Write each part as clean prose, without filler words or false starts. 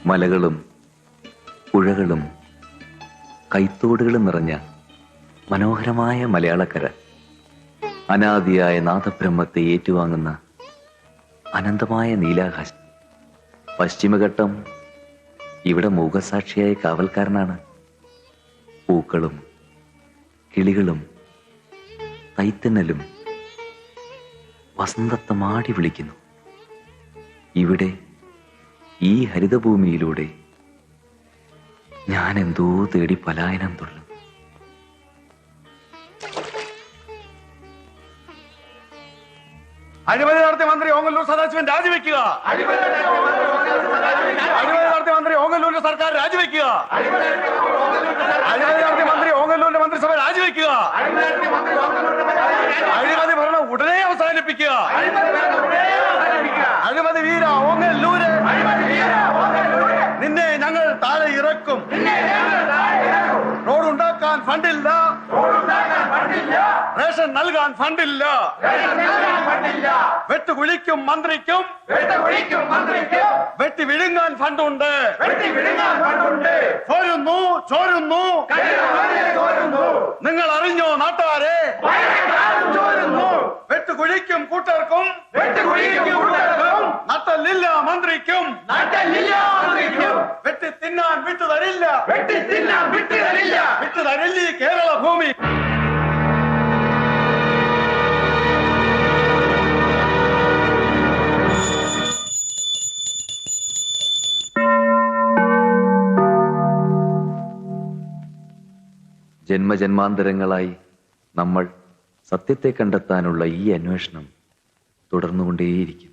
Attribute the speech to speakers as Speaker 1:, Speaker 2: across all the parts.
Speaker 1: മലകളും പുഴകളും കൈത്തോടുകളും നിറഞ്ഞ മനോഹരമായ മലയാളക്കര, അനാദിയായ നാദബ്രഹ്മത്തെ ഏറ്റുവാങ്ങുന്ന അനന്തമായ നീലാകാശം. പശ്ചിമഘട്ടം ഇവിടെ മൂകസാക്ഷിയായ കാവൽക്കാരനാണ്. പൂക്കളും കിളികളും തൈത്തന്നലും വസന്തത്തെ മാടി വിളിക്കുന്നു. ഇവിടെ ഈ ഹരിതഭൂമിയിലൂടെ ഞാൻ എന്തോ തേടി പലായനം തുടരും.
Speaker 2: അഴിമതി നടത്തിയ മന്ത്രി ഓങ്ങല്ലൂർ സദാശിവൻ രാജിവെക്കുക. അഴിമതി നടത്തിയ മന്ത്രി ഓങ്ങല്ലൂരിന്റെ സർക്കാർ രാജിവെക്കുക. അഴിമതി നടത്തിയ മന്ത്രി ഓങ്ങല്ലൂരിന്റെ മന്ത്രിസഭ രാജിവെക്കുക. അഴിമതി ഭരണം ഉടനെ അവസാനിപ്പിക്കുക. അഴിമതി വീര ഓങ്ങല്ലൂര്, നിന്നെ ഞങ്ങൾ താഴെ ഇറക്കും. റോഡുണ്ടാക്കാൻ ഫണ്ടില്ല, റേഷൻ നൽകാൻ ഫണ്ടില്ല. വെട്ടുകുഴിക്കും മന്ത്രിക്കും വെട്ടി വിഴുങ്ങാൻ ഫണ്ടുണ്ട്. ചോരുന്നു ചോരുന്നു, നിങ്ങൾ അറിഞ്ഞോ നാട്ടുകാരെ? വെട്ടുകുഴിക്കും കൂട്ടർക്കും നട്ടല്ലില്ല മന്ത്രിക്കും. വെട്ടി തിന്നാൻ വിട്ടുതരില്ല, വിട്ടുതരില്ല കേരള ഭൂമി.
Speaker 1: ജന്മജന്മാന്തരങ്ങളായി നമ്മൾ സത്യത്തെ കണ്ടെത്താനുള്ള ഈ അന്വേഷണം തുടർന്നുകൊണ്ടേയിരിക്കും.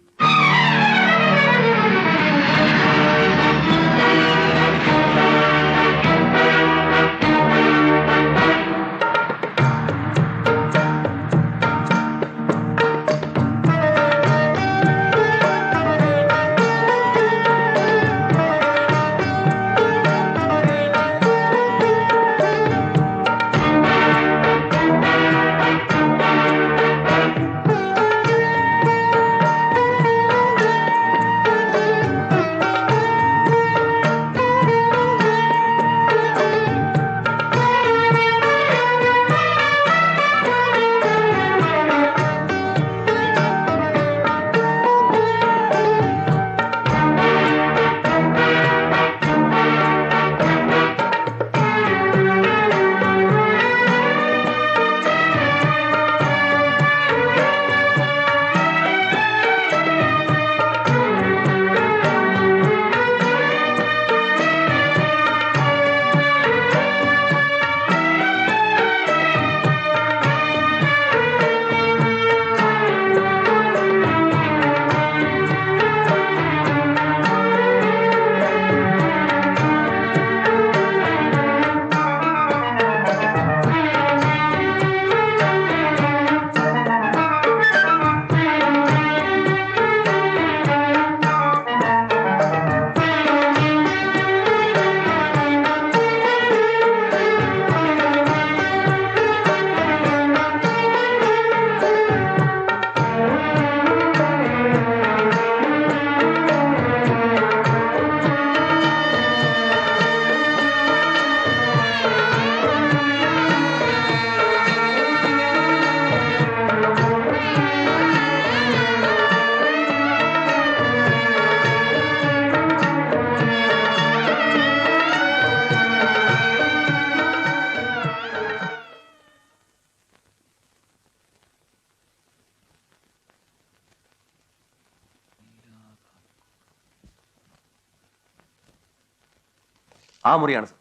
Speaker 2: ആ മുറിയാണ് സർ.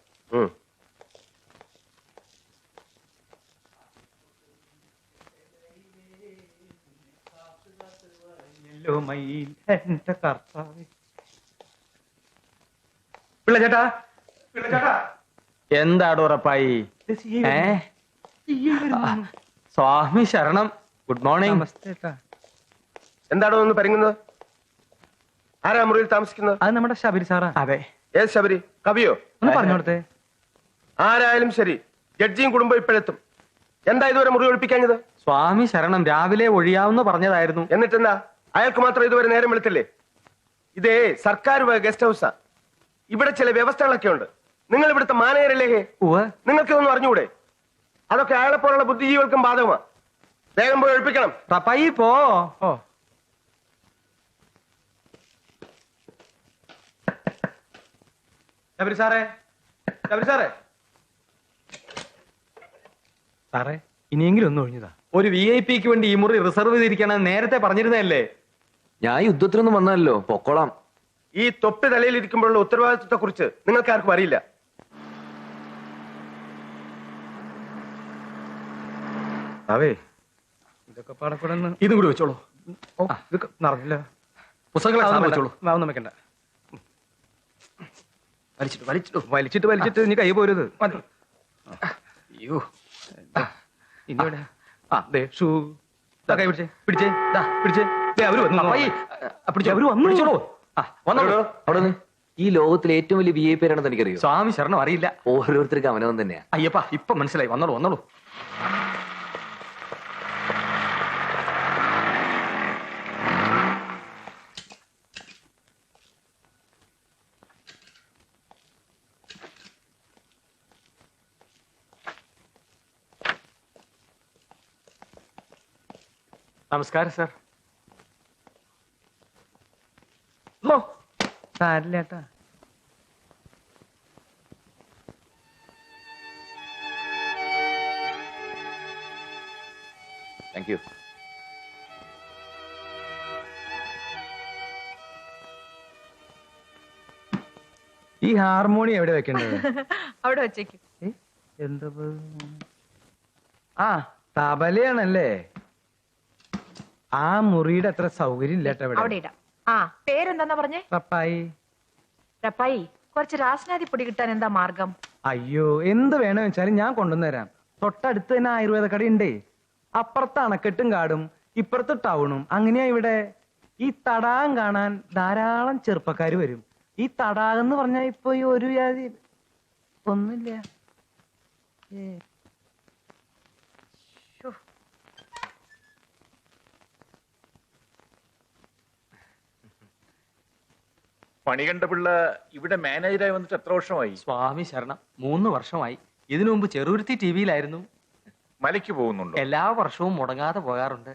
Speaker 3: പിള്ളച്ചേട്ടാ, എന്താടോ ഉറപ്പായി? സ്വാമി ശരണം. Good morning.
Speaker 2: എന്താണോ ഒന്ന് പരിങ്ങുന്നത്? ആരാ മുറിയിൽ താമസിക്കുന്നത്?
Speaker 3: അത് നമ്മുടെ ശബരി സാറാ. അതെ.
Speaker 2: ഏത് ശബരി? കവിയോ?
Speaker 3: ഒന്ന് പറഞ്ഞോടത്തെ.
Speaker 2: ആരായാലും ശരി, ജഡ്ജിയും കുടുംബം ഇപ്പോഴെത്തും. എന്താ ഇതുവരെ മുറി ഒഴിപ്പിക്കാഞ്ഞത്?
Speaker 3: സ്വാമി ശരണം, രാവിലെ ഒഴിയാവുന്ന പറഞ്ഞതായിരുന്നു.
Speaker 2: എന്നിട്ടെന്താ? അയാൾക്ക് മാത്രം ഇതുവരെ നേരം വെളുത്തില്ലേ? ഇതേ സർക്കാർ ഗസ്റ്റ് ഹൗസാ. ഇവിടെ ചില വ്യവസ്ഥകളൊക്കെ ഉണ്ട്. നിങ്ങൾ ഇവിടുത്തെ മാനേജരല്ലേ?
Speaker 3: ഉവ്വ്.
Speaker 2: നിങ്ങൾക്ക് ഇതൊന്നും അറിഞ്ഞുകൂടെ? അതൊക്കെ അയാളെ പോലുള്ള ബുദ്ധിജീവികൾക്കും ബാധകമാണ്. വേഗം പോയി ഒഴിപ്പിക്കണം.
Speaker 3: റപ്പായി പോ. ഓ ശബരി സാറേ, ശബരി സാറേ. സാറേ ഇനിയെങ്കിലും ഒന്ന് ഒഴിഞ്ഞതാ. ഒരു VIP വേണ്ടി ഈ മുറി റിസർവ് ചെയ്തിരിക്കണം നേരത്തെ പറഞ്ഞിരുന്നതല്ലേ?
Speaker 1: ഞാൻ യുദ്ധത്തിനൊന്നും വന്നല്ലോ, പൊക്കോളാം.
Speaker 2: ഈ തൊപ്പി തലയിൽ ഇരിക്കുമ്പോഴുള്ള ഉത്തരവാദിത്വത്തെ കുറിച്ച് നിങ്ങൾക്ക് ആർക്കും അറിയില്ല.
Speaker 3: അവേ ഇതൊക്കെ പാടക്കൂടെ ഇതും കൂടി വെച്ചോളൂ. ഓ ഇതൊക്കെ നിറഞ്ഞില്ല. പുസ്തകങ്ങളെ വെച്ചോളൂ. ഒന്നും വെക്കണ്ട. വലിച്ചിട്ട് ഇനി കൈ പോരുത്. അയ്യോ ഇനിയുടെ ഷൂ കൈ പിടിച്ചേ. അവര് വന്നു.
Speaker 1: അവിടെ നിന്ന് ഈ ലോകത്തിലെ ഏറ്റവും വലിയ VIP ആരാണെന്ന് എനിക്കറിയോ?
Speaker 3: സ്വാമി ശരണം അറിയില്ല.
Speaker 1: ഓരോരുത്തർക്ക് അവനവൻ തന്നെയാ.
Speaker 3: അയ്യപ്പ ഇപ്പൊ മനസ്സിലായി. വന്നോളൂ. നമസ്കാരം സാർ. സാരില്ല ഏട്ടാ.
Speaker 1: Thank you.
Speaker 3: ഈ ഹാർമോണി എവിടെ വെക്കേണ്ടത്?
Speaker 4: അവിടെ വെച്ചേക്കും.
Speaker 3: എന്താ തബലയാണല്ലേ? ആ മുറിയുടെ അത്ര സൗകര്യം ഇല്ല
Speaker 4: അവിടെ ഇടാം. ആ പേരെന്താ പറഞ്ഞേ?
Speaker 3: റപ്പായി.
Speaker 4: റപ്പായി, കുറച്ച് രാസനാദി പൊടി കിട്ടാൻ എന്താ മാർഗം?
Speaker 3: അയ്യോ എന്ത് വേണമെന്ന് വെച്ചാലും ഞാൻ കൊണ്ടുവന്നുതരാം. തൊട്ടടുത്ത് തന്നെ ആയുർവേദ കട ഉണ്ടേ. അപ്പുറത്ത് അണക്കെട്ടും കാടും ഇപ്പുറത്ത് ടൗണും. അങ്ങനെയാ ഇവിടെ. ഈ തടാകം കാണാൻ ധാരാളം ചെറുപ്പക്കാര് വരും. ഈ തടാകം എന്ന് പറഞ്ഞാൽ ഇപ്പൊ ഈ ഒരു ജാതി ഒന്നുമില്ല.
Speaker 5: മണികണ്ഠപിള്ള ഇവിടെ മാനേജരായി വന്നിട്ട് എത്ര വർഷമായി?
Speaker 3: സ്വാമി ശരണം, 3 വർഷമായി. ഇതിനു മുമ്പ് ചെറുരുത്തി TV-യിലായിരുന്നു.
Speaker 5: മലയ്ക്ക് പോകുന്നുണ്ടോ?
Speaker 3: എല്ലാ വർഷവും മുടങ്ങാതെ പോകാറുണ്ട്.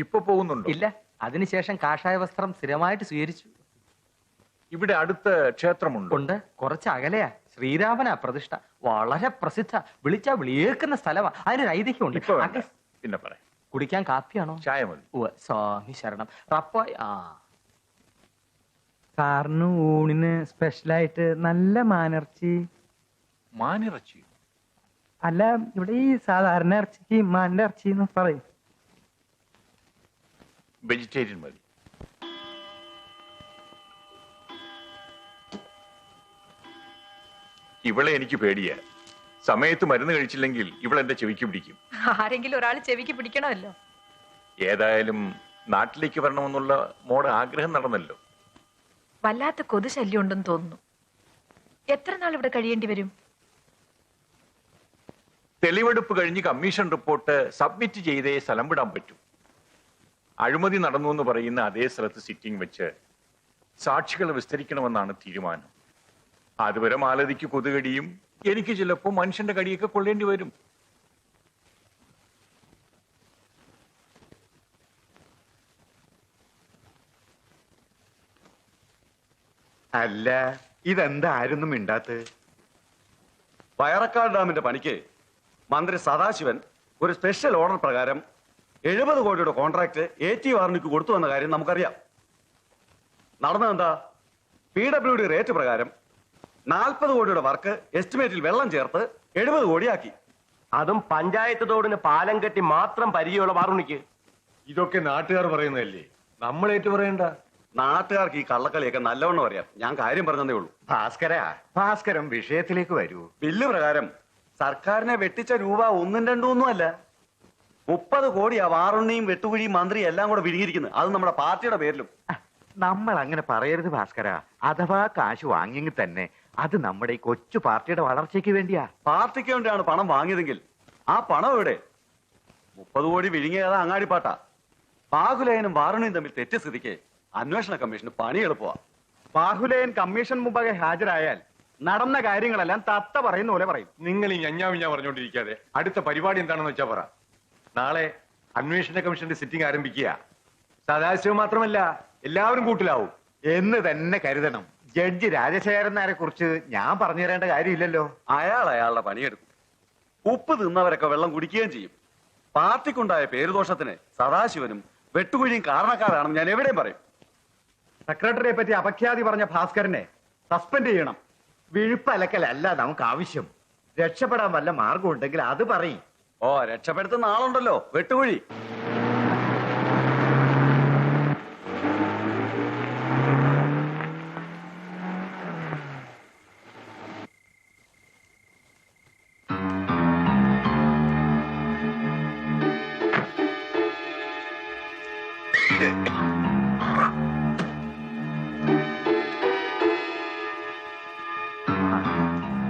Speaker 5: ഇപ്പൊ പോകുന്നുണ്ടോ?
Speaker 3: ഇല്ല, അതിനുശേഷം കാഷായ വസ്ത്രം സ്ഥിരമായിട്ട് സ്വീകരിച്ചു.
Speaker 5: ഇവിടെ അടുത്ത ക്ഷേത്രമുണ്ടോ?
Speaker 3: ഉണ്ട്, കുറച്ച് അകലെയാ. ശ്രീരാമനാ പ്രതിഷ്ഠ. വളരെ പ്രസിദ്ധ. വിളിച്ചാ വിളിയേക്കുന്ന സ്ഥലമാ. അതിനൊരു ഐതിഹ്യമുണ്ട്.
Speaker 5: ഇപ്പൊ വേണ്ട, പിന്നെ പറയാം.
Speaker 3: കുടിക്കാൻ കാപ്പിയാണോ?
Speaker 5: ചായ മതി.
Speaker 3: സ്വാമി ശരണം. റപ്പായി. സാറിന് ഊണിന് സ്പെഷ്യലായിട്ട് നല്ല മാനിറച്ചി.
Speaker 5: മാനിറച്ചി?
Speaker 3: അല്ല, ഇവിടെ ഈ സാധാരണ ഇറച്ചിക്ക് മാനിന്റെ ഇറച്ചി എന്ന് പറയും.
Speaker 5: വെജിറ്റേറിയൻ മതി. ഇവളെ എനിക്ക് പേടിയാ. സമയത്ത് മരുന്ന് കഴിച്ചില്ലെങ്കിൽ ഇവളെന്റെ ചെവിക്ക് പിടിക്കും.
Speaker 4: ആരെങ്കിലും ഒരാൾ ചെവിക്ക് പിടിക്കണമല്ലോ.
Speaker 5: ഏതായാലും നാട്ടിലേക്ക് വരണമെന്നുള്ള മോടെ ആഗ്രഹം നടന്നല്ലോ.
Speaker 4: വല്ലാത്ത കൊതു ശല്യം ഉണ്ടെന്ന് തോന്നുന്നു. എത്ര നാൾ ഇവിടെ കഴിയേണ്ടി വരും?
Speaker 5: തെളിവെടുപ്പ് കഴിഞ്ഞ് കമ്മീഷൻ റിപ്പോർട്ട് സബ്മിറ്റ് ചെയ്തേ സ്ഥലം വിടാൻ പറ്റൂ. അഴിമതി നടന്നു എന്ന് പറയുന്ന അതേ സ്ഥലത്ത് സിറ്റിംഗ് വെച്ച് സാക്ഷികൾ വിസ്തരിക്കണമെന്നാണ് തീരുമാനം. അതുവരെ മാലതിക്ക് കൊതുകടിയും എനിക്ക് ചിലപ്പോ മനുഷ്യന്റെ കടിയൊക്കെ കൊള്ളേണ്ടി വരും.
Speaker 6: അല്ല, ഇതെന്താ ആരൊന്നും മിണ്ടാത്ത്? വയറക്കാട് ഡാമിന്റെ പണിക്ക് മന്ത്രി സദാശിവൻ ഒരു സ്പെഷ്യൽ ഓർഡർ പ്രകാരം 70 കോടിയുടെ കോൺട്രാക്ട് AT വാർണിക്ക് കൊടുത്തു വന്ന കാര്യം നമുക്കറിയാം. നടന്നതെന്താ? PWD റേറ്റ് പ്രകാരം 40 കോടിയുടെ വർക്ക് എസ്റ്റിമേറ്റിൽ വെള്ളം ചേർത്ത് 70 കോടിയാക്കി.
Speaker 2: അതും പഞ്ചായത്ത് തോടിന് പാലം കെട്ടി മാത്രം പരിചയമുള്ള വാറുണിക്ക്.
Speaker 7: ഇതൊക്കെ നാട്ടുകാർ പറയുന്നതല്ലേ, നമ്മളേറ്റ് പറയണ്ട.
Speaker 6: നാട്ടുകാർക്ക് ഈ കള്ളക്കളിയൊക്കെ നല്ലവണ്ണം അറിയാം. ഞാൻ കാര്യം പറഞ്ഞതേ ഉള്ളൂ.
Speaker 7: ഭാസ്കരൻ വിഷയത്തിലേക്ക് വരൂ.
Speaker 6: ബില്ല് പ്രകാരം സർക്കാരിനെ വെട്ടിച്ച രൂപ 1ഉം 2ഉം ഒന്നുമല്ല, 30 കോടിയാ വാറുണ്ണിയും വെട്ടുകുഴിയും മന്ത്രി എല്ലാം കൂടെ വിഴുങ്ങിയിരിക്കുന്നത്. അത് നമ്മുടെ പാർട്ടിയുടെ പേരിലും.
Speaker 8: നമ്മൾ അങ്ങനെ പറയരുത് ഭാസ്കര. അഥവാ കാശ് വാങ്ങിയെങ്കിൽ തന്നെ അത് നമ്മുടെ ഈ കൊച്ചു പാർട്ടിയുടെ വളർച്ചയ്ക്ക് വേണ്ടിയാ.
Speaker 6: പാർട്ടിക്ക് വേണ്ടിയാണ് പണം വാങ്ങിയതെങ്കിൽ ആ പണം എവിടെ? 30 കോടി വിഴുങ്ങിയത് അങ്ങാടിപ്പാട്ടാ. ബാഹുലയനും വാറുണ്ണിയും തമ്മിൽ തെറ്റ് സ്ഥിതിക്ക് അന്വേഷണ കമ്മീഷന് പണി എളുപ്പമാ. ബാഹുലേയൻ കമ്മീഷൻ മുമ്പാകെ ഹാജരായാൽ നടന്ന കാര്യങ്ങളെല്ലാം തത്ത പറയുന്ന പോലെ പറയും.
Speaker 7: നിങ്ങൾ ഈ ഞഞ്ഞാവിഞ്ഞാ പറഞ്ഞുകൊണ്ടിരിക്കാതെ അടുത്ത പരിപാടി എന്താണെന്ന് വെച്ചാ പറ. നാളെ അന്വേഷണ കമ്മീഷന്റെ സിറ്റിംഗ് ആരംഭിക്കുക. സദാശിവം മാത്രമല്ല, എല്ലാവരും കൂട്ടിലാവും
Speaker 8: എന്ന് തന്നെ കരുതണം. ജഡ്ജി രാജശേഖരൻ നായരെ കുറിച്ച് ഞാൻ പറഞ്ഞു തരേണ്ട കാര്യമില്ലല്ലോ.
Speaker 6: അയാളുടെ പണിയെടുക്കും. ഉപ്പ് തിന്നവരൊക്കെ വെള്ളം കുടിക്കുകയും ചെയ്യും. പാർട്ടിക്കുണ്ടായ പേരുദോഷത്തിന് സദാശിവനും വെട്ടുകുഴിയും കാരണക്കാരാണെന്ന് ഞാൻ എവിടെയും പറയും.
Speaker 8: സെക്രട്ടറിയെ പറ്റി അപഖ്യാതി പറഞ്ഞ ഭാസ്കരനെ സസ്പെൻഡ് ചെയ്യണം. വിഴുപ്പലക്കലല്ല നമുക്ക് ആവശ്യം. രക്ഷപ്പെടാൻ വല്ല മാർഗം ഉണ്ടെങ്കിൽ അത് പറയും.
Speaker 6: ഓ, രക്ഷപ്പെടുത്തുന്ന ആളുണ്ടല്ലോ, വെട്ടുകുഴി.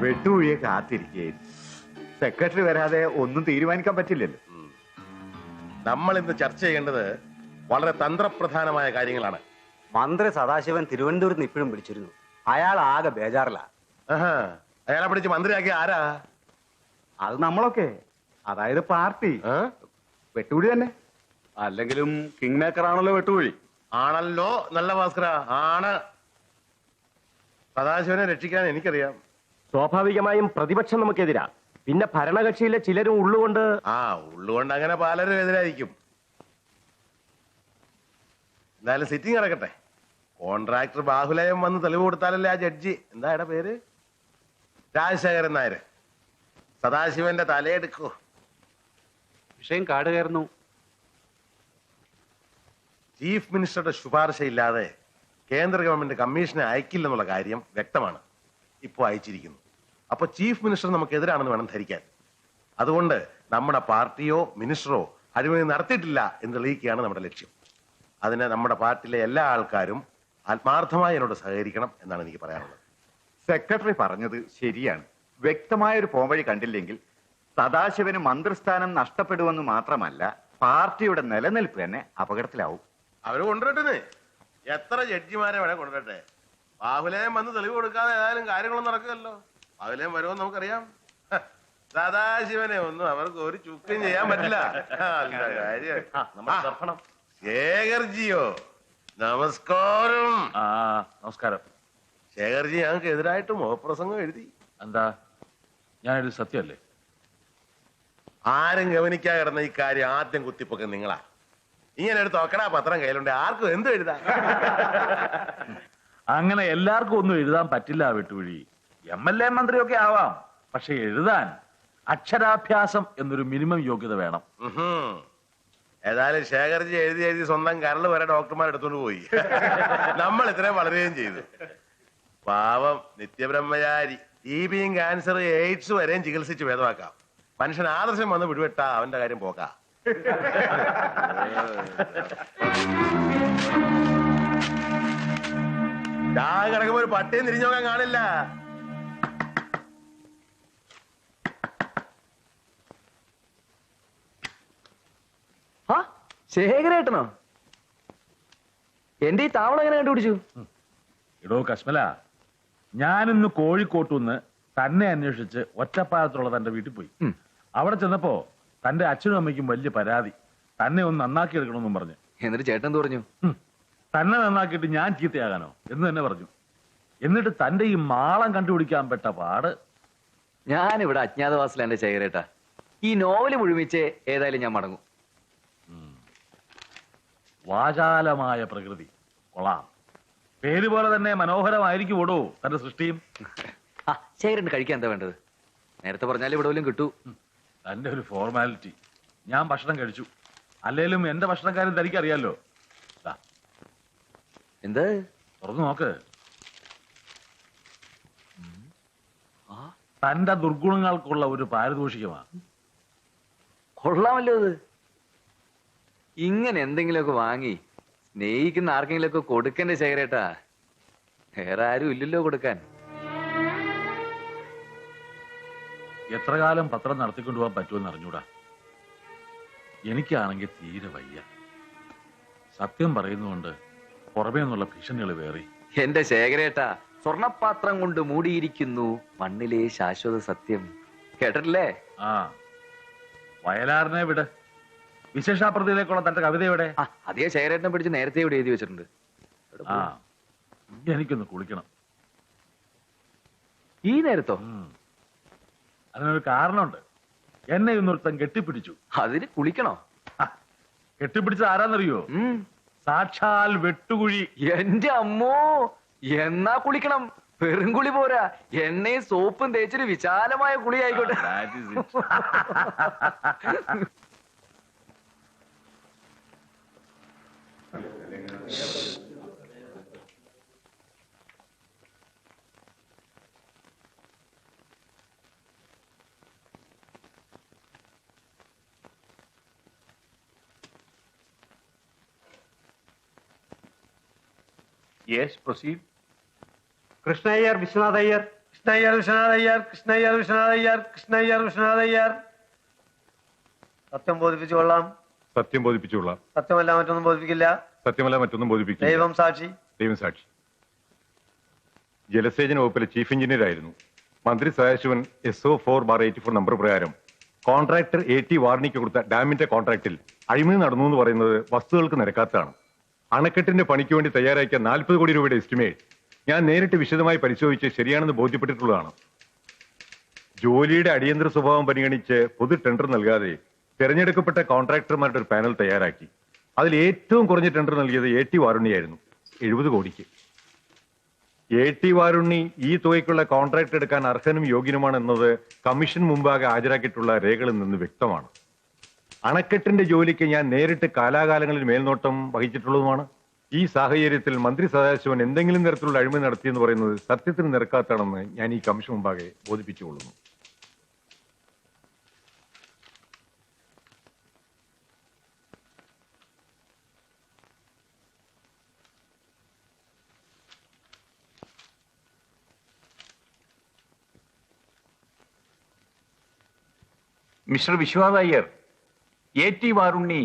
Speaker 8: വെട്ടുകുഴിയെ കാത്തിരിക്കുകയായിരുന്നു. സെക്രട്ടറി വരാതെ ഒന്നും തീരുമാനിക്കാൻ പറ്റില്ലല്ലോ.
Speaker 9: നമ്മൾ ഇന്ന് ചർച്ച ചെയ്യേണ്ടത് വളരെ തന്ത്രപ്രധാനമായ കാര്യങ്ങളാണ്.
Speaker 10: മന്ത്രി സദാശിവൻ തിരുവനന്തപുരത്ത് നിന്ന് ഇപ്പോഴും വിളിച്ചിരുന്നു. അയാൾ ആകെ ബേജാറില്ല.
Speaker 9: അയാളെ പിടിച്ച് മന്ത്രിയാക്കിയ ആരാ?
Speaker 8: അത് നമ്മളൊക്കെ, അതായത് പാർട്ടി. വെട്ടുകുഴി തന്നെ.
Speaker 6: അല്ലെങ്കിലും കിങ് മേക്കർ ആണല്ലോ വെട്ടുകുഴി.
Speaker 9: ആണല്ലോ, നല്ല ഭാസ്കര ആണ്. സദാശിവനെ രക്ഷിക്കാൻ എനിക്കറിയാം.
Speaker 2: സ്വാഭാവികമായും പ്രതിപക്ഷം നമുക്കെതിരാ. പിന്നെ ഭരണകക്ഷിയിലെ ചിലരും ഉള്ളുകൊണ്ട്
Speaker 9: ഉള്ളുകൊണ്ട് അങ്ങനെ പലരും എതിരായിരിക്കും. എന്തായാലും സിറ്റിംഗ് നടക്കട്ടെ. കോൺട്രാക്ടർ ബാഹുലയം വന്ന് തെളിവ് കൊടുത്താലല്ലേ ആ ജഡ്ജി, എന്താ പേര്, രാജശേഖരൻ നായർ, സദാശിവന്റെ തലയെടുക്കൂ.
Speaker 10: വിഷയം കാട് കയറുന്നു.
Speaker 9: ചീഫ് മിനിസ്റ്ററുടെ ശുപാർശയില്ലാതെ കേന്ദ്ര ഗവൺമെന്റ് കമ്മീഷനെ അയക്കില്ലെന്നുള്ള കാര്യം വ്യക്തമാണ്. ഇപ്പോൾ അയച്ചിരിക്കുന്നു. അപ്പൊ ചീഫ് മിനിസ്റ്റർ നമുക്കെതിരാണെന്ന് വേണം ധരിക്കാൻ. അതുകൊണ്ട് നമ്മുടെ പാർട്ടിയോ മിനിസ്റ്ററോ അഴിമതി നടത്തിയിട്ടില്ല എന്ന് തെളിയിക്കുകയാണ് നമ്മുടെ ലക്ഷ്യം. അതിന് നമ്മുടെ പാർട്ടിയിലെ എല്ലാ ആൾക്കാരും ആത്മാർത്ഥമായി എന്നോട് സഹകരിക്കണം എന്നാണ് എനിക്ക് പറയാനുള്ളത്.
Speaker 8: സെക്രട്ടറി പറഞ്ഞത് ശരിയാണ്. വ്യക്തമായൊരു പോംവഴി കണ്ടില്ലെങ്കിൽ സദാശിവന് മന്ത്രിസ്ഥാനം നഷ്ടപ്പെടുമെന്ന് മാത്രമല്ല, പാർട്ടിയുടെ നിലനിൽപ്പ് തന്നെ അപകടത്തിലാവും.
Speaker 9: അവര് കൊണ്ടുവരട്ടെ, എത്ര ജഡ്ജിമാരെ വേണേ കൊണ്ടുവരട്ടെ. ബാഹുലയം വന്ന് തെളിവ് കൊടുക്കാതെ ഏതായാലും കാര്യങ്ങളൊന്നും നടക്കുമല്ലോ. ബാഹുലയം വരുമെന്ന് നമുക്കറിയാം. സദാശിവനെ ഒന്നും അവർക്ക് ഒരു ചുക്കും ചെയ്യാൻ പറ്റില്ല. ശേഖർജിയോ, നമസ്കാരം.
Speaker 5: നമസ്കാരം.
Speaker 9: ശേഖർജി ഞങ്ങൾക്ക് എതിരായിട്ട് മുഖപ്രസംഗം എഴുതി.
Speaker 5: എന്താ, ഞാനൊരു സത്യമല്ലേ?
Speaker 9: ആരും ഗവനിക്കാതെ കിടന്ന ഈ കാര്യം ആദ്യം കുത്തിപ്പൊക്കെ നിങ്ങളാ. ഇങ്ങനെ എടുത്ത് നോക്കടാ, പത്രം കയ്യിലുണ്ട്, ആർക്കും എന്തും എഴുതാ.
Speaker 5: അങ്ങനെ എല്ലാവർക്കും ഒന്നും എഴുതാൻ പറ്റില്ല വെട്ടുകുഴി. MLA മന്ത്രിയൊക്കെ ആവാം, പക്ഷെ എഴുതാൻ അക്ഷരാഭ്യാസം എന്നൊരു മിനിമം യോഗ്യത വേണം.
Speaker 9: ഏതായാലും ശേഖർജി എഴുതി സ്വന്തം കരള് വരെ ഡോക്ടർമാർ എടുത്തോണ്ട് പോയി. നമ്മൾ ഇത്രയും വളരുകയും ചെയ്തു. പാവം നിത്യബ്രഹ്മചാരി. TBയും ക്യാൻസർ, എയ്ഡ്സ് വരെയും ചികിത്സിച്ച് ഭേദമാക്കാം. മനുഷ്യൻ ആദർശം വന്ന് വിടുവിട്ടാ അവന്റെ കാര്യം പോക്കാ. കിടക്കുമ്പോ ഒരു പട്ടിയും തിരിഞ്ഞു നോക്കാൻ കാണില്ല.
Speaker 1: ശേഖരേട്ടനോ? എന്റെ ഈ താവളം എങ്ങനെ കണ്ടുപിടിച്ചു?
Speaker 5: ഇടോ കശ്മല, ഞാനിന്ന് കോഴിക്കോട്ടുനിന്ന് തന്നെ അന്വേഷിച്ച് ഒറ്റപ്പാലത്തുള്ള തന്റെ വീട്ടിൽ പോയി. അവിടെ ചെന്നപ്പോ തന്റെ അച്ഛനും അമ്മയ്ക്കും വലിയ പരാതി. തന്നെ ഒന്ന് നന്നാക്കി എടുക്കണമെന്നും പറഞ്ഞു.
Speaker 1: എന്നിട്ട് ചേട്ടൻ എന്ത് പറഞ്ഞു?
Speaker 5: തന്നെ നന്നാക്കിയിട്ട് ഞാൻ ചീത്തയാകാനോ എന്ന് തന്നെ പറഞ്ഞു. എന്നിട്ട് തന്റെ ഈ മാളം കണ്ടുപിടിക്കാൻ പെട്ട പാട്.
Speaker 1: ഞാനിവിടെ അജ്ഞാതവാസില എന്റെ ശേഖരേട്ടാ. ഈ നോവല് മുഴുമിച്ച് ഏതായാലും ഞാൻ മടങ്ങും.
Speaker 5: വാചാലമായ പ്രകൃതി കൊള്ളാം. പേര് പോലെ തന്നെ മനോഹരമായിരിക്കും ഓടോ തന്റെ സൃഷ്ടിയും.
Speaker 1: ശേഖരന് കഴിക്കാൻ എന്താ വേണ്ടത്? നേരത്തെ പറഞ്ഞാലും ഇവിടെ വല്ലതും കിട്ടൂ.
Speaker 5: തന്റെ ഒരു ഫോർമാലിറ്റി. ഞാൻ ഭക്ഷണം കഴിച്ചു. അല്ലേലും എന്റെ ഭക്ഷണക്കാരൻ തനിക്കറിയാലോ.
Speaker 1: എന്ത്?
Speaker 5: തുറന്നു നോക്ക്. തന്റെ ദുർഗുണങ്ങൾക്കുള്ള ഒരു പാരിതോഷികമാണ്.
Speaker 1: കൊള്ളാമല്ലോ ഇത്. ഇങ്ങനെ എന്തെങ്കിലുമൊക്കെ വാങ്ങി സ്നേഹിക്കുന്ന ആർക്കെങ്കിലുമൊക്കെ കൊടുക്കണ്ടേ ശേഖരേട്ടാ? വേറെ ആരും ഇല്ലല്ലോ കൊടുക്കാൻ.
Speaker 5: എത്ര കാലം പത്രം നടത്തിക്കൊണ്ടുപോകാൻ പറ്റുമെന്ന് അറിഞ്ഞൂടാ. എനിക്കാണെങ്കിൽ തീരെ വയ്യ. സത്യം പറയുന്നതുകൊണ്ട് പുറമേ നിന്നുള്ള ഭീഷണികൾ വേറി.
Speaker 1: എന്റെ ശേഖരേട്ടാ, സ്വർണപാത്രം കൊണ്ട് മൂടിയിരിക്കുന്നു മണ്ണിലെ ശാശ്വത സത്യം. കേട്ടിട്ടില്ലേ?
Speaker 11: ആ വയലാറിനെ വിട്. വിശേഷാപ്രതിയിലേക്കുള്ള തന്റെ കവിത എവിടെ?
Speaker 1: ആ, അതേ ശേഖരേട്ടനെ പിടിച്ച് നേരത്തെ ഇവിടെ എഴുതി വെച്ചിട്ടുണ്ട്.
Speaker 11: ആ എനിക്കൊന്ന് കുളിക്കണം.
Speaker 1: ഈ നേരത്തോ?
Speaker 11: അതിനൊരു കാരണമുണ്ട്. എന്നെ ഇന്നൊരുത്തൻ കെട്ടിപ്പിടിച്ചു.
Speaker 1: അതിന് കുളിക്കണോ?
Speaker 11: കെട്ടിപ്പിടിച്ചത് ആരാന്നറിയോ? സാക്ഷാൽ വെട്ടുകുഴി.
Speaker 1: എന്റെ അമ്മോ, എന്നാ കുളിക്കണം. വെറും കുളി പോരാ, എണ്ണയും സോപ്പും തേച്ചൊരു വിശാലമായ കുളി ആയിക്കോട്ടെ.
Speaker 5: Yes, proceed.
Speaker 8: കൃഷ്ണയ്യർ, വിശ്വനാഥ് അയ്യർ.
Speaker 2: കൃഷ്ണയ്യർ, വിശ്വനാഥ് അയ്യർ. കൃഷ്ണയ്യർ, വിശ്വനാഥ് അയ്യർ. കൃഷ്ണയ്യർ, വിശ്വനാഥ് അയ്യർ. സത്യം ബോധിപ്പിച്ചു കൊള്ളാം.
Speaker 7: സത്യം ബോധിപ്പിച്ചുകൊള്ളാം.
Speaker 2: സത്യമല്ല മറ്റൊന്നും ബോധിപ്പിക്കില്ല.
Speaker 7: സത്യമല്ല മറ്റൊന്നും ബോധിപ്പിക്കില്ല.
Speaker 2: ദൈവം സാക്ഷി.
Speaker 7: ദൈവം സാക്ഷി. ജലസേചന വകുപ്പിലെ ചീഫ് എഞ്ചിനീയർ ആയിരുന്നു. മന്ത്രി സദാശിവൻ SO4/84 നമ്പർ പ്രകാരം കോൺട്രാക്ടർ AT വാർണിക്ക് കൊടുത്ത ഡാമിന്റെ കോൺട്രാക്ടിൽ അഴിമതി നടന്നു എന്ന് പറയുന്നത് വസ്തുതകൾക്ക് നിരക്കാത്തതാണ്. അണക്കെട്ടിന്റെ പണിക്ക് വേണ്ടി തയ്യാറാക്കിയ 40 കോടി രൂപയുടെ എസ്റ്റിമേറ്റ് ഞാൻ നേരിട്ട് വിശദമായി പരിശോധിച്ച് ശരിയാണെന്ന് ബോധ്യപ്പെട്ടിട്ടുള്ളതാണ്. ജോലിയുടെ അടിയന്തര സ്വഭാവം പരിഗണിച്ച് പൊതു ടെൻഡർ നൽകാതെ തെരഞ്ഞെടുക്കപ്പെട്ട കോൺട്രാക്ടർമാരുടെ ഒരു പാനൽ തയ്യാറാക്കി. അതിൽ ഏറ്റവും കുറഞ്ഞ ടെൻഡർ നൽകിയത് AT വാരുണ്ണിയായിരുന്നു, 70 കോടിക്ക്. AT വാരുണ്ണി ഈ തുകയ്ക്കുള്ള കോൺട്രാക്ട് എടുക്കാൻ അർഹനും യോഗ്യനുമാണ് എന്നത് കമ്മീഷൻ മുമ്പാകെ ഹാജരാക്കിയിട്ടുള്ള രേഖകളിൽ നിന്ന് വ്യക്തമാണ്. അണക്കെട്ടിന്റെ ജോലിക്ക് ഞാൻ നേരിട്ട് കാലാകാലങ്ങളിൽ മേൽനോട്ടം വഹിച്ചിട്ടുള്ളതുമാണ്. ഈ സാഹചര്യത്തിൽ മന്ത്രി സദാശിവൻ എന്തെങ്കിലും തരത്തിലുള്ള അഴിമതി നടത്തിയെന്ന് പറയുന്നത് സത്യത്തിന് നിരക്കാത്താണെന്ന് ഞാൻ ഈ കമ്മീഷൻ മുമ്പാകെ ബോധിപ്പിച്ചുകൊള്ളുന്നു.
Speaker 5: മിസ്റ്റർ വിശ്വനാഥ് അയ്യർ, AT വാരുണ്ണി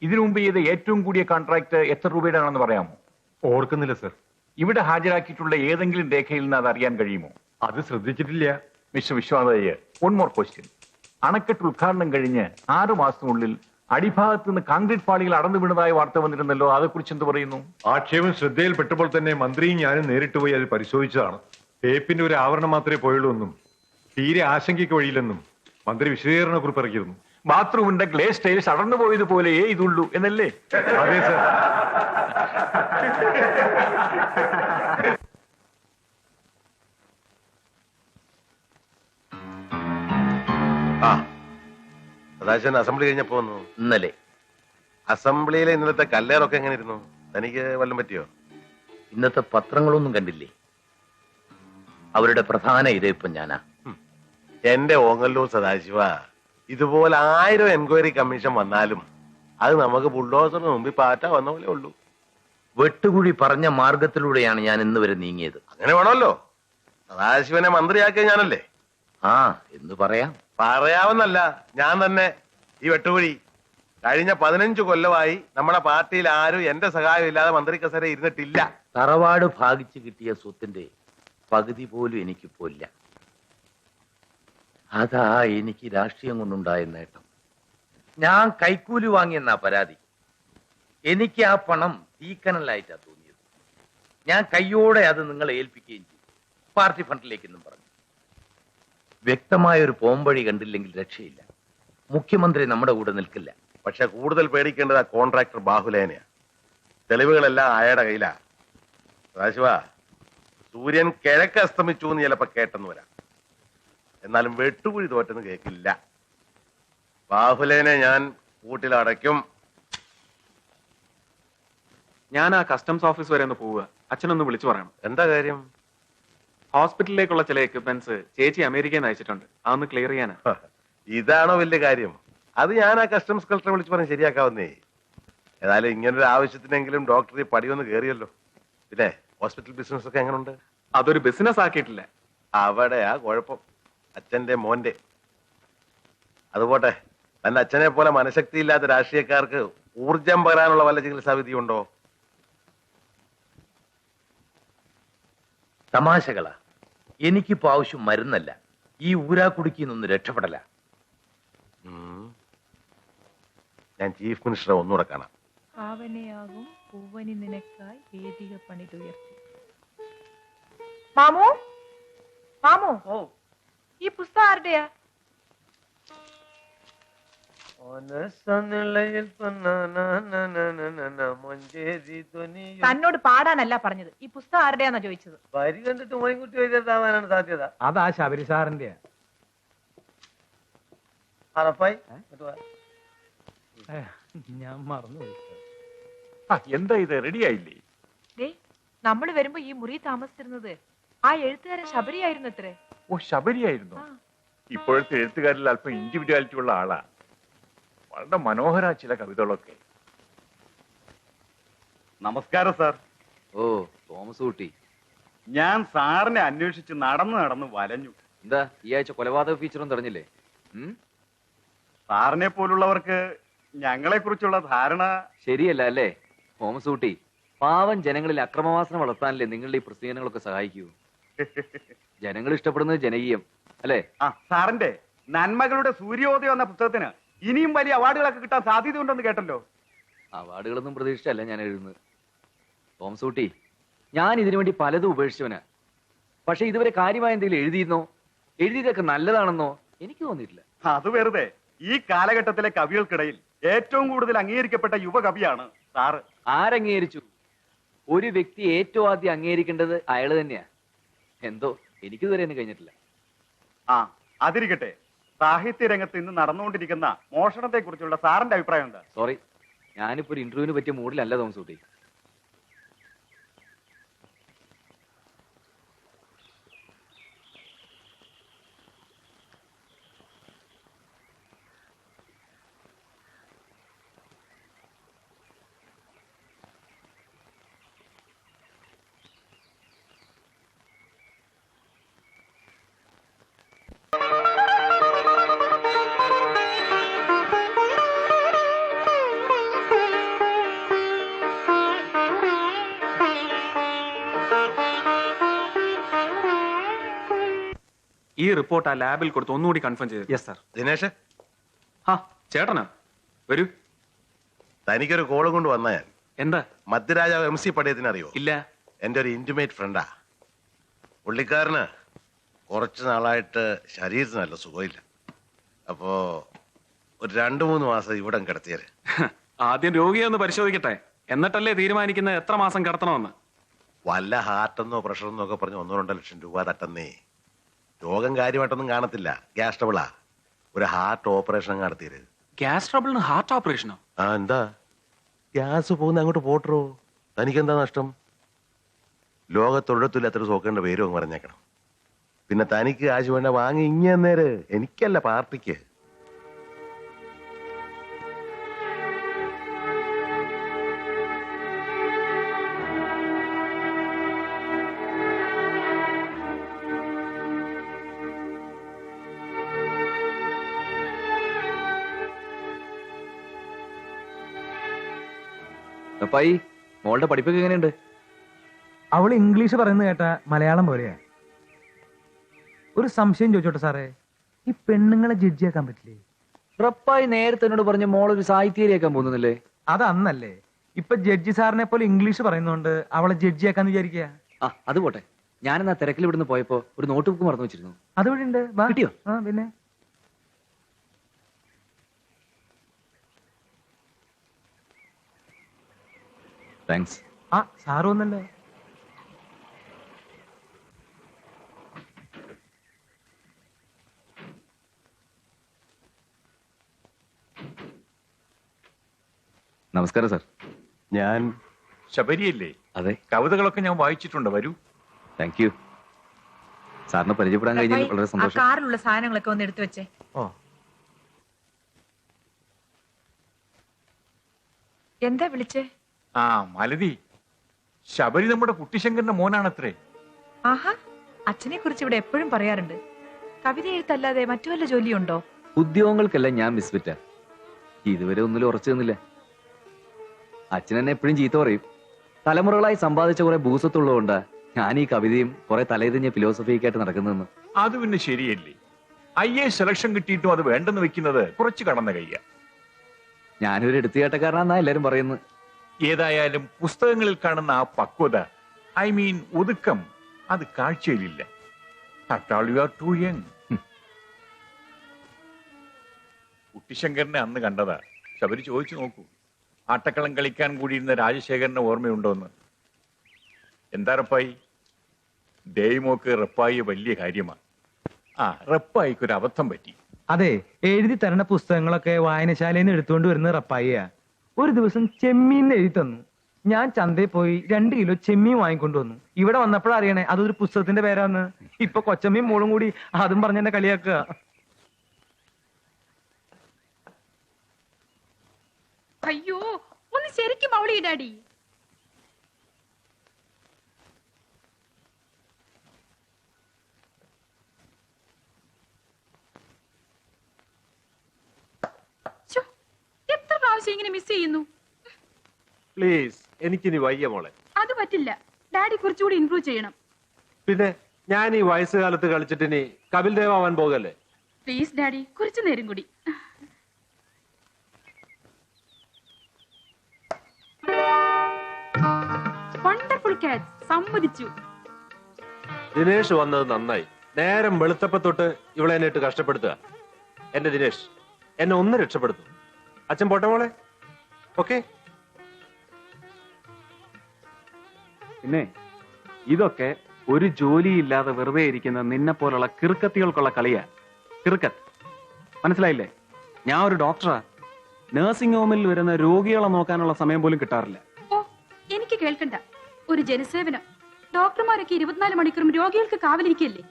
Speaker 5: ഇതിനു മുമ്പ് ചെയ്ത ഏറ്റവും കൂടിയ കോൺട്രാക്ട് എത്ര രൂപയുടെ ആണെന്ന് പറയാമോ?
Speaker 7: ഓർക്കുന്നില്ല സർ.
Speaker 5: ഇവിടെ ഹാജരാക്കിയിട്ടുള്ള ഏതെങ്കിലും രേഖയിൽ നിന്ന് അത് അറിയാൻ കഴിയുമോ?
Speaker 7: അത് ശ്രദ്ധിച്ചിട്ടില്ല.
Speaker 5: Mister Vishwanath Iyer, one more question. അണക്കെട്ട് ഉദ്ഘാടനം കഴിഞ്ഞ് 6 മാസത്തിനുള്ളിൽ അടിഭാഗത്ത് നിന്ന് കോൺക്രീറ്റ് പാളികൾ അടർന്നു വീണതായ വാർത്ത വന്നിരുന്നല്ലോ, അതേക്കുറിച്ച് എന്ത് പറയുന്നു?
Speaker 7: ആക്ഷേപം ശ്രദ്ധയിൽപ്പെട്ടപ്പോൾ തന്നെ മന്ത്രിയും ഞാനും നേരിട്ട് പോയി അത് പരിശോധിച്ചതാണ്. ടേപ്പിന്റെ ഒരു ആവരണം മാത്രമേ പോയുള്ളൂ എന്നും തീരെ ആശങ്കയ്ക്ക് വഴിയില്ലെന്നും മന്ത്രി വിശദീകരണക്കുറിപ്പ് ഇറക്കിയിരുന്നു.
Speaker 5: ബാത്റൂമിന്റെ ഗ്ലേസ് ടൈൽസ് അടർന്നു പോയതുപോലെയേ ഇതുള്ളൂ എന്നല്ലേ?
Speaker 7: അതെ സർ.
Speaker 9: സദാശിവൻ അസംബ്ലി കഴിഞ്ഞപ്പോ വന്നു.
Speaker 12: ഇന്നലെ
Speaker 9: അസംബ്ലിയിലെ ഇന്നലത്തെ കല്ലേറൊക്കെ എങ്ങനെ ഇരുന്നു? തനിക്ക് വല്ലതും പറ്റിയോ?
Speaker 12: ഇന്നത്തെ പത്രങ്ങളൊന്നും കണ്ടില്ലേ? അവരുടെ പ്രധാന ഇരയിപ്പം ഞാനാ.
Speaker 9: എന്റെ ഓങ്ങല്ലൂർ സദാശിവ, ഇതുപോലെ 1000 എൻക്വയറി കമ്മീഷൻ വന്നാലും അത് നമുക്ക് ബുൾഡോസറിന് മുമ്പിൽ പാറ്റ വന്ന പോലെ ഉള്ളൂ.
Speaker 12: വെട്ടുകുഴി പറഞ്ഞ മാർഗത്തിലൂടെയാണ് ഞാൻ ഇന്ന് വരെ നീങ്ങിയത്.
Speaker 9: അങ്ങനെ വേണമല്ലോ. സദാശിവനെ മന്ത്രിയാക്കിയ ഞാനല്ലേ?
Speaker 12: ആ എന്ന് പറയാം.
Speaker 9: പറയാവുന്നല്ല, ഞാൻ തന്നെ ഈ വെട്ടുകുഴി. കഴിഞ്ഞ 15 കൊല്ലമായി നമ്മുടെ പാർട്ടിയിൽ ആരും എന്റെ സഹായം ഇല്ലാതെ മന്ത്രി കസേര ഇരുന്നിട്ടില്ല.
Speaker 12: തറവാട് ഭാഗിച്ചു കിട്ടിയ സ്വത്തിന്റെ പകുതി പോലും എനിക്കിപ്പോ ഇല്ല. അതാ എനിക്ക് രാഷ്ട്രീയം കൊണ്ടുണ്ടായ നേട്ടം. ഞാൻ കൈക്കൂലി വാങ്ങിയെന്നാ പരാതി. എനിക്ക് ആ പണം തീക്കനലായിട്ടാ തോന്നിയത്. ഞാൻ കയ്യോടെ അത് നിങ്ങളെ ഏൽപ്പിക്കുകയും ചെയ്തു, പാർട്ടി ഫണ്ടിലേക്കെന്നും പറഞ്ഞു. വ്യക്തമായൊരു പോംവഴി കണ്ടില്ലെങ്കിൽ രക്ഷയില്ല. മുഖ്യമന്ത്രി നമ്മുടെ കൂടെ നിൽക്കില്ല.
Speaker 9: പക്ഷെ കൂടുതൽ പേടിക്കേണ്ടത് ആ കോൺട്രാക്ടർ ബാഹുലേനെയാ. തെളിവുകളെല്ലാം അയാളുടെ കയ്യിലാ. സദാശിവ, സൂര്യൻ കിഴക്ക് അസ്തമിച്ചു എന്ന് ചിലപ്പോ കേട്ടെന്ന് വരാം, എന്നാലും വെട്ടുകുഴി തോറ്റെന്ന് കേൾക്കില്ല. ബാഹുലേനെ ഞാൻ കൂട്ടിലടയ്ക്കും.
Speaker 13: ഞാൻ ആ കസ്റ്റംസ് ഓഫീസ് വരെ ഒന്ന് പോവുക. അച്ഛനൊന്ന് വിളിച്ചു പറയണം.
Speaker 9: എന്താ കാര്യം?
Speaker 13: ഹോസ്പിറ്റലിലേക്കുള്ള ചില എക്യുപ്മെന്റ്സ് ചേച്ചി അമേരിക്കയിൽ നിന്ന് അയച്ചിട്ടുണ്ട്, അതൊന്ന് ക്ലിയർ ചെയ്യാനാ.
Speaker 9: ഇതാണോ വലിയ കാര്യം? അത് ഞാൻ ആ കസ്റ്റംസ് കളക്ടറെ വിളിച്ച് പറഞ്ഞ് ശരിയാക്കാവുന്നേ. ഏതായാലും ഇങ്ങനൊരു ആവശ്യത്തിനെങ്കിലും ഡോക്ടറെ പടിയൊന്ന് കയറിയല്ലോ. പിന്നെ ഹോസ്പിറ്റൽ ബിസിനസ് ഒക്കെ എങ്ങനെയുണ്ട്?
Speaker 13: അതൊരു ബിസിനസ് ആക്കിയിട്ടില്ല.
Speaker 9: അവിടെയാ കുഴപ്പം, അച്ഛന്റെ മോന്റെ. അതുപോട്ടെ, തന്റെ അച്ഛനെ പോലെ മനഃശക്തി ഇല്ലാത്ത രാഷ്ട്രീയക്കാർക്ക് ഊർജം പകരാനുള്ള വല്ല ചികിത്സാ വിധിയുണ്ടോ?
Speaker 12: തമാശകളാ. എനിക്കിപ്പോ ആവശ്യം മരുന്നല്ല, ഈ ഊരാക്കുടുക്കിൽ നിന്ന് രക്ഷപ്പെടല.
Speaker 9: ഞാൻ ചീഫ് മിനിസ്റ്ററെ ഒന്നുകൂടെ കാണാം.
Speaker 4: ഭാവനയാകും പൂവനി നിനക്കായി വേദിക പണിതുയർത്തി. മാമു, മാമു, ഈ പുസ്തകം ആരുടെയാ? തന്നോട് പാടാനല്ല പറഞ്ഞത്, ഈ പുസ്തകം ആരുടെയാന്നാ ചോദിച്ചത്.
Speaker 10: വരി കണ്ടിട്ട് മോയിൻകുട്ടി എഴുതാവാനാണ് സാധ്യത.
Speaker 3: അതാ ശബരി സാറിന്റെ.
Speaker 10: അറപ്പായി
Speaker 3: ഞാൻ മറന്നു.
Speaker 5: എന്താ ഇത്, റെഡി ആയില്ലേ?
Speaker 4: ദേ, നമ്മൾ വരുമ്പോ ഈ മുറി താമസിച്ചിരുന്നത് ആ എഴുത്തുകാരൻ ശബരിയായിരുന്നു അത്രേ.
Speaker 5: ഓ, ശബരിയായിരുന്നു. ഇപ്പോഴത്തെ എഴുത്തുകാരിൽ അല്പം ഇൻഡിവിജ്വാലിറ്റി ഉള്ള ആളാ. വളരെ മനോഹര ചില കവിതകളൊക്കെ.
Speaker 8: നമസ്കാരം സാർ.
Speaker 1: ഓ, തോമസ് കുട്ടി.
Speaker 8: ഞാൻ സാറിനെ അന്വേഷിച്ച് നടന്ന് വലഞ്ഞു.
Speaker 1: എന്താ ഈ ആഴ്ച കൊലപാതക ഫീച്ചറും തെരഞ്ഞില്ലേ?
Speaker 8: സാറിനെ പോലുള്ളവർക്ക് ഞങ്ങളെ കുറിച്ചുള്ള ധാരണ
Speaker 1: ശരിയല്ല അല്ലേ തോമസ് കുട്ടി? പാവം ജനങ്ങളിൽ അക്രമവാസന വളർത്താനല്ലേ നിങ്ങളുടെ ഈ പ്രസിദ്ധീകരണങ്ങളൊക്കെ സഹായിക്കൂ? ജനങ്ങൾ ഇഷ്ടപ്പെടുന്നത് ജനകീയം അല്ലേ?
Speaker 8: സാറിന്റെ നന്മകളുടെ സൂര്യോദയം എന്ന പുസ്തകത്തിന് ഇനിയും വലിയ അവാർഡുകളൊക്കെ കിട്ടാൻ സാധ്യതയുണ്ടെന്ന് കേട്ടല്ലോ.
Speaker 1: അവാർഡുകളൊന്നും പ്രതീക്ഷിച്ചല്ല ഞാൻ എഴുതുന്നത് തോമസ് കുട്ടി. ഞാൻ ഇതിനു വേണ്ടി പലതും ഉപേക്ഷിച്ചവനാ. പക്ഷെ ഇതുവരെ കാര്യമായ എന്തെങ്കിലും എഴുതിയിരുന്നോ? എഴുതിയതൊക്കെ നല്ലതാണെന്നോ എനിക്ക് തോന്നിയിട്ടില്ല.
Speaker 8: അത് വെറുതെ. ഈ കാലഘട്ടത്തിലെ കവികൾക്കിടയിൽ ഏറ്റവും കൂടുതൽ അംഗീകരിക്കപ്പെട്ട യുവകവിയാണ് സാറ്.
Speaker 1: ആരംഗീകരിച്ചു? ഒരു വ്യക്തി ഏറ്റവും ആദ്യം അംഗീകരിക്കേണ്ടത് അയാള് തന്നെയാ. എന്തോ എനിക്കിതുവരെ ഒന്നും കഴിഞ്ഞിട്ടില്ല.
Speaker 8: അതിരിക്കട്ടെ, സാഹിത്യ രംഗത്ത് ഇന്ന് നടന്നുകൊണ്ടിരിക്കുന്ന മോഷണത്തെ കുറിച്ചുള്ള സാറിന്റെ അഭിപ്രായം എന്താ?
Speaker 1: സോറി, ഞാനിപ്പോ ഒരു ഇന്റർവ്യൂവിന് പറ്റിയ മൂഡിലല്ല തോമസ് കുട്ടി.
Speaker 13: ഈ റിപ്പോർട്ട് ആ ലാബിൽ കൊടുത്ത് ഒന്നുകൂടി കൺഫേം ചെയ്തു.
Speaker 2: Yes sir. ദിനേശ്,
Speaker 13: ചേട്ടനാ വരൂ.
Speaker 9: തനിക്കൊരു കോളും കൊണ്ട് വന്ന ഞാൻ.
Speaker 13: എന്താ?
Speaker 9: മധ്യരാജാവ് MC പടയത്തിന് അറിയോ?
Speaker 13: ഇല്ല.
Speaker 9: എന്റെ ഒരു ഇന്റിമേറ്റ് ഫ്രണ്ടാ. പുള്ളിക്കാരന് കുറച്ചു നാളായിട്ട് ശരീരത്തിന് നല്ല സുഖമില്ല. അപ്പോ ഒരു 2-3 മാസം ഇവിടെ കിടത്തിയത്.
Speaker 13: ആദ്യം രോഗിയെ ഒന്ന് പരിശോധിക്കട്ടെ, എന്നിട്ടല്ലേ തീരുമാനിക്കുന്നത് എത്ര മാസം കിടത്തണമെന്ന്.
Speaker 9: വല്ല ഹാർട്ടെന്നോ പ്രഷറെന്നോ ഒക്കെ പറഞ്ഞ് 1-2 ലക്ഷം രൂപ തട്ടുന്നേ. രോഗം കാര്യമായിട്ടൊന്നും കാണത്തില്ല. ഗ്യാസ് ട്രബിളാ. ഒരു ഹാർട്ട് ഓപ്പറേഷൻ നടത്തിയത്.
Speaker 13: ഗ്യാസ് ട്രബിളിന് ഹാർട്ട് ഓപ്പറേഷനോ?
Speaker 9: എന്താ ഗ്യാസ് പോകുന്ന അങ്ങോട്ട് പോട്ടോ. തനിക്കെന്താ നഷ്ടം? ലോകത്തൊഴത്തില്ലാത്തൊരു സോക്കേണ്ട പേരും അങ്ങ് പറഞ്ഞേക്കണം. പിന്നെ തനിക്ക് കാശ് വേണ്ട വാങ്ങി ഇങ്ങന്നേര്. എനിക്കല്ല, പാർട്ടിക്ക്.
Speaker 1: അപ്പായി, മോളുടെ പഠിപ്പൊക്കെ എങ്ങനെയുണ്ട്?
Speaker 3: അവൾ ഇംഗ്ലീഷ് പറയുന്നത് കേട്ട മലയാളം പോലെയാ. ഒരു സംശയം ചോദിച്ചോട്ടെ സാറേ, ഈ പെണ്ണുങ്ങളെ ജഡ്ജിയാക്കാൻ പറ്റില്ലേ?
Speaker 1: ഉറപ്പായി നേരത്തെ എന്നോട് പറഞ്ഞ മോളൊരു സാഹിത്യരിയാക്കാൻ പോകുന്നില്ലേ?
Speaker 3: അത് അന്നല്ലേ. ഇപ്പൊ ജഡ്ജി സാറിനെ പോലെ ഇംഗ്ലീഷ് പറയുന്നോണ്ട് അവളെ ജഡ്ജിയാക്കാന്ന് വിചാരിക്കുക.
Speaker 1: അത് പോട്ടെ. ഞാനെന്നാ തിരക്കിൽ ഇവിടുന്ന് പോയപ്പോ ഒരു നോട്ട് ബുക്ക് മറന്നു വെച്ചിരുന്നു.
Speaker 3: അതുവഴി ഉണ്ട്.
Speaker 1: കിട്ടിയോ?
Speaker 3: പിന്നെ
Speaker 1: താങ്ക്സ്.
Speaker 3: സാറ് വന്നല്ലോ.
Speaker 1: നമസ്കാരം സാർ.
Speaker 5: ഞാൻ ശബരിയല്ലേ?
Speaker 1: അതെ.
Speaker 5: കവിതകളൊക്കെ ഞാൻ വായിച്ചിട്ടുണ്ട്. വരൂ.
Speaker 1: Thank you. സാറിനെ പരിചയപ്പെടാൻ കഴിഞ്ഞാൽ വളരെ സന്തോഷം.
Speaker 4: കാറിലുള്ള സാധനങ്ങളൊക്കെ ഒന്ന് എടുത്തു വെച്ചേ. എന്താ വിളിച്ചേ?
Speaker 5: മാലതി, ശബരി നമ്മുടെ കുട്ടിശങ്കറിന്റെ മോനാണത്രേ.
Speaker 4: ആഹാ, അച്ഛനെ കുറിച്ച് ഇവിടെ എപ്പോഴും പറയാറുണ്ട്. കവിത എഴുത്തല്ലാതെ മറ്റു വല്ല ജോലിയുണ്ടോ?
Speaker 1: ഉദ്യോഗങ്ങൾക്കെല്ലാം ഞാൻ മിസ്ഫിറ്റാ. ഇതുവരെ ഒന്നിലും ഉറച്ചു നിന്നില്ല. അച്ഛൻ എന്നെ എപ്പോഴും ചീത്ത പറയും. തലമുറകളായി സമ്പാദിച്ച കുറെ ഭൂസത്തുള്ളതുകൊണ്ടാ ഞാൻ ഈ കവിതയും കുറെ തലേതിഞ്ഞ ഫിലോസഫിയൊക്കെ ആയിട്ട് നടക്കുന്നതെന്ന്.
Speaker 5: അത് പിന്നെ ശരിയല്ലേ? IAS സെലക്ഷൻ കിട്ടിയിട്ടും അത് വേണ്ടെന്ന് വെക്കുന്നത് കുറച്ച് കടന്ന കയ്യ.
Speaker 1: ഞാനൊരു എടുത്തുകേട്ടക്കാരനാന്നാ എല്ലാരും പറയുന്നത്.
Speaker 5: ഏതായാലും പുസ്തകങ്ങളിൽ കാണുന്ന ആ പക്വത, ഐ മീൻ ഒതുക്കം, അത് കാഴ്ചയിലില്ല. കുട്ടിശങ്കരനെ അന്ന് കണ്ടതാ. ശബരി ചോദിച്ചു നോക്കൂ, ആട്ടക്കളം കളിക്കാൻ കൂടിയിരുന്ന രാജശേഖരനെ ഓർമ്മയുണ്ടോന്ന്. എന്താ റപ്പായി? ദേവിമോക്ക് റപ്പായി വലിയ കാര്യമാണ്. റപ്പായിക്ക് ഒരു അബദ്ധം പറ്റി.
Speaker 3: അതെ, എഴുതി തരണ പുസ്തകങ്ങളൊക്കെ വായനശാലയിൽ നിന്ന് എടുത്തുകൊണ്ട് വരുന്ന റപ്പായിയ ഒരു ദിവസം ചെമ്മീൻ എഴുതി തന്നു. ഞാൻ ചന്തയിൽ പോയി 2 കിലോ ചെമ്മീൻ വാങ്ങിക്കൊണ്ടുവന്നു. ഇവിടെ വന്നപ്പോഴറിയണേ അതൊരു പുസ്തകത്തിന്റെ പേരാന്ന്. ഇപ്പൊ കൊച്ചമ്മയും മോളും കൂടി അതും പറഞ്ഞെന്നെ കളിയാക്കുക.
Speaker 14: അയ്യോ, ഒന്ന് ശരിക്കും അവളി ഡാഡി. എത്ര പ്രാവശ്യം ഇങ്ങനെ മിസ് ചെയ്യുന്നു?
Speaker 15: പ്ലീസ്, എനിക്കിനി വയ്യ മോളെ.
Speaker 14: അത് പറ്റില്ല, ഡാഡി കുറച്ചുകൂടി ഇംപ്രൂവ് ചെയ്യണം.
Speaker 15: പിന്നെ ഞാൻ ഈ വയസ്സുകാലത്ത് കളിച്ചിട്ട് ഇനി കപിൽ ദേവ് ആവാൻ പോകല്ലേ?
Speaker 14: പ്ലീസ് ഡാഡി, കുറച്ചു നേരം കൂടി. വണ്ടർഫുൾ ക്യാച്ച്, സമ്മതിച്ചു.
Speaker 15: ദിനേഷ് വന്നത് നന്നായി. നേരം വെളുത്തപ്പ തൊട്ട് ഇവളെ എന്നെ ഇട്ട് കഷ്ടപ്പെടുത്തുക. എന്റെ ദിനേഷ് എന്നെ ഒന്ന് രക്ഷപ്പെടുത്തും. അച്ഛൻ പോട്ടെ മോളെ. ഓക്കെ.
Speaker 13: പിന്നെ ഇതൊക്കെ ഒരു ജോലിയില്ലാതെ വെറുതെ ഇരിക്കുന്ന നിന്നെ പോലുള്ള കിറുക്കത്തികൾക്കുള്ള കളിയാ. കിറുക്കത്ത് മനസ്സിലായില്ലേ? ഞാൻ ഒരു ഡോക്ടറാ. നഴ്സിംഗ് ഹോമിൽ വരുന്ന രോഗികളെ നോക്കാനുള്ള സമയം പോലും കിട്ടാറില്ല.
Speaker 14: ഓ, എനിക്ക് കേൾക്കണ്ട. ഒരു ജനസേവനം. ഡോക്ടർമാരൊക്കെ 24 മണിക്കൂറും രോഗികൾക്ക് കാവലിരിക്കല്ലേ?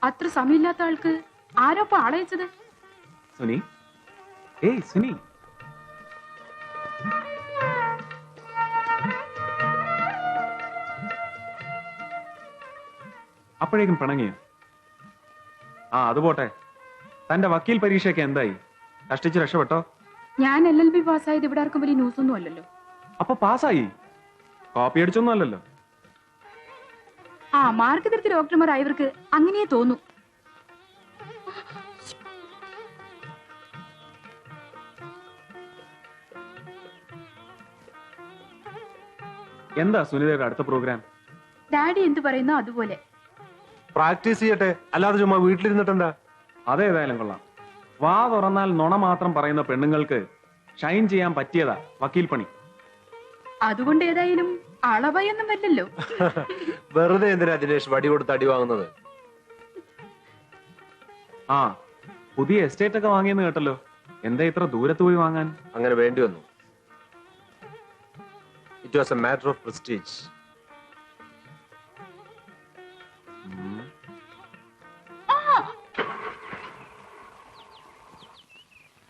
Speaker 14: അത്ര സമയമില്ലാത്ത ആൾക്ക് ആരോപ്പ ആളയച്ചത്?
Speaker 13: സുനി, ഏയ് സുനി, അപ്പോഴേക്കും പിണങ്ങിയോ? അത് പോട്ടെ, തന്റെ വക്കീൽ പരീക്ഷയൊക്കെ എന്തായി? കഷ്ടിച്ച് രക്ഷപ്പെട്ടോ?
Speaker 14: ഞാൻ LLB പാസ്സായത് ഇവിടെ ആർക്കും വലിയ ന്യൂസ് ഒന്നും അല്ലല്ലോ.
Speaker 13: അപ്പൊ പാസ്സായി? കോപ്പി അടിച്ചൊന്നും അല്ലല്ലോ?
Speaker 14: മാർക്ക് തിരുത്തി ഡോക്ടർമാരായവർക്ക് അങ്ങനെയേ തോന്നൂ.
Speaker 13: എന്താ സുനിതയുടെ അടുത്ത പ്രോഗ്രാം?
Speaker 14: ഡാഡി എന്ത് പറയുന്നോ അതുപോലെ.
Speaker 15: പ്രാക്ടീസ് ചെയ്യട്ടെ, അല്ലാതെ ചുമ്മാ വീട്ടിലിരുന്നിട്ടെന്താ?
Speaker 13: അതേതായാലും കൊള്ളാം. വാ തുറന്നാൽ നുണ മാത്രം പറയുന്ന പെണ്ണുങ്ങൾക്ക് ഷൈൻ ചെയ്യാൻ പറ്റിയതാ വക്കീൽ പണി.
Speaker 14: അതുകൊണ്ട് ഏതായാലും അളവയൊന്നും വരില്ലല്ലോ.
Speaker 15: വെറുതെ എന്തിനാ ദിനേഷ് വടി കൊടുത്ത് അടി വാങ്ങുന്നത്?
Speaker 13: പുതിയ എസ്റ്റേറ്റ് ഒക്കെ വാങ്ങിയെന്ന് കേട്ടല്ലോ. എന്താ ഇത്ര ദൂരത്ത് പോയി വാങ്ങാൻ?
Speaker 15: അങ്ങനെ വേണ്ടി വന്നു. It was A matter of prestige.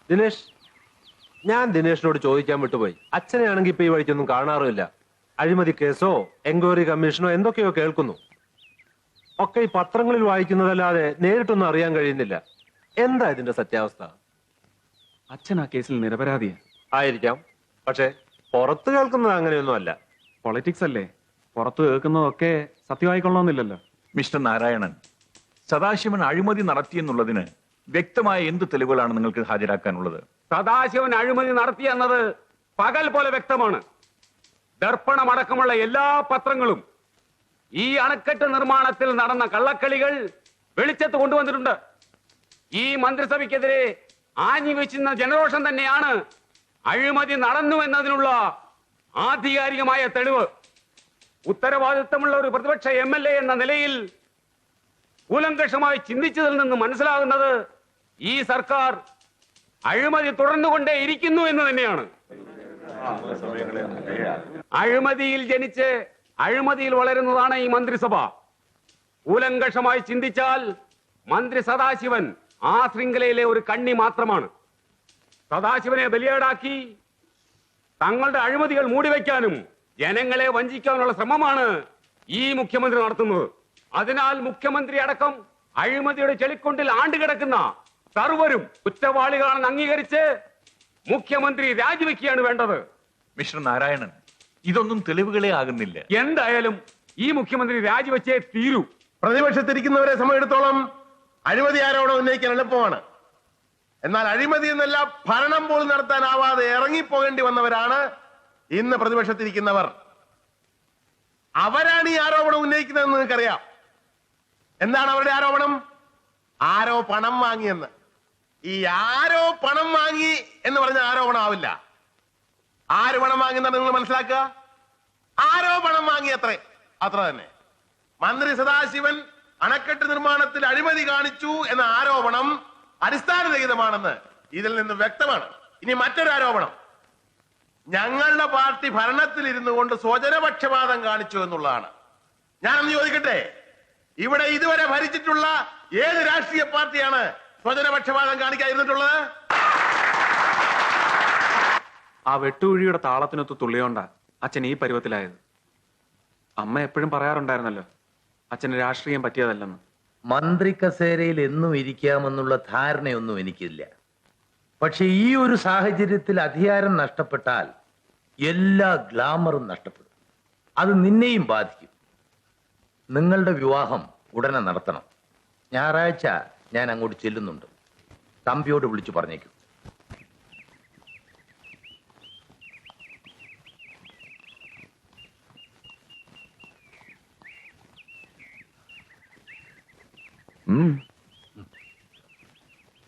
Speaker 15: Dinesh, ഞാൻ ദിനേഷിനോട് ചോദിക്കാൻ വിട്ടുപോയി. അച്ഛനെയാണെങ്കിൽ ഇപ്പൊ ഈ വഴിക്കൊന്നും കാണാറുമില്ല. അഴിമതി കേസോ എൻക്വയറി കമ്മീഷനോ എന്തൊക്കെയോ കേൾക്കുന്നു. ഒക്കെ ഈ പത്രങ്ങളിൽ വായിക്കുന്നതല്ലാതെ നേരിട്ടൊന്നും അറിയാൻ കഴിയുന്നില്ല. എന്താ ഇതിന്റെ സത്യാവസ്ഥ?
Speaker 13: അച്ഛൻ ആ കേസിൽ നിരപരാധിയാ.
Speaker 15: ആയിരിക്കാം, പക്ഷെ പുറത്ത് കേൾക്കുന്നത് അങ്ങനെയൊന്നും അല്ല.
Speaker 13: പൊളിറ്റിക്സ് അല്ലേ, പുറത്ത് കേൾക്കുന്നതൊക്കെ സത്യമായിക്കൊള്ളണമെന്നില്ലല്ലോ.
Speaker 5: മിസ്റ്റർ നാരായണൻ, സദാശിവൻ അഴിമതി നടത്തിയെന്നുള്ളതിന് വ്യക്തമായ എന്ത് തെളിവുകളാണ് നിങ്ങൾക്ക് ഹാജരാക്കാനുള്ളത്?
Speaker 16: സദാശിവൻ അഴിമതി നടത്തിയെന്നത് പകൽ പോലെ വ്യക്തമാണ്. ദർപ്പണമടക്കമുള്ള എല്ലാ പത്രങ്ങളും ഈ അണക്കെട്ട് നിർമ്മാണത്തിൽ നടന്ന കള്ളക്കളികൾ വെളിച്ചത്ത് കൊണ്ടുവന്നിട്ടുണ്ട്. ഈ മന്ത്രിസഭയ്ക്കെതിരെ ആഞ്ഞു വെച്ചിരുന്ന ജനരോഷം തന്നെയാണ് അഴിമതി നടന്നു എന്നതിനുള്ള ആധികാരികമായ തെളിവ്. ഉത്തരവാദിത്തമുള്ള ഒരു പ്രതിപക്ഷ MLA എന്ന നിലയിൽ കൂലങ്കഷമായി ചിന്തിച്ചതിൽ നിന്ന് മനസ്സിലാകുന്നത് ഈ സർക്കാർ അഴിമതി തുടർന്നുകൊണ്ടേ ഇരിക്കുന്നു എന്ന് തന്നെയാണ്. അഴിമതിയിൽ ജനിച്ച് അഴിമതിയിൽ വളരുന്നതാണ് ഈ മന്ത്രിസഭ. കൂലങ്കഷമായി ചിന്തിച്ചാൽ മന്ത്രി സദാശിവൻ ആ ശൃംഖലയിലെ ഒരു കണ്ണി മാത്രമാണ്. സദാശിവനെ ബലിയാടാക്കി തങ്ങളുടെ അഴിമതികൾ മൂടിവെക്കാനും ജനങ്ങളെ വഞ്ചിക്കാനുള്ള ശ്രമമാണ് ഈ മുഖ്യമന്ത്രി നടത്തുന്നത്. അതിനാൽ മുഖ്യമന്ത്രി അടക്കം അഴിമതിയുടെ ചെളിക്കൊണ്ടിൽ ആണ്ടുകിടക്കുന്ന സർവരും കുറ്റവാളികളാണെന്ന് അംഗീകരിച്ച് മുഖ്യമന്ത്രി രാജിവെക്കുകയാണ് വേണ്ടത്.
Speaker 5: മിസ്റ്റർ നാരായണൻ, ഇതൊന്നും തെളിവുകളെ ആകുന്നില്ല.
Speaker 16: എന്തായാലും ഈ മുഖ്യമന്ത്രി രാജിവെച്ചേ തീരൂ.
Speaker 9: പ്രതിപക്ഷത്തിരിക്കുന്നവരെ സമയത്തോളം അഴിമതി ആരോപണം ഉന്നയിക്കാൻ എളുപ്പമാണ്. എന്നാൽ അഴിമതി എന്നല്ല, ഭരണം പോലും നടത്താനാവാതെ ഇറങ്ങിപ്പോകേണ്ടി വന്നവരാണ് ഇന്ന് പ്രതിപക്ഷത്തിരിക്കുന്നവർ. അവരാണ് ഈ ആരോപണം ഉന്നയിക്കുന്നതെന്ന് നിങ്ങൾക്കറിയാം. എന്താണ് അവരുടെ ആരോപണം? ആരോ പണം വാങ്ങിയെന്ന്. ഈ ആരോ പണം വാങ്ങി എന്ന് പറഞ്ഞ ആരോപണം ആവില്ല. ആര് പണം വാങ്ങിയെന്നാണ് നിങ്ങൾ മനസ്സിലാക്കുക? ആരോ പണം വാങ്ങി, അത്ര തന്നെ. മന്ത്രി സദാശിവൻ അണക്കെട്ട് നിർമ്മാണത്തിൽ അഴിമതി കാണിച്ചു എന്ന ആരോപണം അടിസ്ഥാനരഹിതമാണെന്ന് ഇതിൽ നിന്ന് വ്യക്തമാണ്. ഇനി മറ്റൊരു ആരോപണം, ഞങ്ങളുടെ പാർട്ടി ഭരണത്തിൽ ഇരുന്നു കൊണ്ട് സ്വജനപക്ഷപാതം കാണിച്ചു എന്നുള്ളതാണ്. ഞാനൊന്ന് ചോദിക്കട്ടെ, ഇവിടെ ഇതുവരെ ഭരിച്ചിട്ടുള്ള ഏത് രാഷ്ട്രീയ പാർട്ടിയാണ് സ്വജനപക്ഷപാതം കാണിക്കാതിരുന്നിട്ടുള്ളത്?
Speaker 13: ആ വെട്ടുകുഴിയുടെ താളത്തിനൊത്ത് തുള്ളിയോണ്ടാ അച്ഛൻ ഈ പരുവത്തിലായത്. അമ്മ എപ്പോഴും പറയാറുണ്ടായിരുന്നല്ലോ അച്ഛന് രാഷ്ട്രീയം പറ്റിയതല്ലെന്ന്.
Speaker 12: മന്ത്രി കസേരയിൽ എന്നും ഇരിക്കാമെന്നുള്ള ധാരണയൊന്നും എനിക്കില്ല. പക്ഷെ ഈ ഒരു സാഹചര്യത്തിൽ അധികാരം നഷ്ടപ്പെട്ടാൽ എല്ലാ ഗ്ലാമറും നഷ്ടപ്പെടും. അത് നിന്നെയും ബാധിക്കും. നിങ്ങളുടെ വിവാഹം ഉടനെ നടത്തണം. ഞായറാഴ്ച ഞാൻ അങ്ങോട്ട് ചെല്ലുന്നുണ്ട്. തമ്പിയോട് വിളിച്ചു പറഞ്ഞേക്കും.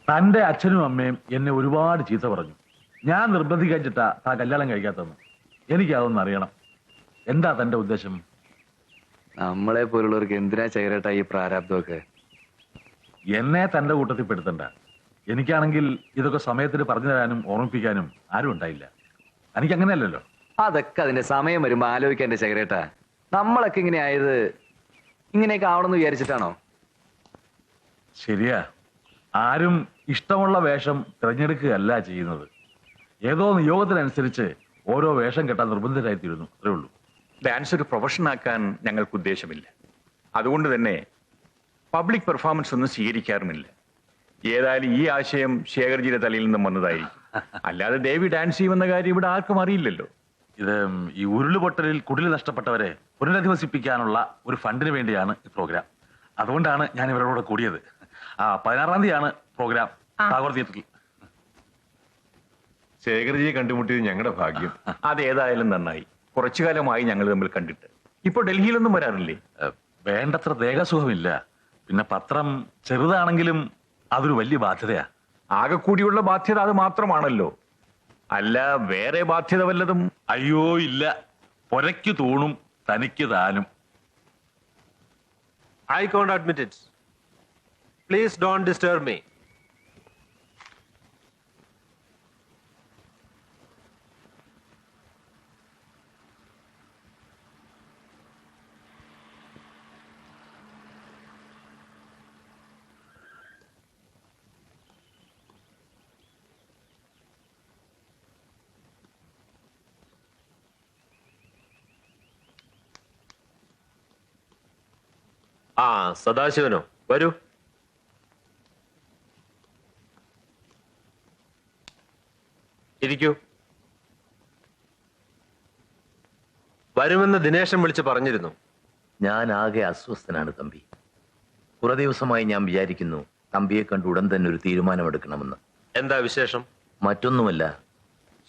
Speaker 11: തന്റെ അച്ഛനും അമ്മയും എന്നെ ഒരുപാട് ചീത്ത പറഞ്ഞു. ഞാൻ നിർബന്ധിച്ചിട്ടാ താ കല്യാണം കഴിക്കാത്തതെന്ന്. എനിക്ക് അതൊന്നും അറിയണം. എന്താ തന്റെ ഉദ്ദേശം?
Speaker 1: നമ്മളെ പോലുള്ളവർക്ക് എന്തിനാ ചേരട്ടാ ഈ പ്രാരാബ്ദമൊക്കെ?
Speaker 11: എന്നെ തന്റെ കൂട്ടത്തിൽ പെടുത്തണ്ട. എനിക്കാണെങ്കിൽ ഇതൊക്കെ സമയത്തിന് പറഞ്ഞു തരാനും ഓർമ്മിപ്പിക്കാനും ആരും ഉണ്ടായില്ല. എനിക്ക് അങ്ങനെയല്ലല്ലോ.
Speaker 1: അതൊക്കെ അതിന്റെ സമയം വരുമ്പോ ആലോചിക്കാൻ എന്റെ ചേരട്ടാ. നമ്മളൊക്കെ ഇങ്ങനെ ആയത് ഇങ്ങനെയൊക്കെ ആവണമെന്ന് വിചാരിച്ചിട്ടാണോ?
Speaker 11: ശരിയാ, ആരും ഇഷ്ടമുള്ള വേഷം തിരഞ്ഞെടുക്കുകയല്ല ചെയ്യുന്നത്. ഏതോ നിയോഗത്തിനനുസരിച്ച് ഓരോ വേഷം കെട്ടാൻ നിർബന്ധിതരായിത്തീരുന്നു. അത്രേ ഉള്ളൂ.
Speaker 5: ഡാൻസ് ഒരു പ്രൊഫഷൻ ആക്കാൻ ഞങ്ങൾക്ക് ഉദ്ദേശമില്ല. അതുകൊണ്ട് തന്നെ പബ്ലിക് പെർഫോമൻസ് ഒന്നും സ്വീകരിക്കാറുമില്ല. ഏതായാലും ഈ ആശയം ശേഖർജിയുടെ തലയിൽ നിന്നും വന്നതായിരിക്കും. അല്ലാതെ ദേവി ഡാൻസ് ചെയ്യുമെന്ന കാര്യം ഇവിടെ ആർക്കും അറിയില്ലല്ലോ.
Speaker 11: ഇത് ഈ ഉരുളുപൊട്ടലിൽ കുടിൽ നഷ്ടപ്പെട്ടവരെ പുനരധിവസിപ്പിക്കാനുള്ള ഒരു ഫണ്ടിന് വേണ്ടിയാണ് ഈ പ്രോഗ്രാം. അതുകൊണ്ടാണ് ഞാൻ ഇവരോട് കൂടിയത്. 16-ാം തീയതിയാണ് പ്രോഗ്രാം ടാഗോർ തിയേറ്ററിൽ.
Speaker 7: ശേഖർജിയെ കണ്ടുമുട്ടിയത് ഞങ്ങളുടെ ഭാഗ്യം.
Speaker 5: അതേതായാലും നന്നായി. കുറച്ചു കാലമായി ഞങ്ങൾ തമ്മിൽ കണ്ടിട്ട്. ഇപ്പൊ ഡൽഹിയിലൊന്നും വരാറില്ലേ?
Speaker 11: വേണ്ടത്ര ദേഹസുഖമില്ല. പിന്നെ പത്രം ചെറുതാണെങ്കിലും അതൊരു വലിയ ബാധ്യതയാ.
Speaker 5: ആകെ കൂടിയുള്ള ബാധ്യത അത് മാത്രമാണല്ലോ. അല്ല, വേറെ ബാധ്യത വല്ലതും?
Speaker 11: അയ്യോ ഇല്ല. പൊരയ്ക്ക് തൂണും തനിക്ക് താനും.
Speaker 15: I can't admit it. Please don't disturb me. സദാശിവനോ? വരൂ. ഇരിക്കൂ. വരുമെന്ന് ദിനേശൻ വിളിച്ച് പറഞ്ഞിരുന്നു.
Speaker 12: ഞാൻ ആകെ അസ്വസ്ഥനാണ് തമ്പി. കുറെ ദിവസമായി ഞാൻ വിചാരിക്കുന്നു തമ്പിയെ കണ്ട് ഉടൻ തന്നെ ഒരു തീരുമാനമെടുക്കണമെന്ന്.
Speaker 15: എന്താ വിശേഷം?
Speaker 12: മറ്റൊന്നുമല്ല,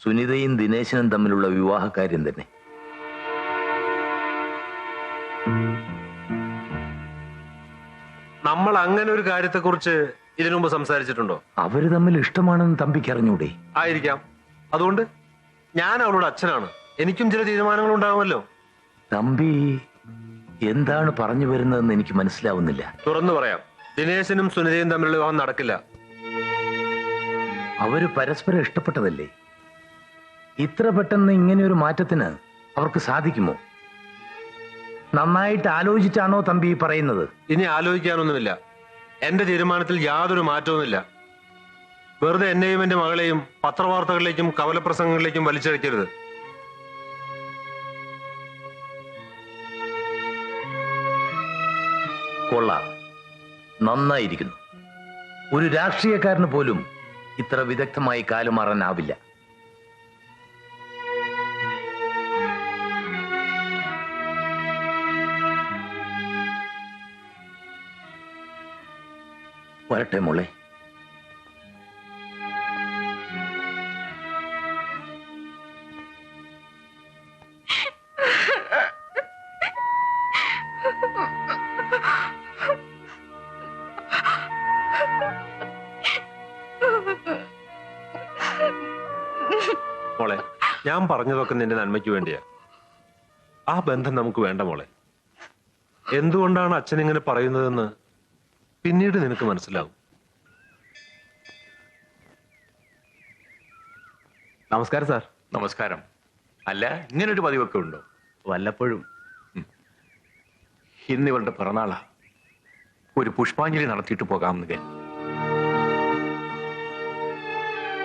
Speaker 12: സുനിതയും ദിനേശനും തമ്മിലുള്ള വിവാഹകാര്യം തന്നെ.
Speaker 15: നമ്മൾ അങ്ങനെ ഒരു കാര്യത്തെക്കുറിച്ച് ഇതിനു മുമ്പ് സംസാരിച്ചിട്ടുണ്ടോ?
Speaker 12: അവര് തമ്മിൽ ഇഷ്ടമാണെന്ന് തമ്പിക്ക് അറിഞ്ഞൂടെ?
Speaker 15: ആയിരിക്കാം. അതുകൊണ്ട് ഞാൻ അവളുടെ അച്ഛനാണ്. എനിക്കും ചില തീരുമാനങ്ങൾ ഉണ്ടാവുമല്ലോ.
Speaker 12: തമ്പി എന്താണ് പറഞ്ഞു വരുന്നതെന്ന് എനിക്ക് മനസ്സിലാവുന്നില്ല.
Speaker 15: തുറന്നു പറയാം, ദിനേശനും സുനിതയും തമ്മിലുള്ള വിവാഹം നടക്കില്ല.
Speaker 12: അവര് പരസ്പരം ഇഷ്ടപ്പെട്ടതല്ലേ? ഇത്ര പെട്ടെന്ന് ഇങ്ങനെ ഒരു മാറ്റത്തിന് അവർക്ക് സാധിക്കുമോ? നന്നായിട്ട് ആലോചിച്ചാണോ തമ്പി പറയുന്നത്?
Speaker 15: ഇനി ആലോചിക്കാനൊന്നുമില്ല. എന്റെ തീരുമാനത്തിൽ യാതൊരു മാറ്റവുമില്ല. വെറുതെ എന്നെയും എന്റെ മകളെയും പത്രവാർത്തകളിലേക്കും കവലപ്രസംഗങ്ങളിലേക്കും വലിച്ചഴക്കരുത്.
Speaker 12: കൊള്ളാം, നന്നായിരിക്കുന്നു. ഒരു രാഷ്ട്രീയക്കാരന് പോലും ഇത്ര വിദഗ്ധമായി കാലുമാറാനാവില്ല. വരട്ടെ മോളെ.
Speaker 15: മോളെ, ഞാൻ പറഞ്ഞതൊക്കെ നിന്റെ നന്മയ്ക്ക് വേണ്ടിയാ. ആ ബന്ധം നമുക്ക് വേണ്ട മോളെ. എന്തുകൊണ്ടാണ് അച്ഛൻ ഇങ്ങനെ പറയുന്നതെന്ന് പിന്നീട് നിനക്ക് മനസ്സിലാവും.
Speaker 13: നമസ്കാരം സാർ.
Speaker 5: നമസ്കാരം. അല്ല, ഇങ്ങനൊരു പതിവൊക്കെ ഉണ്ടോ?
Speaker 13: വല്ലപ്പോഴും.
Speaker 5: ഇന്ന് ഇവളുടെ പിറന്നാളാ. ഒരു പുഷ്പാഞ്ജലി നടത്തിയിട്ട് പോകാമെന്ന് കരുതി.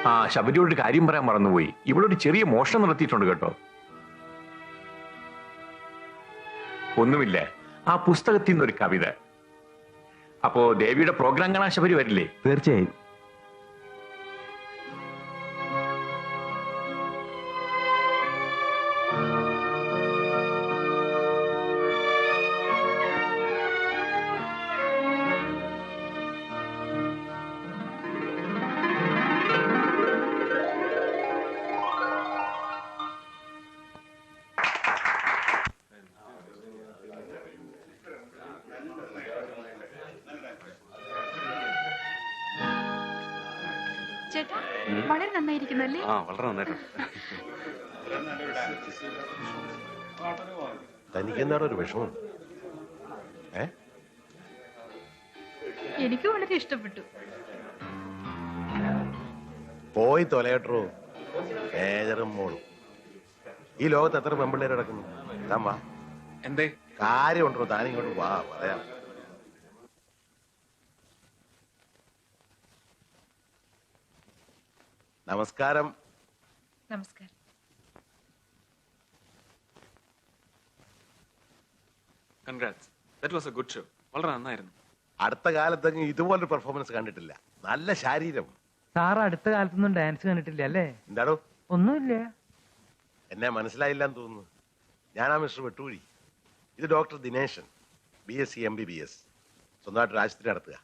Speaker 5: ആ, ശബരിയോട് ഒരു കാര്യം പറയാൻ മറന്നുപോയി. ഇവളൊരു ചെറിയ മോഷണം നടത്തിയിട്ടുണ്ട് കേട്ടോ. ഒന്നുമില്ല, ആ പുസ്തകത്തിൽ നിന്നൊരു കവിത. അപ്പോ ദേവിയുടെ പ്രോഗ്രാം കാണാൻ ശബരി വരില്ലേ?
Speaker 13: തീർച്ചയായും.
Speaker 14: ചേട്ടാ, വളരെ നന്നായിരിക്കുന്നല്ലേ?
Speaker 13: വളരെ നന്നായിട്ടുണ്ട്.
Speaker 9: തനിക്ക് എന്താണ് ഒരു വിഷമം?
Speaker 14: എനിക്ക് വളരെ ഇഷ്ടപ്പെട്ടു.
Speaker 9: പോയി തൊലയട്ടോ മേജറും മോളും. ഈ ലോകത്ത് എത്ര പെമ്പിള്ളേർ കിടക്കുന്നു? താൻ വാ.
Speaker 13: എന്തേ
Speaker 9: കാര്യമുണ്ടോ? താനിങ്ങോട്ട് വാ, പറയാം. നമസ്കാരം.
Speaker 4: നമസ്കാരം.
Speaker 13: Congrats. That was A good show. വളരെ നന്നായിരുന്നു.
Speaker 9: അടുത്ത കാലത്തെങ്ങും ഇതുപോലൊരു പെർഫോമൻസ് കണ്ടിട്ടില്ല. നല്ല ശാരീരം.
Speaker 3: സാർ അടുത്ത കാലത്തൊന്നും ഡാൻസ് കണ്ടിട്ടില്ല അല്ലേ?
Speaker 9: എന്താടോ?
Speaker 3: ഒന്നുമില്ല.
Speaker 9: എന്നെ മനസ്സിലായില്ലെന്ന് തോന്നുന്നു. ഞാനാ മിസ്റ്റർ വെട്ടൂരി. ഇത് ഡോക്ടർ ദിനേശൻ, BSc MBBS. സ്വന്തമായിട്ട് ആശുപത്രി നടത്തുക.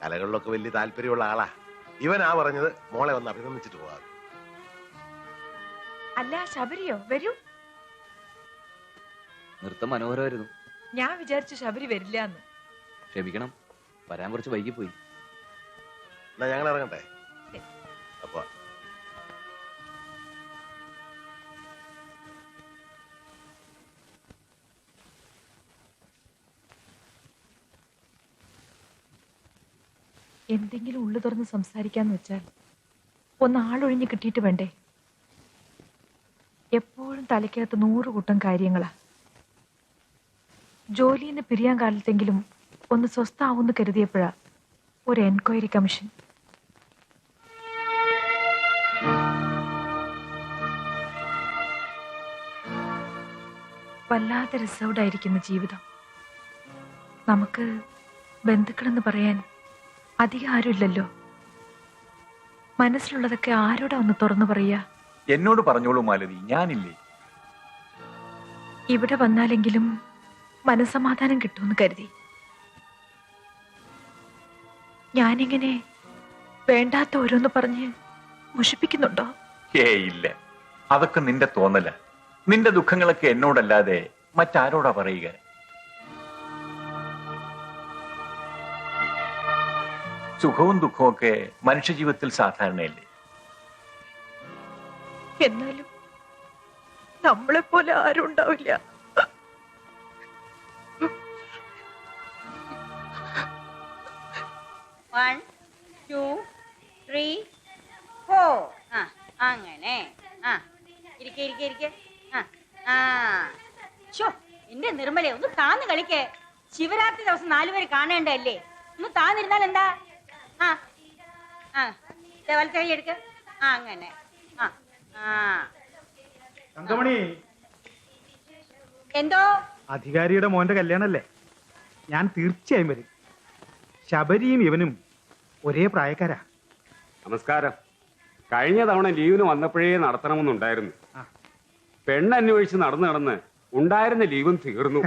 Speaker 9: കലകളിലൊക്കെ വലിയ താല്പര്യമുള്ള ആളാ. ഇവനാ പറഞ്ഞത് മോളെ വന്ന് അഭിനന്ദിച്ചിട്ട് പോകാം.
Speaker 4: അല്ല, ശബരിയോ? വരൂ.
Speaker 1: നൃത്തം മനോഹരമായിരുന്നു.
Speaker 4: ഞാൻ വിചാരിച്ചു ശബരി വരില്ല എന്ന്.
Speaker 1: ക്ഷമിക്കണം, വരാൻ കുറച്ച് വൈകിപ്പോയി.
Speaker 9: എന്നാ ഞങ്ങൾ ഇറങ്ങട്ടെ. അപ്പൊ
Speaker 4: എന്തെങ്കിലും ഉള്ളു തുറന്ന് സംസാരിക്കാന്ന് വെച്ചാൽ ഒന്ന് ആളൊഴിഞ്ഞ് കിട്ടിയിട്ട് വേണ്ടേ? എപ്പോഴും തലയ്ക്കകത്ത് 100 കൂട്ടം കാര്യങ്ങളാ. ജോലിയിൽ നിന്ന് പിരിയാൻ കാലത്തെങ്കിലും ഒന്ന് സ്വസ്ഥാവെന്ന് കരുതിയപ്പോഴാ ഒരു എൻക്വയറി കമ്മീഷൻ. വല്ലാതെ റിസർവ്ഡ് ആയിരിക്കുന്ന ജീവിതം. നമുക്ക് ബന്ധുക്കളെന്ന് പറയാൻ അധികം ആരുമില്ലല്ലോ. മനസ്സിലുള്ളതൊക്കെ ആരോടാ ഒന്ന് തുറന്നു പറയാ?
Speaker 5: എന്നോട് പറഞ്ഞോളൂ മാലതി, ഞാനില്ലേ?
Speaker 4: ഇവിടെ വന്നാലെങ്കിലും മനസമാധാനം കിട്ടുമെന്ന് കരുതി. ഞാനിങ്ങനെ വേണ്ടാത്ത ഓരോന്ന് പറഞ്ഞ് മുഷിപ്പിക്കുന്നുണ്ടോ?
Speaker 5: ഇല്ല, അതൊക്കെ നിന്റെ തോന്നല. നിന്റെ ദുഃഖങ്ങളൊക്കെ എന്നോടല്ലാതെ മറ്റാരോടാ പറയുക? സുഖവും ദുഃഖവും ഒക്കെ മനുഷ്യജീവിതത്തിൽ സാധാരണയല്ലേ?
Speaker 4: എന്നാലും നമ്മളെപ്പോലെ ആരും ഉണ്ടാവില്ല.
Speaker 17: One, two, three, four. അങ്ങനെ ഇരിക്കെ. എന്റെ നിർമ്മലേ, ഒന്ന് താന്ന് കളിക്കേ. ശിവരാത്രി ദിവസം 4 പേര് കാണേണ്ടല്ലേ? ഒന്ന് താന്നിരുന്നാൽ എന്താ? വലത്തെ കൈ എടുക്ക. അങ്ങനെ
Speaker 8: തങ്കമണി,
Speaker 17: എന്തോ?
Speaker 8: അധികാരിയുടെ മോന്റെ കല്യാണല്ലേ? ഞാൻ തീർച്ചയായും വരും. ശബരിയും ഇവനും ഒരേ പ്രായക്കാരാ.
Speaker 16: നമസ്കാരം. കഴിഞ്ഞ തവണ ലീവിന് വന്നപ്പോഴേ നടത്തണമെന്നുണ്ടായിരുന്നു. പെണ്ണന്വേഷിച്ച് നടന്ന് ഉണ്ടായിരുന്ന ലീവും തീർന്നു.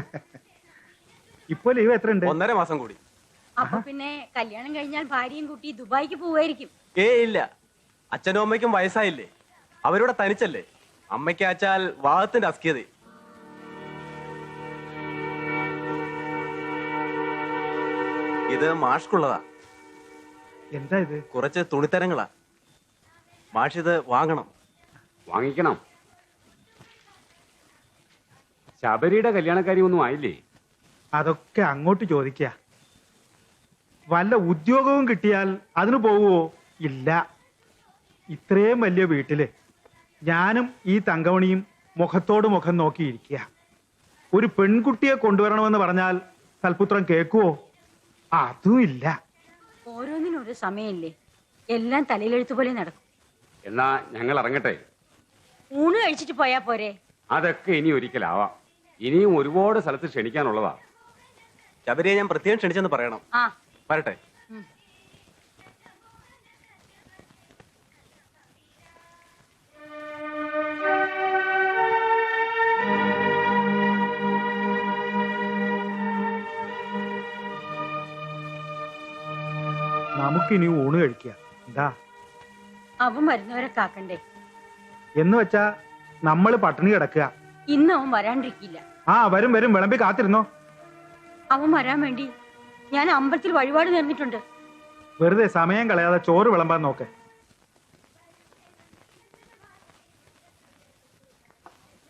Speaker 8: ഇപ്പൊ ലീവ് എത്രയുണ്ട്?
Speaker 13: 1.5 മാസം കൂടി.
Speaker 17: അപ്പൊ പിന്നെ കല്യാണം കഴിഞ്ഞാൽ ഭാര്യയും കുട്ടി ദുബായിക്ക് പോവായിരിക്കും.
Speaker 18: ഇല്ല, അച്ഛനും അമ്മയ്ക്കും വയസ്സായില്ലേ, അവരുടെ തനിച്ചല്ലേ. അമ്മയ്ക്ക് അച്ചാൽ വാദത്തിന്റെ അസ്കിയത്. ഇത് മാഷ്കുള്ളതാ.
Speaker 8: എന്താ ഇത്?
Speaker 18: കുറച്ച് തുണിത്തരങ്ങളാ. മാഷ് ഇത് വാങ്ങണം.
Speaker 16: വാങ്ങിക്കണം. ശബരിയുടെ കല്യാണക്കാരി ഒന്നും ആയില്ലേ?
Speaker 8: അതൊക്കെ അങ്ങോട്ട് ചോദിക്ക. വല്ല ഉദ്യോഗവും കിട്ടിയാൽ അതിന് പോവുമോ? ഇല്ല. ഇത്രയും വലിയ വീട്ടില് ഞാനും ഈ തങ്കമണിയും മുഖത്തോട് മുഖം നോക്കിയിരിക്കുക. ഒരു പെൺകുട്ടിയെ കൊണ്ടുവരണമെന്ന് പറഞ്ഞാൽ സൽപുത്രം കേൾക്കുവോ? അതും ഇല്ല.
Speaker 17: ഓരോന്നിനും ഒരു സമയമില്ലേ, എല്ലാം തലയിലെഴുത്ത് പോലെ നടക്കും.
Speaker 16: എന്നാ ഞങ്ങൾ ഇറങ്ങട്ടെ.
Speaker 17: ഊണ് കഴിച്ചിട്ട് പോയാ പോരെ?
Speaker 16: അതൊക്കെ ഇനി ഒരിക്കലാവാം. ഇനിയും ഒരുപാട് സ്ഥലത്ത് ക്ഷണിക്കാനുള്ളതാ.
Speaker 18: ശബരിയെ ഞാൻ പ്രത്യേകം ക്ഷണിച്ചെന്ന് പറയണം.
Speaker 17: ആ
Speaker 18: വരട്ടെ.
Speaker 8: നമുക്കിനി ഊണ് കഴിക്കുക. എന്താ
Speaker 17: അവൻ വരുന്നവരെ കാക്കണ്ടേ?
Speaker 8: എന്ന് വെച്ചാ നമ്മള് പട്ടിണി കിടക്കുക.
Speaker 17: ഇന്ന് അവൻ വരാണ്ടിരിക്കില്ല.
Speaker 8: വരും വരും, വിളമ്പി കാത്തിരുന്നോ.
Speaker 17: അവൻ വരാൻ വേണ്ടി ഞാൻ അമ്പലത്തിൽ വഴിപാട് നേർന്നിട്ടുണ്ട്.
Speaker 8: വെറുതെ സമയം കളയാതെ ചോറ് വിളമ്പാൻ നോക്ക്.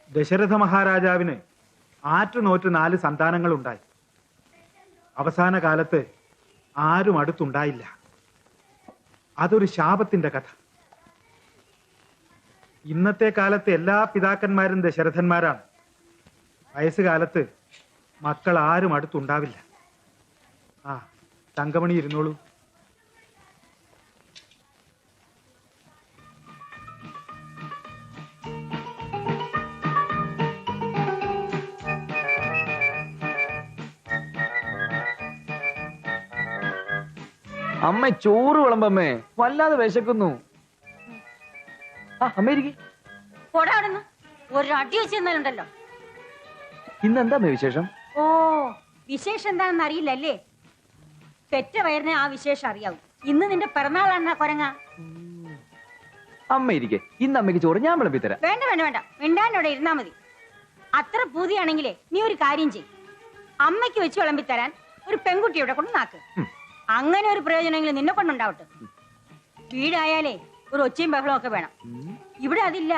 Speaker 8: ദശരഥ മഹാരാജാവിന് ആറ്റുനോറ്റ് 4 സന്താനങ്ങളുണ്ടായി. അവസാന കാലത്ത് ആരും അടുത്തുണ്ടായില്ല. അതൊരു ശാപത്തിന്റെ കഥ. ഇന്നത്തെ കാലത്ത് എല്ലാ പിതാക്കന്മാരും ദശരഥന്മാരാണ്. വയസ്സുകാലത്ത് മക്കൾ ആരും അടുത്തുണ്ടാവില്ല. തങ്കമണി ഇരുന്നോളൂ.
Speaker 1: അമ്മ ചോറ് വിളമ്പമ്മേ, വല്ലാതെ വിശക്കുന്നു. അമ്മേരിക്ക്
Speaker 17: പോടാവിടുന്ന് ഒരു അടി വെച്ച് തന്നാലുണ്ടല്ലോ.
Speaker 1: ഇന്നെന്താ വിശേഷം?
Speaker 17: ഓ, വിശേഷം എന്താണെന്ന് അറിയില്ലല്ലേ? പെറ്റ വയറിനെ ആ വിശേഷം അറിയാവൂ. ഇന്ന് നിന്റെ പിറന്നാളാണ് കൊരങ്ങ.
Speaker 1: അമ്മ ഇരിക്കെ, ഇന്ന് അമ്മയ്ക്ക് ചോറ് ഞാൻ വിളമ്പി തരാം.
Speaker 17: വേണ്ട വേണ്ട വേണ്ട, മിണ്ടാനോടെ ഇരുന്നാ മതി. അത്ര പൂതിയാണെങ്കിലേ നീ ഒരു കാര്യം ചെയ്. അമ്മയ്ക്ക് വെച്ച് വിളമ്പി തരാൻ ഒരു പെൺകുട്ടിയുടെ കൊണ്ട് നാക്ക്. അങ്ങനെ ഒരു പ്രയോജനമെങ്കിലും നിന്നെ കൊണ്ടുണ്ടാവട്ടെ. വീടായാലേ ഒരു ഒച്ചയും ബഹളവും ഒക്കെ വേണം. ഇവിടെ അതില്ല.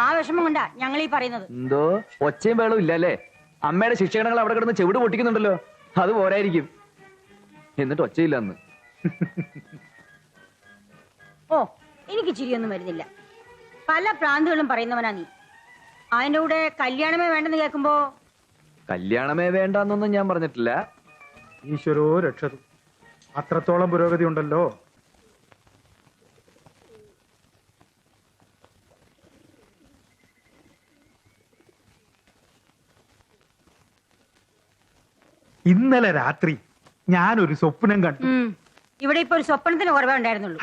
Speaker 17: ആ വിഷമം കൊണ്ടാ ഞങ്ങൾ ഈ പറയുന്നത്.
Speaker 1: എന്തോ ഒച്ചയും ബഹളവും ഇല്ല അല്ലേ? അമ്മയുടെ ശിക്ഷകണങ്ങൾ അവിടെ കിടന്ന് ചെവിട് പൊട്ടിക്കുന്നുണ്ടല്ലോ, അത് പോരായിരിക്കും. എന്നിട്ട് ഒച്ചയില്ല അന്ന്.
Speaker 17: ഓ, എനിക്ക് ചിരിയൊന്നും വരുന്നില്ല. പല പ്രാന്തുകളും പറയുന്നവനാ നീ. അതിന്റെ കൂടെ കല്യാണമേ വേണ്ടെന്ന് കേൾക്കുമ്പോ.
Speaker 1: കല്യാണമേ വേണ്ടെന്നൊന്നും ഞാൻ പറഞ്ഞിട്ടില്ല.
Speaker 8: ഈശ്വരോ രക്ഷതു, അത്രത്തോളം പുരോഗതി ഉണ്ടല്ലോ. ഇന്നലെ രാത്രി ഞാനൊരു സ്വപ്നം കണ്ടു.
Speaker 17: ഇവിടെ ഇപ്പൊ ഒരു സ്വപ്നത്തിന് കുറവേ ഉണ്ടായിരുന്നുള്ളൂ.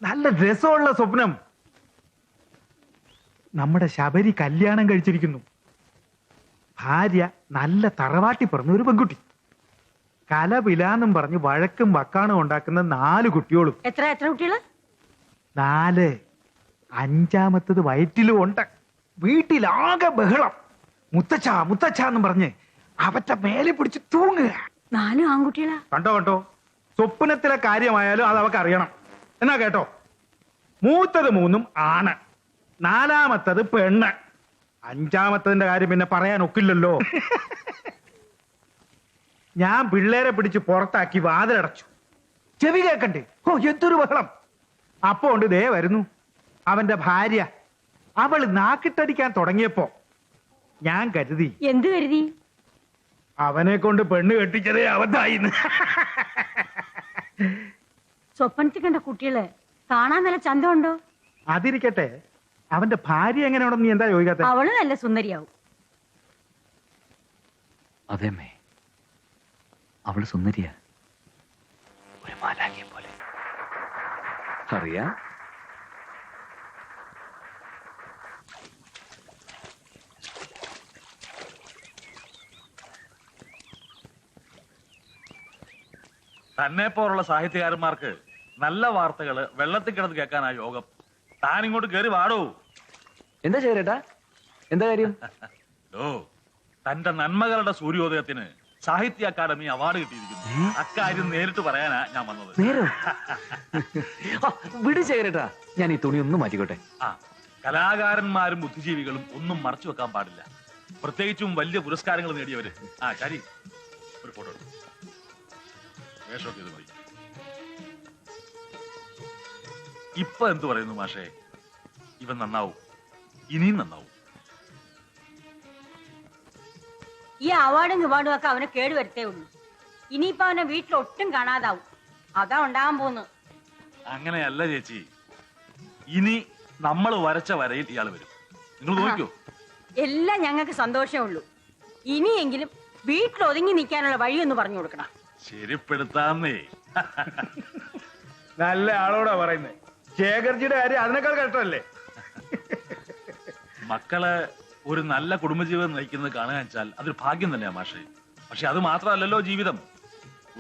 Speaker 8: നല്ല രസമുള്ള സ്വപ്നം. നമ്മുടെ ശബരി കല്യാണം കഴിച്ചിരിക്കുന്നു. ഭാര്യ നല്ല തറവാട്ടി പറഞ്ഞ ഒരു പെൺകുട്ടി. കലപിലാന്നും പറഞ്ഞ് വഴക്കും വക്കാണും ഉണ്ടാക്കുന്ന 4 കുട്ടികളും.
Speaker 17: എത്ര കുട്ടികള്?
Speaker 8: 4. 5ാമത്തത് വയറ്റിലും ഉണ്ട്. വീട്ടിലാകെ ബഹളം. മുത്തച്ഛ മുത്തച്ഛ എന്നും പറഞ്ഞ് അവറ്റ മേലെ പിടിച്ച് തൂങ്ങുക.
Speaker 17: 4 ആൺകുട്ടികളാ.
Speaker 8: കണ്ടോ, സ്വപ്നത്തിലെ കാര്യമായാലും അത് അവക്ക് അറിയണം. എന്നാ കേട്ടോ, മൂത്തത് 3 ആണ്, 4ാമത്തത് പെണ്ണ്, 5ാമത്തതിന്റെ കാര്യം പിന്നെ പറയാൻ ഒക്കില്ലല്ലോ. ഞാൻ പിള്ളേരെ പിടിച്ച് പുറത്താക്കി വാതിലടച്ചു. ചെവി കേക്കണ്ടേ? ഓ, എന്തൊരു ബഹളം. അപ്പോ ഉണ്ട് ദേ വരുന്നു അവന്റെ ഭാര്യ. അവള് നാക്കിട്ടടിക്കാൻ തുടങ്ങിയപ്പോ ഞാൻ കരുതി.
Speaker 17: എന്ത് കരുതി?
Speaker 8: അവനെ കൊണ്ട് പെണ്ണ് കെട്ടിച്ചതേ അവതായിന്ന്.
Speaker 17: സ്വപ്നത്തിൽ കണ്ട കുട്ടികള് കാണാൻ നല്ല ചന്തമുണ്ടോ?
Speaker 8: അതിരിക്കട്ടെ, അവന്റെ ഭാര്യ എങ്ങനെയാണെന്ന് നീ എന്താ ചോദിക്കാത്ത?
Speaker 17: അവള് നല്ല സുന്ദരിയാവും.
Speaker 1: അതേമ്മേ, അവള് സുന്ദരിയാ, ഒരു മാലാഖയെ പോലെ. അറിയാ?
Speaker 11: തന്നെ പോലുള്ള സാഹിത്യകാരന്മാർക്ക് നല്ല വാർത്തകള് വെള്ളത്തിൽ കിടന്ന് കേൾക്കാനാ യോഗം. താൻ ഇങ്ങോട്ട് കയറി വാടോ.
Speaker 1: എന്താ ചേരേട്ടാ, എന്താ കാര്യം?
Speaker 11: ഓ, തന്റെ നന്മകളുടെ സൂര്യോദയത്തിന് സാഹിത്യ അക്കാദമി അവാർഡ് കിട്ടിയിരിക്കുന്നു. അക്കാര്യം നേരിട്ട് പറയാനാ ഞാൻ വന്നത്.
Speaker 1: നേരോ? വിട് ചേരേട്ടാ, ഞാൻ ഈ തുണി ഒന്ന് മാറ്റിക്കോട്ടെ.
Speaker 11: ആ, കലാകാരന്മാരും ബുദ്ധിജീവികളും ഒന്നും മറച്ചു വെക്കാൻ പാടില്ല, പ്രത്യേകിച്ചും വലിയ പുരസ്കാരങ്ങൾ നേടിയവര്. ആ ശരി, ഒരു ഫോട്ടോ എടുത്തു. വേഷമൊക്കെ ഇത് മതി. ഇപ്പൊ എന്തു പറയുന്നു മാഷേ? ഇവൻ നന്നാവും, ഇനിയും നന്നാവും.
Speaker 17: ഈ അവാർഡും ഇവാർഡും ഒക്കെ അവനെ കേടുവരുത്തേ ഉള്ളൂ. ഇനിയിപ്പോ അവനെ വീട്ടിൽ ഒട്ടും കാണാതാവും. അതാ ഉണ്ടാകാൻ പോകുന്നത്.
Speaker 11: അങ്ങനെയല്ല ചേച്ചി, ഇനി നമ്മൾ വരച്ച വരയിൽ ഇയാൾ വരും. നിങ്ങൾ നോക്കിയോ?
Speaker 17: എല്ലാം ഞങ്ങൾക്ക് സന്തോഷമേ ഉള്ളൂ. ഇനിയെങ്കിലും വീട്ടിൽ ഒതുങ്ങി നിൽക്കാനുള്ള വഴിയൊന്ന് പറഞ്ഞു കൊടുക്കണം.
Speaker 11: ശരിപ്പെടുത്താന്നേ.
Speaker 8: നല്ല ആളോടാ പറയുന്നത്. ശേഖർജിയുടെ കാര്യം അതിനേക്കാൾ കഷ്ടമല്ലേ?
Speaker 11: മക്കളെ ഒരു നല്ല കുടുംബജീവിതം നയിക്കുന്നത് കാണുക വെച്ചാൽ അതൊരു ഭാഗ്യം തന്നെയാ മാഷേ. പക്ഷെ അത് മാത്രമല്ലല്ലോ ജീവിതം.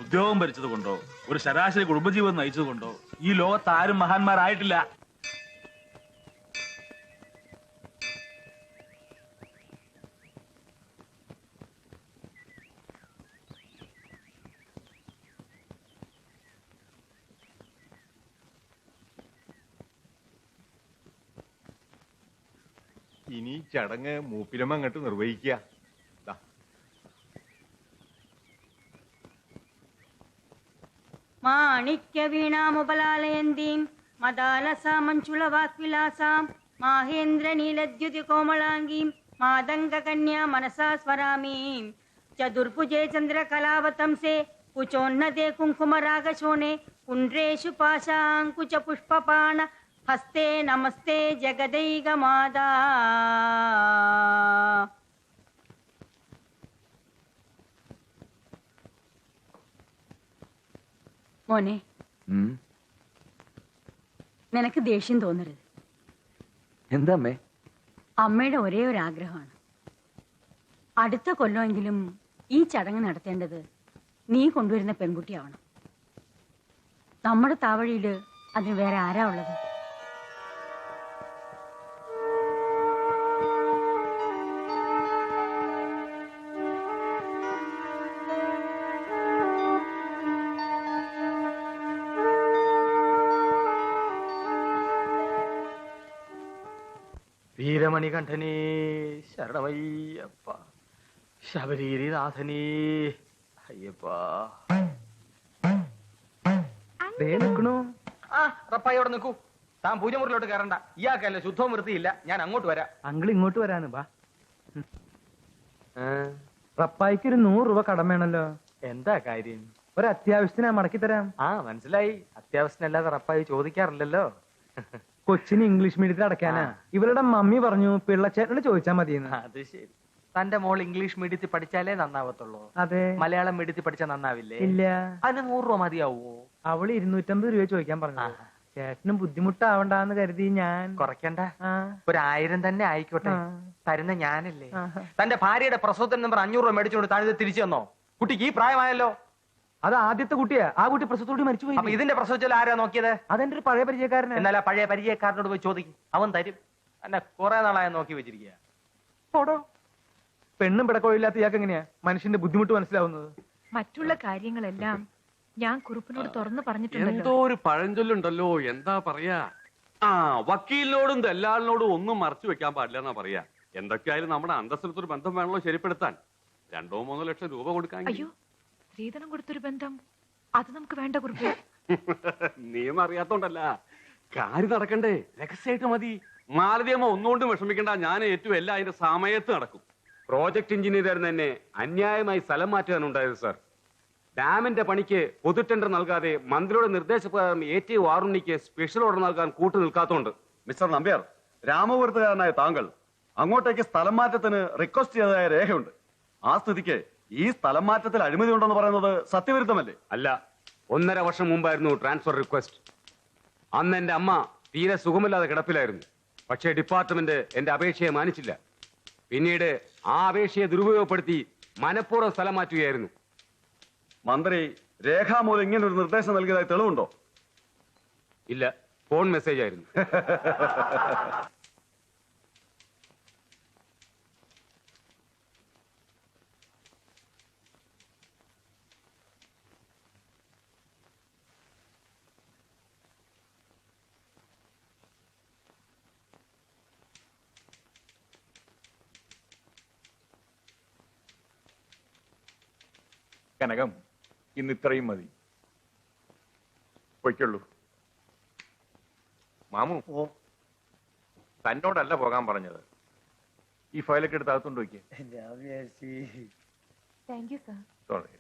Speaker 11: ഉദ്യോഗം ഭരിച്ചത് കൊണ്ടോ ഒരു ശരാശരി കുടുംബജീവിതം നയിച്ചത് കൊണ്ടോ ഈ ലോകത്ത് ആരും മഹാന്മാരായിട്ടില്ല.
Speaker 7: ഇനി ചടങ്ങ് മൂപ്പിലമ്മ അങ്ങോട്ട് നിർവഹിക്കുക.
Speaker 17: മാണിക്യ വീണാമുപലാലയന്തീം മദാലസാമഞ്ചുളവാക്വിലാസാം മാഹേന്ദ്ര നീലദ്യുതി കോമളാംഗീം മാതംഗ കന്യാ മനസാ സ്വരാമീം ചതുർഭുജേ ചന്ദ്രകലാവതംസേ കുചോന്നതേ കുങ്കുമരാഗശോണേ കുണ്ട്രേഷു പാശാങ്കുച പുഷ്പപാണ ഹസ്തേ നമസ്തേ ജഗദൈക മാതാ. മോനെ, നിനക്ക് ദേഷ്യം തോന്നരുത്.
Speaker 1: എന്താ അമ്മേ?
Speaker 17: അമ്മയുടെ ഒരേ ഒരു ആഗ്രഹമാണ്, അടുത്ത കൊല്ലമെങ്കിലും ഈ ചടങ്ങ് നടത്തേണ്ടത് നീ കൊണ്ടുവരുന്ന പെൺകുട്ടിയാവണം. നമ്മുടെ താവഴിയില് അതിന് വേറെ ആരാ ഉള്ളത്?
Speaker 3: വീരമണികണ്ഠനേ ശരണമയ്യപ്പ, ശബരീരിനാഥനേ അയ്യപ്പ. നിൽക്കണു. ആ റപ്പായി അവിടെ നിൽക്കൂ. താൻ പൂജമുറിലോട്ട് കയറണ്ട. ഇയാൾക്കല്ലേ ശുദ്ധവും വൃത്തിയില്ല. ഞാൻ അങ്ങോട്ട് വരാം. അങ്കിൾ ഇങ്ങോട്ട് വരാന് ബാ. റപ്പായിക്ക് ഒരു 100 രൂപ കടം വേണല്ലോ. എന്താ കാര്യം? ഒരു അത്യാവശ്യത്തിന് മടക്കി തരാം. ആ മനസ്സിലായി. അത്യാവശ്യത്തിനല്ലാതെ റപ്പായി ചോദിക്കാറില്ലല്ലോ. കൊച്ചിന് ഇംഗ്ലീഷ് മീഡിയത്തിൽ അടയ്ക്കാനാ. ഇവരുടെ മമ്മി പറഞ്ഞു പിള്ളച്ചേട്ടനോട് ചോദിച്ചാൽ മതിയെന്ന്. അത് ശരി. തന്റെ മോൾ ഇംഗ്ലീഷ് മീഡിയത്തിൽ പഠിച്ചാലേ നന്നാവത്തുള്ളൂ. അതെ. മലയാളം മീഡിയത്തിൽ പഠിച്ചാൽ നന്നാവില്ലേ? ഇല്ല. അതിന് 100 രൂപ മതിയാവോ? അവള് 250 രൂപ ചോദിക്കാൻ പറഞ്ഞു. ചേട്ടനും ബുദ്ധിമുട്ടാവണ്ടെന്ന് കരുതി ഞാൻ കുറയ്ക്കണ്ട. ഒരു 1000 തന്നെ ആയിക്കോട്ടെ. തരുന്ന ഞാനല്ലേ. തന്റെ ഭാര്യയുടെ പ്രസവത്തിന് നമ്പർ 500 രൂപ മേടിച്ചോണ്ട് താഴെ തിരിച്ചു തന്നോ? കുട്ടിക്ക് ഈ പ്രായമായല്ലോ. അത് ആദ്യത്തെ കുട്ടിയാ. ആ കുട്ടി പ്രസവത്തോട് മരിച്ചുപോയി. അപ്പൊ ഇതിന്റെ പ്രസവിച്ചാൽ ആരാ നോക്കിയത്? അതെന്റെ ഒരു പഴയ പരിചയക്കാരൻ. എന്നാൽ ആ പഴയ പരിചയക്കാരനോട് പോയി ചോദിക്കും, അവൻ തരും. എന്നെ കുറെ നാളായി നോക്കി വെച്ചിരിക്കുക. പോടോ. പെണ്ണും പിടക്കോയില്ലാത്ത ഇയാൾക്ക് എങ്ങനെയാ മനുഷ്യന്റെ ബുദ്ധിമുട്ട് മനസ്സിലാവുന്നത്?
Speaker 4: മറ്റുള്ള കാര്യങ്ങളെല്ലാം ഞാൻ കുറുപ്പിനോട് തുറന്നു പറഞ്ഞിട്ടുണ്ടല്ലോ.
Speaker 16: എന്തോ ഒരു പഴഞ്ചൊല്ലുണ്ടല്ലോ, എന്താ പറയാ? ആ, വക്കീലിനോടും ദല്ലാളിനോടും ഒന്നും മറച്ചു വെക്കാൻ പാടില്ല എന്നാ പറയാ. എന്തൊക്കെയായാലും നമ്മുടെ അന്തസ്സിലത്തൊരു ബന്ധം വേണമല്ലോ ശരിപ്പെടുത്താൻ. 2-3 ലക്ഷം രൂപ കൊടുക്കാൻ.
Speaker 4: അയ്യോ, സ്ത്രീധനം കൊടുത്തൊരു ബന്ധം അത് നമുക്ക് വേണ്ട കുറുപ്പ്.
Speaker 16: നിയമം അറിയാത്തോണ്ടല്ല, കാര്യം നടക്കണ്ടേ? രഹസ്യമായിട്ട് മതി. മാലതിയമ്മ ഒന്നുകൊണ്ടും വിഷമിക്കണ്ട, ഞാൻ ഏറ്റവും എല്ലാം അതിന്റെ സമയത്ത് നടക്കും. പ്രോജക്ട് എഞ്ചിനീയർ തന്നെ അന്യായമായി സ്ഥലം മാറ്റാൻ ഉണ്ടായത് സാർ. ഡാമിന്റെ പണിക്ക് പൊതു ടെൻഡർ നൽകാതെ മന്ത്രിയുടെ നിർദ്ദേശപ്രകാരം AT വാറുണ്ണിക്ക് സ്പെഷ്യൽ ഓർഡർ നൽകാൻ കൂട്ടു നിൽക്കാത്തോണ്ട്.
Speaker 6: മിസ്റ്റർ നമ്പ്യാർ, രാമപുരത്തുകാരനായ താങ്കൾ അങ്ങോട്ടേക്ക് സ്ഥലം മാറ്റത്തിന് റിക്വസ്റ്റ് ചെയ്തതായ രേഖയുണ്ട്. ആ സ്ഥിതിക്ക് ഈ സ്ഥലം മാറ്റത്തിൽ അഴിമതി ഉണ്ടെന്ന് പറയുന്നത് സത്യവിരുദ്ധമല്ലേ?
Speaker 16: അല്ല, 1.5 വർഷം മുമ്പായിരുന്നു ട്രാൻസ്ഫർ റിക്വസ്റ്റ്. അന്ന് എന്റെ അമ്മ തീരെ സുഖമില്ലാതെ കിടപ്പിലായിരുന്നു. പക്ഷേ ഡിപ്പാർട്ട്മെന്റ് എന്റെ അപേക്ഷയെ മാനിച്ചില്ല. പിന്നീട് ആ അപേക്ഷയെ ദുരുപയോഗപ്പെടുത്തി മനഃപൂർവ്വം സ്ഥലം മാറ്റുകയായിരുന്നു.
Speaker 6: മന്ത്രി രേഖാമൂലം ഇങ്ങനെ ഒരു നിർദ്ദേശം നൽകിയതായി തെളിവുണ്ടോ?
Speaker 16: ഇല്ല, ഫോൺ മെസ്സേജ് ആയിരുന്നു.
Speaker 5: കനകം, ഇന്ന് ഇത്രയും മതി. പൊയ്ക്കുള്ളൂ.
Speaker 7: മാമു, തന്നോടല്ല പോകാൻ പറഞ്ഞത്.
Speaker 5: ഈ ഫയലൊക്കെ എടുത്ത് അകത്തോണ്ട് വയ്ക്കുക.
Speaker 4: Thank you sir.
Speaker 5: സോറി.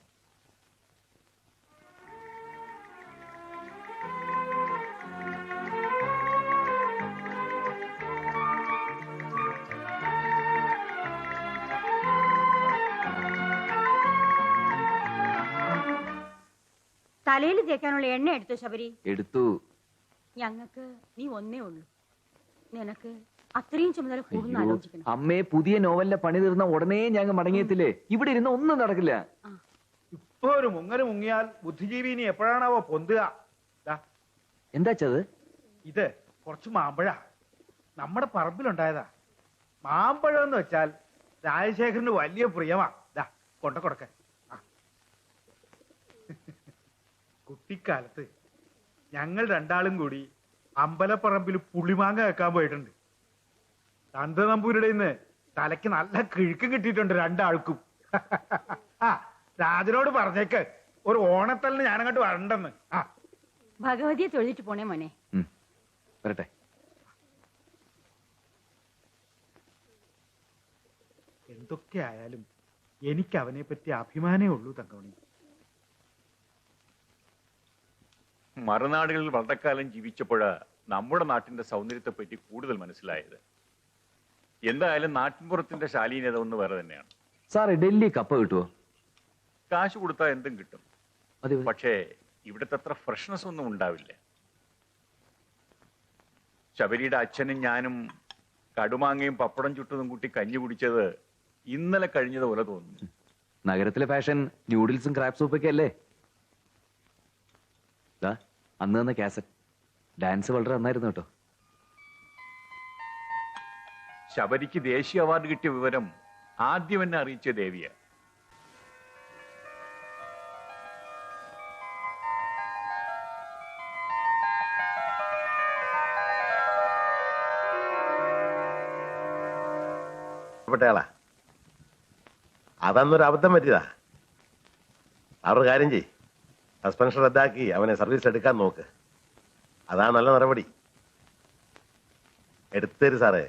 Speaker 17: തലയിൽ തേക്കാനുള്ള എണ്ണ എടുത്തു ശബരി?
Speaker 1: എടുത്തു.
Speaker 17: ഞങ്ങൾക്ക് നീ ഒന്നേ ഉള്ളൂ. നിനക്ക് അത്രയും ചുമതല കൂടുതൽ ആലോചിക്കണം.
Speaker 1: അമ്മേ, പുതിയ നോവലിന്റെ പണി തീർന്ന ഉടനെ ഞങ്ങൾ മടങ്ങിയെത്തില്ലേ? ഇവിടെ ഇരുന്ന് ഒന്നും നടക്കില്ല.
Speaker 8: ഇപ്പൊ ഒരു മുങ്ങല് മുങ്ങിയാൽ ബുദ്ധിജീവി ഇനി എപ്പോഴാണാവോ പൊന്തുക?
Speaker 1: എന്താ ചത്?
Speaker 8: ഇത് കുറച്ച് മാമ്പഴ നമ്മുടെ പറമ്പിലുണ്ടായതാ. മാമ്പഴം എന്ന് വെച്ചാൽ രാജശേഖരന് വലിയ പ്രിയമാ. കൊണ്ട കൊടുക്ക. കുട്ടിക്കാലത്ത് ഞങ്ങൾ രണ്ടാളും കൂടി അമ്പലപ്പറമ്പിൽ പുളിമാങ്ങ വെക്കാൻ പോയിട്ടുണ്ട്. തന്തനമ്പൂരുടെ ഇന്ന് തലയ്ക്ക് നല്ല കിഴുക്കും കിട്ടിയിട്ടുണ്ട് രണ്ടാൾക്കും. ആ, രാജനോട് പറഞ്ഞേക്ക് ഒരു ഓണത്തലിന് ഞാനങ്ങോട്ട് വരണ്ടെന്ന്. ആ,
Speaker 17: ഭഗവതിയെ തൊഴിലിട്ട് പോണേ മോനെ.
Speaker 1: വരട്ടെ.
Speaker 8: എന്തൊക്കെ ആയാലും എനിക്ക് അവനെ പറ്റി അഭിമാനേ ഉള്ളൂ തങ്കമണി.
Speaker 5: മറുനാടുകളിൽ വളരെക്കാലം ജീവിച്ചപ്പോഴാ നമ്മുടെ നാട്ടിന്റെ സൗന്ദര്യത്തെ പറ്റി കൂടുതൽ മനസ്സിലായത്. എന്തായാലും നാട്ടിൻപുറത്തിന്റെ ശാലീനത ഒന്ന് വേറെ തന്നെയാണ്.
Speaker 1: സാറേ, ഡൽഹി കപ്പ കിട്ടുമോ?
Speaker 5: കാശ് കൊടുത്താൽ എന്തും കിട്ടും. പക്ഷേ ഇവിടുത്തെ അത്ര ഫ്രഷ്നെസ് ഒന്നും ഉണ്ടാവില്ല. ശബരിയുടെ അച്ഛനും ഞാനും കടുമാങ്ങയും പപ്പടം ചുട്ടതും കൂട്ടി കഞ്ഞി കുടിച്ചത് ഇന്നലെ കഴിഞ്ഞതുപോലെ തോന്നുന്നു.
Speaker 1: നഗരത്തിലെ ഫാഷൻ ന്യൂഡിൽസും ക്രാബ് സൂപ്പൊക്കെ അല്ലേ? അന്ന് തന്ന കാസറ്റ് ഡാൻസ് വളരെ നന്നായിരുന്നു കേട്ടോ.
Speaker 5: ശബരിക്ക് ദേശീയ അവാർഡ് കിട്ടിയ വിവരം ആദ്യം എന്നെ അറിയിച്ച ദേവിയ.
Speaker 9: ാ അതന്നൊരു അബദ്ധം പറ്റിയതാ. അവരുടെ കാര്യം ചെയ്, സസ്പെൻഷൻ റദ്ദാക്കി അവനെ സർവീസ് എടുക്കാൻ നോക്ക്. അതാ നല്ല നടപടി. എടുത്തരു സാറേ.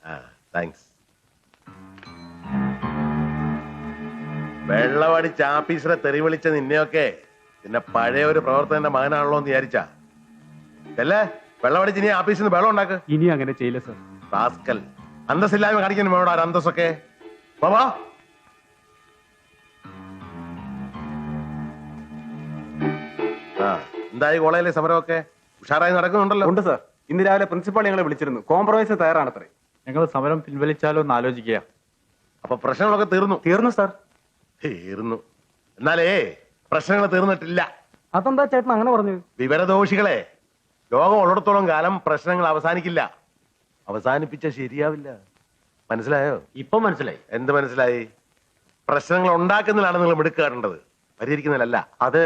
Speaker 9: ആ, താങ്ക്സ്. വെള്ളമടിച്ച് ആഫീസറെ തെറി വിളിച്ച നിന്നെയൊക്കെ പിന്നെ പഴയ ഒരു പ്രവർത്തകന്റെ മകനാണല്ലോ എന്ന് വിചാരിച്ചാ അല്ലേ? വെള്ളമടിച്ച് ഇനി ആഫീസിൽ നിന്ന് വെള്ളം ഉണ്ടാക്ക്.
Speaker 13: ഇനി അങ്ങനെ ചെയ്യില്ല സർ.
Speaker 9: റാസ്കൽ, അന്തസ്സില്ലായ്മ കാണിക്കുന്നു വേണോ? ആ അന്തസ്സൊക്കെ ബാബാ. ആ, എന്തായി കോളേജിലെ സമരമൊക്കെ? ഉഷാറായി നടക്കുന്നുണ്ടല്ലോ.
Speaker 13: ഉണ്ട് സർ. ഇന്ന് രാവിലെ പ്രിൻസിപ്പാൾ ഞങ്ങളെ വിളിച്ചിരുന്നു. കോംപ്രമൈസ് തയ്യാറാണത്രേ. ഞങ്ങൾ സമരം പിൻവലിച്ചാലോ എന്ന് ആലോചിക്കുക.
Speaker 9: അപ്പൊ പ്രശ്നങ്ങളൊക്കെ തീർന്നു?
Speaker 13: തീർന്നു സാർ.
Speaker 9: തീർന്നു. എന്നാലേ പ്രശ്നങ്ങൾ തീർന്നിട്ടില്ല.
Speaker 13: അതെന്താ ചേട്ടൻ അങ്ങനെ പറഞ്ഞു?
Speaker 9: വിവരദോഷികളെ, ലോകം ഉള്ളിടത്തോളം കാലം പ്രശ്നങ്ങൾ അവസാനിക്കില്ല. അവസാനിപ്പിച്ച ശരിയാവില്ല. മനസ്സിലായോ?
Speaker 10: ഇപ്പൊ മനസ്സിലായി.
Speaker 9: എന്ത് മനസ്സിലായി? പ്രശ്നങ്ങൾ ഉണ്ടാക്കുന്നതിലാണ് നിങ്ങൾ മിടുക്കാറുണ്ടത്, പരിഹരിക്കുന്നതിലല്ല.
Speaker 10: അത്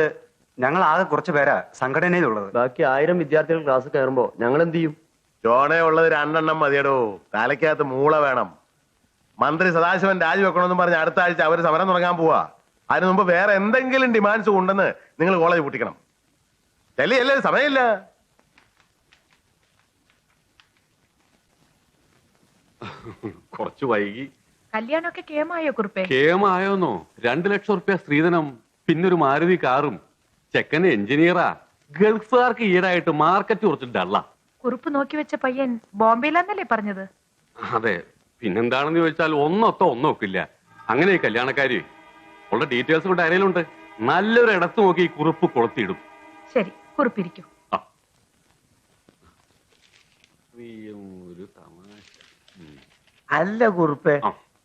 Speaker 10: ഞങ്ങൾ ആകെ കുറച്ച് പേരാ സംഘടനയിലുള്ളത്. ബാക്കി 1000 വിദ്യാർത്ഥികൾ ക്ലാസ് കയറുമ്പോ ഞങ്ങൾ എന്ത് ചെയ്യും?
Speaker 9: ജോണേ ഉള്ളത് 2 എണ്ണം മതിയടോ. തലയ്ക്കകത്ത് മൂള വേണം. മന്ത്രി സദാശിവൻ രാജിവെക്കണമെന്ന് പറഞ്ഞ് അടുത്ത ആഴ്ച അവർ സമരം തുടങ്ങാൻ പോവാ. അതിനു മുമ്പ് വേറെ എന്തെങ്കിലും ഡിമാൻഡ്സ് ഉണ്ടെന്ന് നിങ്ങൾ കോളേജ് പൂട്ടിക്കണം. അല്ലേ? സമയമില്ല.
Speaker 16: കുറച്ച് വൈകി.
Speaker 4: കല്യാണമൊക്കെ കേമായോ കുറുപ്പേ?
Speaker 16: കേമായോന്നോ? 2 ലക്ഷം റുപ്യ സ്ത്രീധനം, പിന്നൊരു മാരുതി കാറും. ചെക്കൻ എഞ്ചിനീയറാ. ഗൾഫുകാർക്ക് ഈടായിട്ട് മാർക്കറ്റ് കുറച്ച് ഡള്ളാ.
Speaker 4: കുറുപ്പ് നോക്കി വെച്ച പയ്യൻ ബോംബെയിലാന്നല്ലേ പറഞ്ഞത്?
Speaker 16: അതെ, പിന്നെന്താണെന്ന് ചോദിച്ചാൽ ഒന്നൊത്തോ ഒന്നൊക്കില്ല. അങ്ങനെ കല്യാണക്കാരി ഉള്ള ഡീറ്റെയിൽസ് കൊണ്ട് അരയിലുണ്ട്. നല്ലൊരു ഇടത്ത് നോക്കി ഈ കുറിപ്പ് കൊളുത്തിയിടും.
Speaker 4: ശരി, കുറുപ്പിരിക്കും.
Speaker 16: ഒരു തമാശ.
Speaker 12: അല്ല കുറുപ്പേ,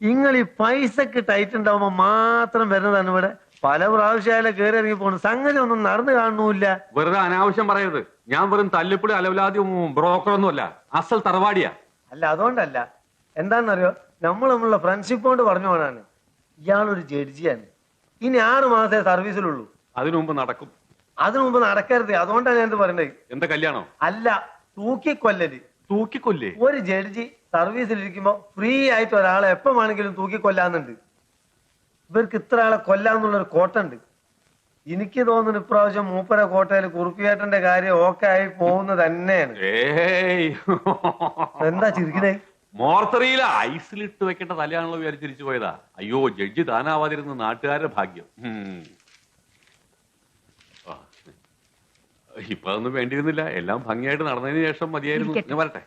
Speaker 19: നിങ്ങൾ ഈ പൈസക്ക് ടൈറ്റ് ഉണ്ടാവുമ്പോ മാത്രം വരുന്നതാണ് ഇവിടെ. പല പ്രാവശ്യം കയറി ഇറങ്ങി പോണു. സംഗതി ഒന്നും നടന്നു കാണുന്നില്ല.
Speaker 16: വെറുതെ അനാവശ്യം പറയരുത്. ഞാൻ വെറും തല്ലിപ്പൊടി അലവലാതി ബ്രോക്കറൊന്നുമല്ല, അസൽ തറവാടിയാ.
Speaker 19: അല്ല, അതുകൊണ്ടല്ല. എന്താണെന്നറിയോ, നമ്മളുള്ള ഫ്രണ്ട്ഷിപ്പ് കൊണ്ട് പറഞ്ഞു പോണാണ്. ഇയാളൊരു ജഡ്ജിയാണ്. ഇനി 6 മാസേ സർവീസിലുള്ളൂ.
Speaker 16: അതിനു മുമ്പ് നടക്കും.
Speaker 19: അതിനു മുമ്പ് നടക്കരുത്. അതുകൊണ്ടാണ് ഞാൻ പറയണ്ടത്.
Speaker 16: എന്താ കല്യാണോ?
Speaker 19: അല്ല, തൂക്കിക്കൊല്ലല്.
Speaker 16: തൂക്കിക്കൊല്ലേ?
Speaker 19: ഒരു ജഡ്ജി സർവീസിലിരിക്കുമ്പോ ഫ്രീ ആയിട്ട് ഒരാളെ എപ്പം വേണമെങ്കിലും തൂക്കിക്കൊല്ലാന്നുണ്ട്. ഇവർക്ക് ഇത്ര ആളെ കൊല്ലാന്നുള്ളൊരു കോട്ടുണ്ട്. എനിക്ക് തോന്നുന്നു ഇപ്രാവശ്യം മൂപ്പര കോട്ടയിൽ കുറുപ്പിയേട്ടന്റെ കാര്യം ഓക്കെ ആയി പോകുന്നത് തന്നെയാണ്. എന്താ ചിരിക്കണേ?
Speaker 16: മോർത്തറിയില ഐസിലിട്ട് വെക്കേണ്ട തലയാണല്ലോ വിചാരിച്ചിരിച്ചു പോയതാ. അയ്യോ, ജഡ്ജി താനാവാതിരുന്ന നാട്ടുകാരുടെ ഭാഗ്യം. ഇപ്പൊ അതൊന്നും വേണ്ടിയിരുന്നില്ല. എല്ലാം ഭംഗിയായിട്ട് നടന്നതിന് ശേഷം മതിയായിരുന്നു. ഞാൻ വരട്ടെ.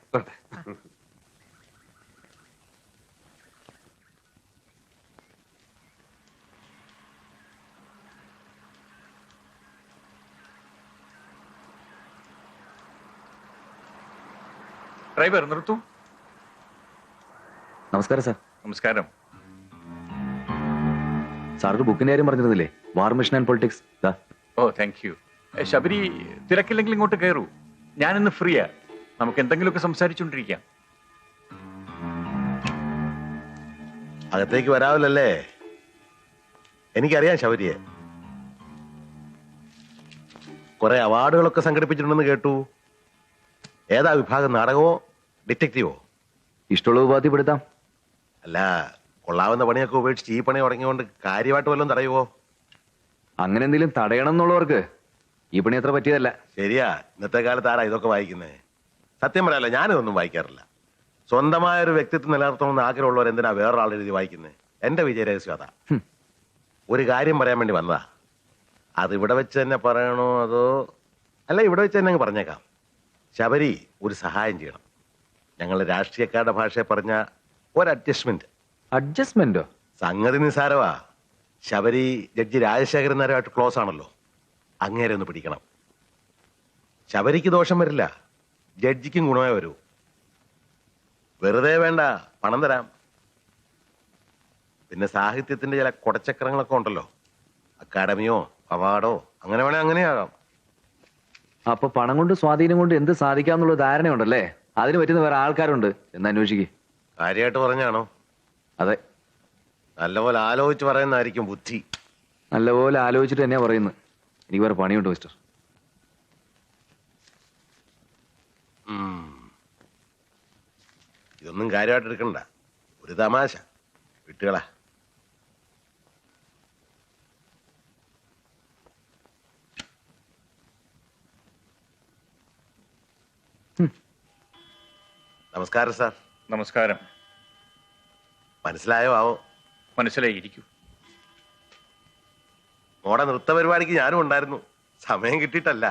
Speaker 5: ഡ്രൈവർ നിർത്തൂ.
Speaker 1: നമസ്കാരം സാർ.
Speaker 5: നമസ്കാരം.
Speaker 1: സാർക്ക് ബുക്കിന്റെ കാര്യം പറഞ്ഞിരുന്നില്ലേ? War mission and politics.
Speaker 5: ഓ, താങ്ക് യു. ശബരി, തിരക്കില്ലെങ്കിൽ ഇങ്ങോട്ട് കയറൂ. ഞാനിന്ന് ഫ്രീയാ. നമുക്ക് എന്തെങ്കിലുമൊക്കെ സംസാരിച്ചുകൊണ്ടിരിക്കാം.
Speaker 9: അകത്തേക്ക് വരാവില്ലല്ലേ? എനിക്കറിയാം ശബരിയെ. കുറെ അവാർഡുകളൊക്കെ സംഘടിപ്പിച്ചിട്ടുണ്ടെന്ന് കേട്ടു. ഏതാ വിഭാഗം? നാടകമോ ഡിറ്റക്റ്റീവോ?
Speaker 1: ഇഷ്ടമുള്ള ഉപാധിപ്പെടുത്താം.
Speaker 9: അല്ല, കൊള്ളാവുന്ന പണിയൊക്കെ ഉപേക്ഷിച്ച് ഈ പണി തുടങ്ങിയോണ്ട് കാര്യമായിട്ട് വല്ലതും തടയുവോ?
Speaker 1: അങ്ങനെ എന്തെങ്കിലും തടയണം എന്നുള്ളവർക്ക് ഈ പണി അത്ര പറ്റിയതല്ല.
Speaker 9: ശരിയാ. ഇന്നത്തെ കാലത്ത് ആരാ ഇതൊക്കെ വായിക്കുന്നേ? സത്യം പറയാല്ല, ഞാനിതൊന്നും വായിക്കാറില്ല. സ്വന്തമായ ഒരു വ്യക്തിത്വം നിലനിർത്തണമെന്ന് ആഗ്രഹമുള്ളവർ എന്തിനാ വേറൊരാൾ എഴുതി വായിക്കുന്നത്? എന്റെ വിജയ രഹസ്യം അതാ. ഒരു കാര്യം പറയാൻ വേണ്ടി വന്നതാ. അത് ഇവിടെ വെച്ച് തന്നെ പറയണോ അതോ അല്ല ഇവിടെ വെച്ച് തന്നെ അങ്ങ് പറഞ്ഞേക്കാം. ശബരി, ഒരു സഹായം ചെയ്യണം. ഞങ്ങൾ രാഷ്ട്രീയക്കാരുടെ ഭാഷയെ പറഞ്ഞ ഒരു അഡ്ജസ്റ്റ്മെന്റ്.
Speaker 1: അഡ്ജസ്റ്റ്മെന്റോ?
Speaker 9: സംഗതി നിസാരവാ. ശബരി ജഡ്ജി രാജശേഖരൻ നായരുമായിട്ട് ക്ലോസ് ആണല്ലോ. അങ്ങേരെ ഒന്ന് പിടിക്കണം. ശബരിക്ക് ദോഷം വരില്ല, ജഡ്ജിക്കും ഗുണമേ വരൂ. വെറുതെ വേണ്ട, പണം തരാം. പിന്നെ സാഹിത്യത്തിന്റെ ചില കുടച്ചക്രങ്ങളൊക്കെ ഉണ്ടല്ലോ, അക്കാഡമിയോ അവാർഡോ, അങ്ങനെ വേണേ അങ്ങനെയാകാം.
Speaker 1: അപ്പൊ പണം കൊണ്ട് സ്വാധീനം കൊണ്ട് എന്ത് സാധിക്കാന്നുള്ള ധാരണയുണ്ടല്ലേ? അതിന് പറ്റുന്ന വേറെ ആൾക്കാരുണ്ട് എന്ന് അന്വേഷിക്ക്.
Speaker 9: കാര്യമായിട്ട് പറഞ്ഞാണോ?
Speaker 1: അതെ.
Speaker 9: നല്ലപോലെ ആലോചിച്ച് പറയുന്നതായിരിക്കും ബുദ്ധി.
Speaker 1: നല്ലപോലെ ആലോചിച്ചിട്ട് തന്നെയാ പറയുന്നത്. എനിക്ക് വേറെ പണിയുണ്ട് മിസ്റ്റർ.
Speaker 9: ഇതൊന്നും കാര്യമായിട്ട് എടുക്കണ്ട, ഒരു തമാശ വിട്ടുകളാ. നമസ്കാരം സാർ.
Speaker 5: നമസ്കാരം.
Speaker 9: മനസ്സിലായോ ആവോ?
Speaker 5: മനസ്സിലായിരിക്കും.
Speaker 9: മോടെ നൃത്ത പരിപാടിക്ക് ഞാനും ഉണ്ടായിരുന്നു. സമയം കിട്ടിയിട്ടല്ല.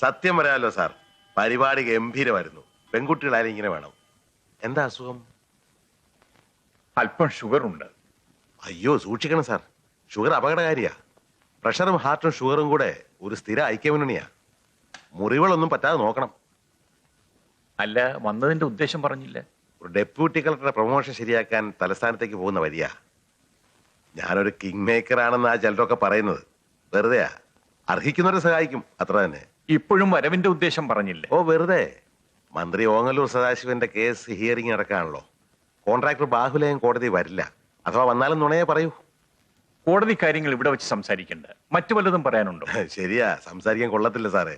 Speaker 9: സത്യം പറയാലോ സാർ, പരിപാടി ഗംഭീരമായിരുന്നു. പെൺകുട്ടികളായാലും ഇങ്ങനെ വേണം. എന്താ അസുഖം?
Speaker 5: അല്പം ഷുഗർ ഉണ്ട്.
Speaker 9: അയ്യോ, സൂക്ഷിക്കണം സാർ. ഷുഗർ അപകടകാരിയാ. പ്രഷറും ഹാർട്ടും ഷുഗറും കൂടെ ഒരു സ്ഥിര ഐക്യമുന്നണിയാ. മുറിവുകളൊന്നും പറ്റാതെ നോക്കണം.
Speaker 5: അല്ല, വന്നതിന്റെ ഉദ്ദേശം പറഞ്ഞില്ല.
Speaker 9: ഒരു ഡെപ്യൂട്ടി കളക്ടറുടെ പ്രൊമോഷൻ ശരിയാക്കാൻ തലസ്ഥാനത്തേക്ക് പോകുന്ന വരിക. ഞാനൊരു കിങ് മേക്കർ ആണെന്ന് ആ ചിലരൊക്കെ പറയുന്നത് വെറുതെയാ. അർഹിക്കുന്നവരെ സഹായിക്കും, അത്ര തന്നെ.
Speaker 5: ഇപ്പോഴും വരവിന്റെ ഉദ്ദേശം പറഞ്ഞില്ല.
Speaker 9: ഓ, വെറുതെ. മന്ത്രി ഓങ്ങല്ലൂർ സദാശിവന്റെ കേസ് ഹിയറിംഗ് നടക്കാണല്ലോ. കോൺട്രാക്ടർ ബാഹുലയം കോടതി വരില്ല. അഥവാ വന്നാലും നുണയെ പറയൂ.
Speaker 5: കോടതി കാര്യങ്ങൾ ഇവിടെ വെച്ച് സംസാരിക്കണ്ട. മറ്റു വല്ലതും പറയാനുണ്ടോ?
Speaker 9: ശരിയാ, സംസാരിക്കാൻ കൊള്ളത്തില്ല സാറേ.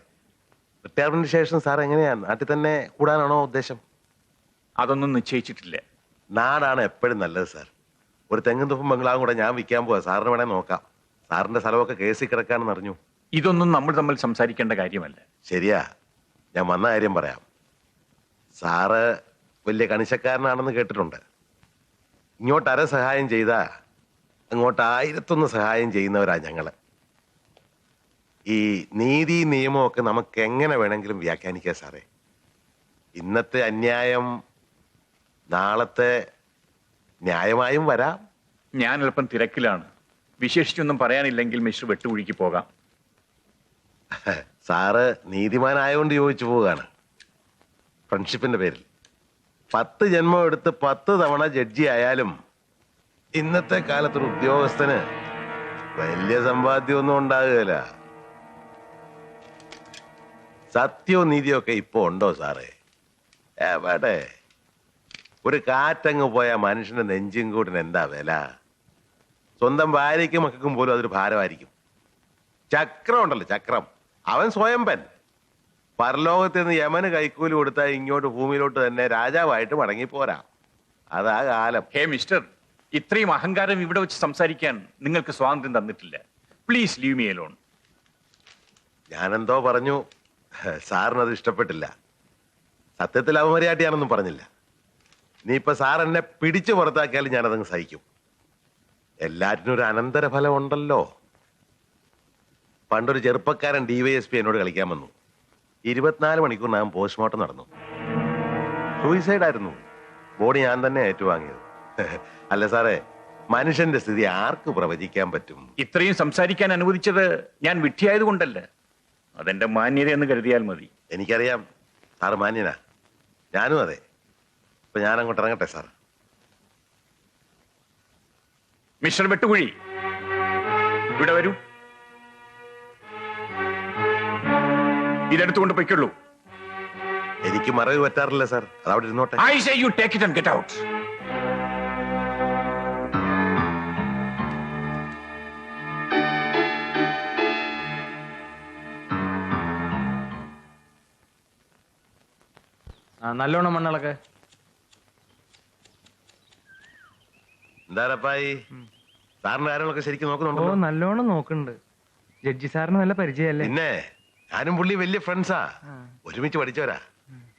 Speaker 9: റിട്ടയർമെന്റിന് ശേഷം സാർ എങ്ങനെയാ, നാട്ടിൽ തന്നെ കൂടാനാണോ ഉദ്ദേശം?
Speaker 5: അതൊന്നും നിശ്ചയിച്ചിട്ടില്ല.
Speaker 9: നാടാണ് എപ്പോഴും നല്ലത് സാർ. ഒരു തെങ്ങും തുപ്പും ബംഗ്ലാവും കൂടെ ഞാൻ വിൽക്കാൻ പോവാ. സാറിന് വേണേ നോക്കാം. സാറിന്റെ സ്ഥലമൊക്കെ കേസിൽ കിടക്കാണെന്ന് അറിഞ്ഞു.
Speaker 5: ഇതൊന്നും നമ്മൾ തമ്മിൽ സംസാരിക്കേണ്ട കാര്യമല്ല.
Speaker 9: ശരിയാ, ഞാൻ വന്ന കാര്യം പറയാം. സാറ് വലിയ കണിശക്കാരനാണെന്ന് കേട്ടിട്ടുണ്ട്. ഇങ്ങോട്ട് അര സഹായം ചെയ്താ അങ്ങോട്ട് 1001 സഹായം ചെയ്യുന്നവരാ ഞങ്ങള്. ഈ നീതി നിയമമൊക്കെ നമുക്ക് എങ്ങനെ വേണമെങ്കിലും വ്യാഖ്യാനിക്കാം സാറേ. ഇന്നത്തെ അന്യായം നാളത്തെ ന്യായമായും വരാം.
Speaker 5: ഞാൻ അല്പം തിരക്കിലാണ്. വിശേഷിച്ചൊന്നും പറയാനില്ലെങ്കിൽ മിസ്റ്റർ വെട്ടുകുഴിക്ക് പോകാം.
Speaker 9: സാറ് നീതിമാനായോണ്ട് ചോദിച്ചു പോവുകയാണ്. ഫ്രണ്ട്ഷിപ്പിന്റെ പേരിൽ 10 ജന്മം എടുത്ത് 10 തവണ ജഡ്ജി ആയാലും ഇന്നത്തെ കാലത്തൊരു ഉദ്യോഗസ്ഥന് വലിയ സമ്പാദ്യമൊന്നും ഉണ്ടാകുകയില്ല. സത്യവും നീതിയും ഒക്കെ ഇപ്പൊ ഉണ്ടോ സാറേ? എവിടെ? ഒരു കാറ്റങ്ങ് പോയ മനുഷ്യന്റെ നെഞ്ചും കൂടിന് എന്താ വില? സ്വന്തം ഭാര്യയ്ക്കും മക്കൾക്കും പോലും അതൊരു ഭാരമായിരിക്കും. ചക്രം ഉണ്ടല്ലോ, ചക്രം, അവൻ സ്വയംപൻ. പരലോകത്ത് നിന്ന് യമന് കൈക്കൂലി കൊടുത്താൽ ഇങ്ങോട്ട് ഭൂമിയിലോട്ട് തന്നെ രാജാവായിട്ട് മടങ്ങിപ്പോരാ. അതാ കാലം.
Speaker 5: ഹേ മിസ്റ്റർ, ഇത്രയും അഹങ്കാരം ഇവിടെ വെച്ച് സംസാരിക്കാൻ നിങ്ങൾക്ക് സ്വാതന്ത്ര്യം തന്നിട്ടില്ല. Please leave me alone.
Speaker 9: ഞാനെന്തോ പറഞ്ഞു, സാറിനത് ഇഷ്ടപ്പെട്ടില്ല. സത്യത്തിൽ അവമര്യാദയാണെന്നും പറഞ്ഞില്ല. ഇനിയിപ്പൊ സാർ എന്നെ പിടിച്ചു പുറത്താക്കിയാലും ഞാനതങ്ങ് സഹിക്കും. എല്ലാറ്റിനും ഒരു അനന്തരഫലം ഉണ്ടല്ലോ. പണ്ടൊരു ചെറുപ്പക്കാരൻ DYSP എന്നോട് കളിക്കാൻ വന്നു. 24 മണിക്കൂറിനകം പോസ്റ്റ്മോർട്ടം നടന്നു. സൂയിസൈഡ് ആയിരുന്നു. ബോഡി ഞാൻ തന്നെ ഏറ്റുവാങ്ങിയത്. അല്ല സാറേ, മനുഷ്യന്റെ സ്ഥിതി ആർക്ക് പ്രവചിക്കാൻ പറ്റും?
Speaker 5: ഇത്രയും സംസാരിക്കാൻ അനുവദിച്ചത് ഞാൻ വിഡ്ഢിയായത് കൊണ്ടല്ല, അതെന്റെ മാന്യത എന്ന് കരുതിയാൽ മതി.
Speaker 9: എനിക്കറിയാം സാറ് മാന്യനാ, ഞാനും അതെ. ഇപ്പൊ ഞാൻ അങ്ങോട്ട് ഇറങ്ങട്ടെ സാർ.
Speaker 5: മിസ്റ്റർ വെട്ടുകുഴി, ഇവിടെ വരൂ. ഇതെടുത്തുകൊണ്ട് പൊയ്ക്കുള്ളൂ.
Speaker 9: എനിക്ക് മറവ് പറ്റാറില്ല സാർ, അതവിടെ ഇരുന്നോട്ടെ.
Speaker 5: I say you take it and get out.
Speaker 3: നല്ലോണം മണ്ണളൊക്കെ.
Speaker 9: എന്താറപ്പായി, സാറിന്റെ കാര്യങ്ങളൊക്കെ ശരിക്കും
Speaker 3: ഓ
Speaker 9: നോക്കുന്നുണ്ടോ?
Speaker 3: നല്ലോണം നോക്കുന്നുണ്ട്. ജഡ്ജി സാറിന് നല്ല പരിചയമല്ലേ?
Speaker 9: പിന്നെ ഞാനും പുള്ളി വലിയ ഫ്രണ്ട്സാ, ഒരുമിച്ച് പഠിച്ചവരാ.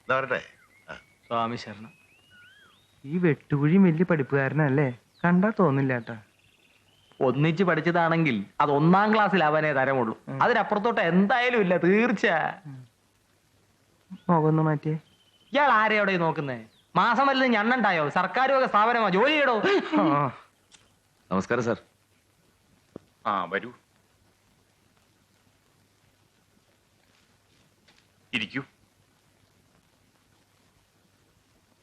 Speaker 9: എന്താ പറയട്ടെ?
Speaker 3: സ്വാമി ശരണം. ഈ വെട്ടുകുഴി വലിയ പഠിപ്പുകാരനല്ലേ? കണ്ടാ തോന്നില്ല കേട്ടാ.
Speaker 10: ഒന്നിച്ച് പഠിച്ചതാണെങ്കിൽ അത് 1-ാം ക്ലാസ്സിൽ അവനെ തരമുള്ളൂ. അതിനപ്പുറത്തോട്ട് എന്തായാലും ഇല്ല, തീർച്ച.
Speaker 3: മുഖമൊന്ന് മാറ്റിയേ.
Speaker 10: ഇയാൾ ആരെയോടെ നോക്കുന്നേ? മാസം വല്ലതും ഞണ്ണണ്ടായോ? സർക്കാർ വക സ്ഥാപനമോ? ജോലി ചെയ്യടോ.
Speaker 1: നമസ്കാരം സാർ.
Speaker 5: ആ വരൂ, ഇരിക്കൂ.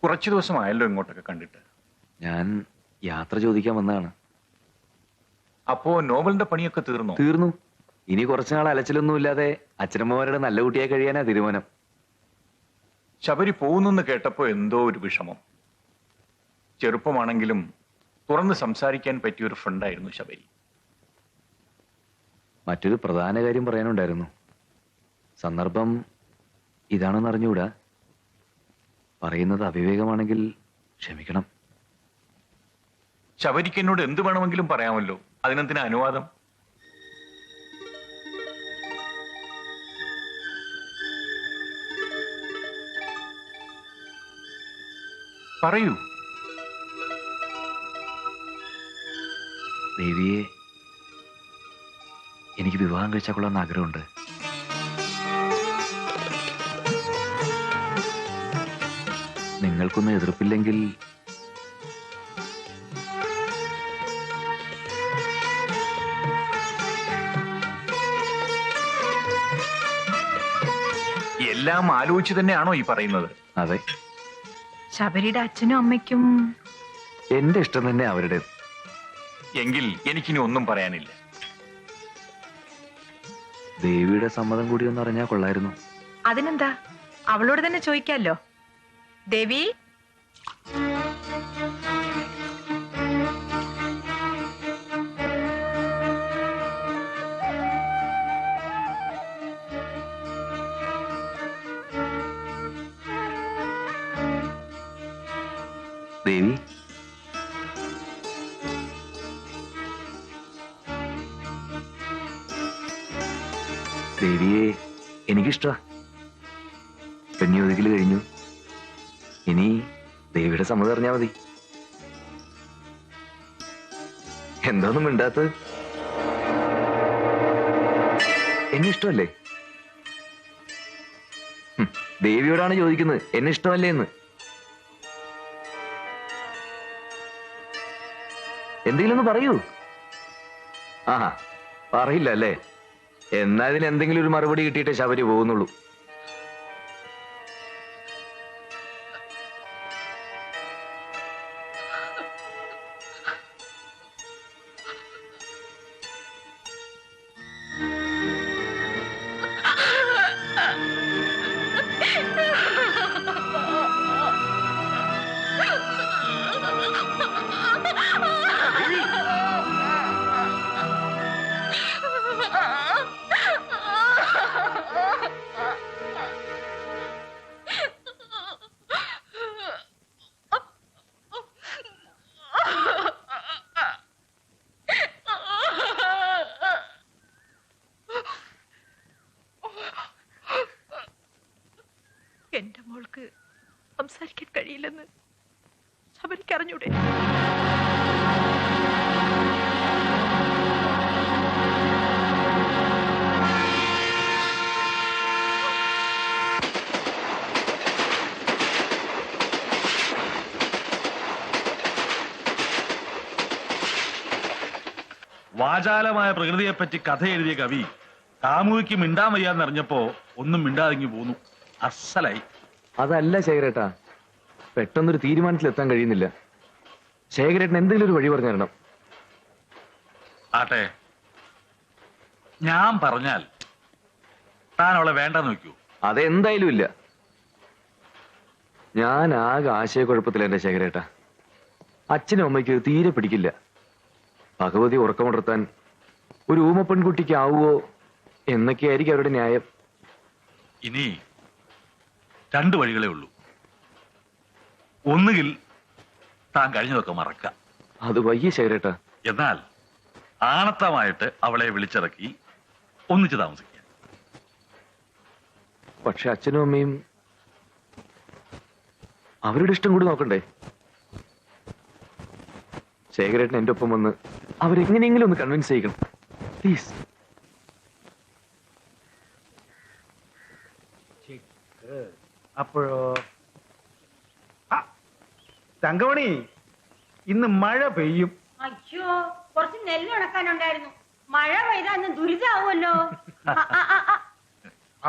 Speaker 5: കുറച്ചു ദിവസമായല്ലോ ഇങ്ങോട്ടൊക്കെ കണ്ടിട്ട്.
Speaker 1: ഞാൻ യാത്ര ചോദിക്കാൻ വന്നതാണ്.
Speaker 5: അപ്പോ നോവലിന്റെ പണിയൊക്കെ തീർന്നോ?
Speaker 1: തീർന്നു. ഇനി കുറച്ചുനാൾ അലച്ചിലൊന്നും ഇല്ലാതെ അച്ഛനമ്മമാരുടെ നല്ല കുട്ടിയായി കഴിയാനാ തീരുമാനം.
Speaker 5: ശബരി പോകുന്നെന്ന് കേട്ടപ്പോ എന്തോ ഒരു വിഷമം. ചെറുപ്പമാണെങ്കിലും തുറന്ന് സംസാരിക്കാൻ പറ്റിയ ഒരു ഫ്രണ്ടായിരുന്നു ശബരി.
Speaker 1: മറ്റൊരു പ്രധാന കാര്യം പറയാനുണ്ടായിരുന്നു. സന്ദർഭം ഇതാണെന്ന് അറിഞ്ഞുകൂടാ. പറയുന്നത് അവിവേകമാണെങ്കിൽ ക്ഷമിക്കണം.
Speaker 5: ശബരിക്ക് എന്നോട് എന്ത് വേണമെങ്കിലും പറയാമല്ലോ, അതിനെന്തിനാ അനുവാദം? പറയൂ.
Speaker 1: ദേവിയെ എനിക്ക് വിവാഹം കഴിച്ചാൽ കൊള്ളാൻ ആഗ്രഹമുണ്ട്. നിങ്ങൾക്കൊന്നും എതിർപ്പില്ലെങ്കിൽ
Speaker 5: എല്ലാം ആലോചിച്ച് തന്നെയാണോ ഈ പറയുന്നത്?
Speaker 1: അതെ.
Speaker 4: ശബരിയുടെ അച്ഛനും അമ്മയ്ക്കും
Speaker 1: എന്റെ ഇഷ്ടം തന്നെ അവരുടെ.
Speaker 5: എങ്കിൽ എനിക്കിനി ഒന്നും പറയാനില്ല.
Speaker 1: ദേവിയുടെ സമ്മതം കൂടി ഒന്ന് അറിഞ്ഞാൽ കൊള്ളായിരുന്നു.
Speaker 4: അതിനെന്താ, അവളോട് തന്നെ ചോദിക്കാല്ലോ. ദേവി,
Speaker 1: ദേവി, ദേവിയെ എനിക്കിഷ്ടമാ. പെണ്ണിയൊതുക്കല് കഴിഞ്ഞു. ഇനി ദേവിയുടെ സമ്മതം അറിഞ്ഞാ മതി. എന്താന്നും മിണ്ടാത്തത്? എന്നെ ഇഷ്ടമല്ലേ? ദേവിയോടാണ് ചോദിക്കുന്നത്, എന്നെ ഇഷ്ടമല്ലേ എന്ന്. എന്തെങ്കിലും ഒന്ന് പറയൂ. ആഹാ, പറയില്ല അല്ലേ? എന്നാ ഇതിന് എന്തെങ്കിലും ഒരു മറുപടി കിട്ടിയിട്ടേ ശബരി പോകുന്നുള്ളൂ.
Speaker 4: എനിക്കറിഞ്ഞൂടെ?
Speaker 11: വാചാലമായ പ്രകൃതിയെപ്പറ്റി കഥ എഴുതിയ കവി കാമുകിക്ക് മിണ്ടാൻ വയ്യാന്നറിഞ്ഞപ്പോ ഒന്നും മിണ്ടാതിങ്ങി പോന്നു. അസലായി.
Speaker 1: അതല്ല ശേഖരേട്ടാ, പെട്ടെന്നൊരു തീരുമാനത്തിലെത്താൻ കഴിയുന്നില്ല. ശേഖരേട്ടൻ എന്തെങ്കിലും ഒരു വഴി പറഞ്ഞു തരണം.
Speaker 11: ആട്ടെ, ഞാൻ പറഞ്ഞാൽ താൻ അവളെ വേണ്ടെന്ന് വെക്കൂ?
Speaker 1: അതെന്തായാലും ഇല്ല. ഞാൻ ആകെ ആശയക്കുഴപ്പത്തില എന്റെ ശേഖരേട്ടാ. അച്ഛനും അമ്മയ്ക്ക് തീരെ പിടിക്കില്ല. ഭഗവതി ഉറക്കമുണർത്താൻ ഒരു ഊമ പെൺകുട്ടിക്ക് ആവുമോ എന്നൊക്കെയായിരിക്കും അവരുടെ ന്യായം.
Speaker 11: ഇനി രണ്ട് വഴികളേ ഉള്ളൂ. ഒന്നുകിൽ താൻ കഴിഞ്ഞതൊക്കെ മറക്കാം.
Speaker 1: അത് വയ്യ ശേഖരേട്ടാ.
Speaker 11: എന്നാൽ ആണത്തമായിട്ട് അവളെ വിളിച്ചിറക്കി ഒന്നിച്ച് താമസിക്കുക.
Speaker 1: പക്ഷെ അച്ഛനും അമ്മയും അവരുടെ ഇഷ്ടം കൂടി നോക്കണ്ടേ? ശേഖരേട്ടൻ എന്റെ ഒപ്പം വന്ന് അവരെങ്ങനെയെങ്കിലും ഒന്ന് കൺവിൻസ് ചെയ്യണം പ്ലീസ്.
Speaker 8: അപ്പോഴോ തങ്കമണി, ഇന്ന് മഴ പെയ്യും.
Speaker 17: അയ്യോ, കുറച്ച് നെല്ല് ഉണക്കാനുണ്ടായിരുന്നു. മഴ പെയ്താ ഇന്ന് ദുരിതാവുമല്ലോ.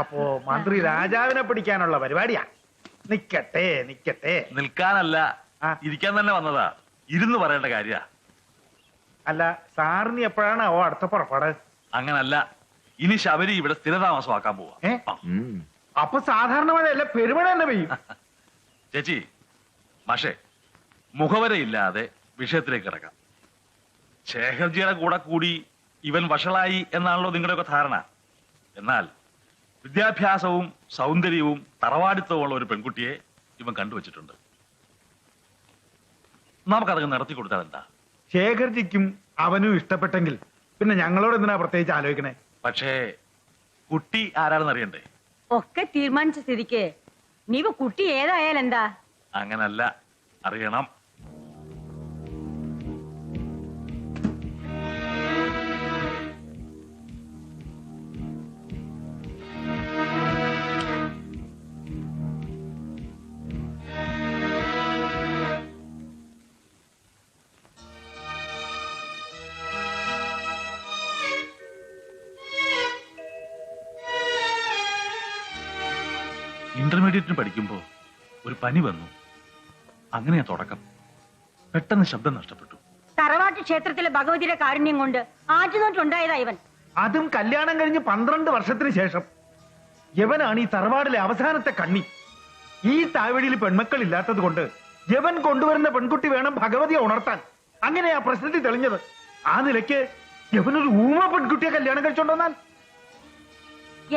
Speaker 8: അപ്പോ മന്ത്രി രാജാവിനെ പിടിക്കാനുള്ള പരിപാടിയാ. നിക്കട്ടെ നിക്കട്ടെ.
Speaker 11: നിൽക്കാനല്ല, ഇരിക്കാൻ തന്നെ വന്നതാ. ഇരുന്ന് പറയേണ്ട കാര്യ.
Speaker 8: അല്ല, സാറിന് എപ്പോഴാണോ അടുത്ത പുറപ്പാട്?
Speaker 11: അങ്ങനല്ല, ഇനി ശബരി ഇവിടെ സ്ഥിരതാമസമാക്കാൻ പോവാ.
Speaker 8: അപ്പൊ സാധാരണ മഴയല്ല, പെരുമഴ തന്നെ പെയ്യും.
Speaker 11: ചേച്ചി, മാഷേ, മുഖവരയില്ലാതെ വിഷയത്തിലേക്ക് കിടക്കാം. ശേഖർജിയുടെ കൂടെ കൂടി ഇവൻ വഷളായി എന്നാണല്ലോ നിങ്ങളുടെയൊക്കെ ധാരണ. എന്നാൽ വിദ്യാഭ്യാസവും സൗന്ദര്യവും തറവാടിത്തവുമുള്ള ഒരു പെൺകുട്ടിയെ ഇവൻ കണ്ടുവച്ചിട്ടുണ്ട്. നമുക്കതൊക്കെ നടത്തി കൊടുത്താൽ എന്താ?
Speaker 8: ശേഖർജിക്കും അവനും ഇഷ്ടപ്പെട്ടെങ്കിൽ പിന്നെ ഞങ്ങളോട് എന്തിനാ പ്രത്യേകിച്ച് ആലോചിക്കണേ?
Speaker 11: പക്ഷേ കുട്ടി ആരാണെന്ന് അറിയണ്ടേ?
Speaker 17: ഒക്കെ തീരുമാനിച്ച സ്ഥിതിക്ക് നീ കുട്ടി ഏതായാലും എന്താ?
Speaker 11: അങ്ങനല്ല, അറിയണം. ഇന്റർമീഡിയറ്റിന് പഠിക്കുമ്പോ ഒരു പനി വന്നു. അങ്ങനെയാ തുടക്കം. പെട്ടെന്ന് ശബ്ദം നഷ്ടപ്പെട്ടു.
Speaker 17: തറവാട്ട് ക്ഷേത്രത്തിലെ ഭഗവതിയുടെ കാരുണ്യം കൊണ്ട് ആറ്റുനോട്ടുണ്ടായതാ ഇവൻ.
Speaker 8: അതും കല്യാണം കഴിഞ്ഞ് 12 വർഷത്തിന് ശേഷം. യവനാണ് ഈ തറവാടിലെ അവസാനത്തെ കണ്ണി. ഈ താഴ്വഴിയിൽ പെൺമക്കൾ ഇല്ലാത്തത് കൊണ്ട് യവൻ കൊണ്ടുവരുന്ന പെൺകുട്ടി വേണം ഭഗവതിയെ ഉണർത്താൻ. അങ്ങനെയാ പ്രശ്നത്തിൽ തെളിഞ്ഞത്. ആ നിലയ്ക്ക് യവനൊരു ഊമ പെൺകുട്ടിയെ കല്യാണം കഴിച്ചോണ്ടെന്നാൽ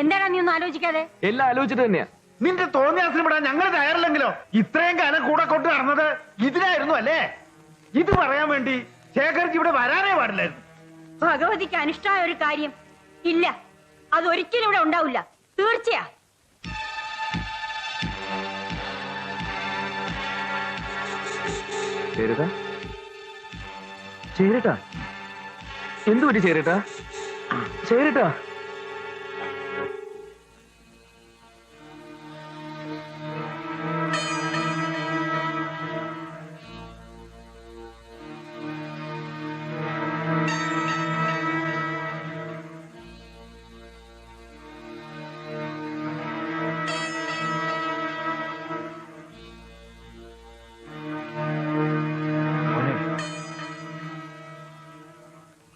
Speaker 17: എന്താണ് നീ ഒന്നും ആലോചിക്കാതെ?
Speaker 1: എല്ലാം ആലോചിച്ചിട്ട് തന്നെയാ.
Speaker 8: നിന്റെ തോന്നിയാസിന് വിടാൻ ഞങ്ങൾ തയ്യാറില്ലെങ്കിലോ? ഇത്രയും കാലം കൂടെ കൊണ്ട് നടന്നത് ഇതിനായിരുന്നു അല്ലേ? ഇത് പറയാൻ വേണ്ടി ശേഖർജി ഇവിടെ വരാനേ പാടില്ലായിരുന്നു.
Speaker 17: ഭഗവതിക്ക് അനിഷ്ടമായ ഒരു കാര്യം ഇല്ല, അതൊരിക്കലും ഇവിടെ ഉണ്ടാവില്ല. തീർച്ചയാ.
Speaker 1: ചേരട്ടാ, ചേരട്ടാ, എന്തു പറ്റി ചേരട്ടാ? ചേരട്ടാ,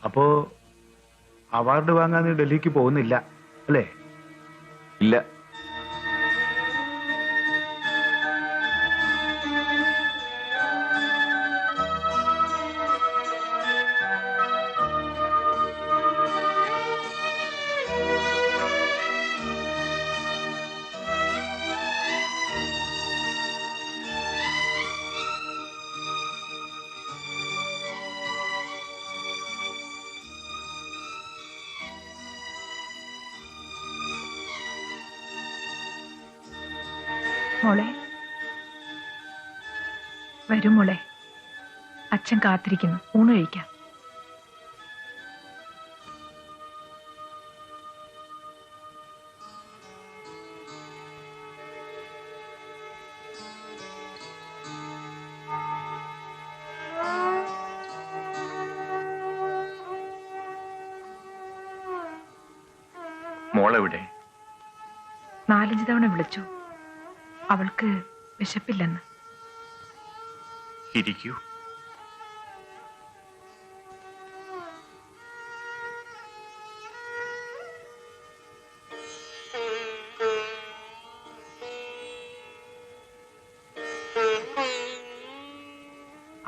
Speaker 8: അപ്പോ അവാർഡ് വാങ്ങാൻ നീ ഡൽഹിക്ക് പോകുന്നില്ല അല്ലേ?
Speaker 1: ഇല്ല.
Speaker 4: മോളെ, വരൂ മോളെ. അച്ഛൻ കാത്തിരിക്കുന്നു, ഊണ് കഴിക്കാം.
Speaker 5: മോളെവിടെ?
Speaker 4: 4-5 തവണ വിളിച്ചു. അവൾക്ക് വിശപ്പില്ലെന്ന്.
Speaker 5: ഇരിക്കൂ.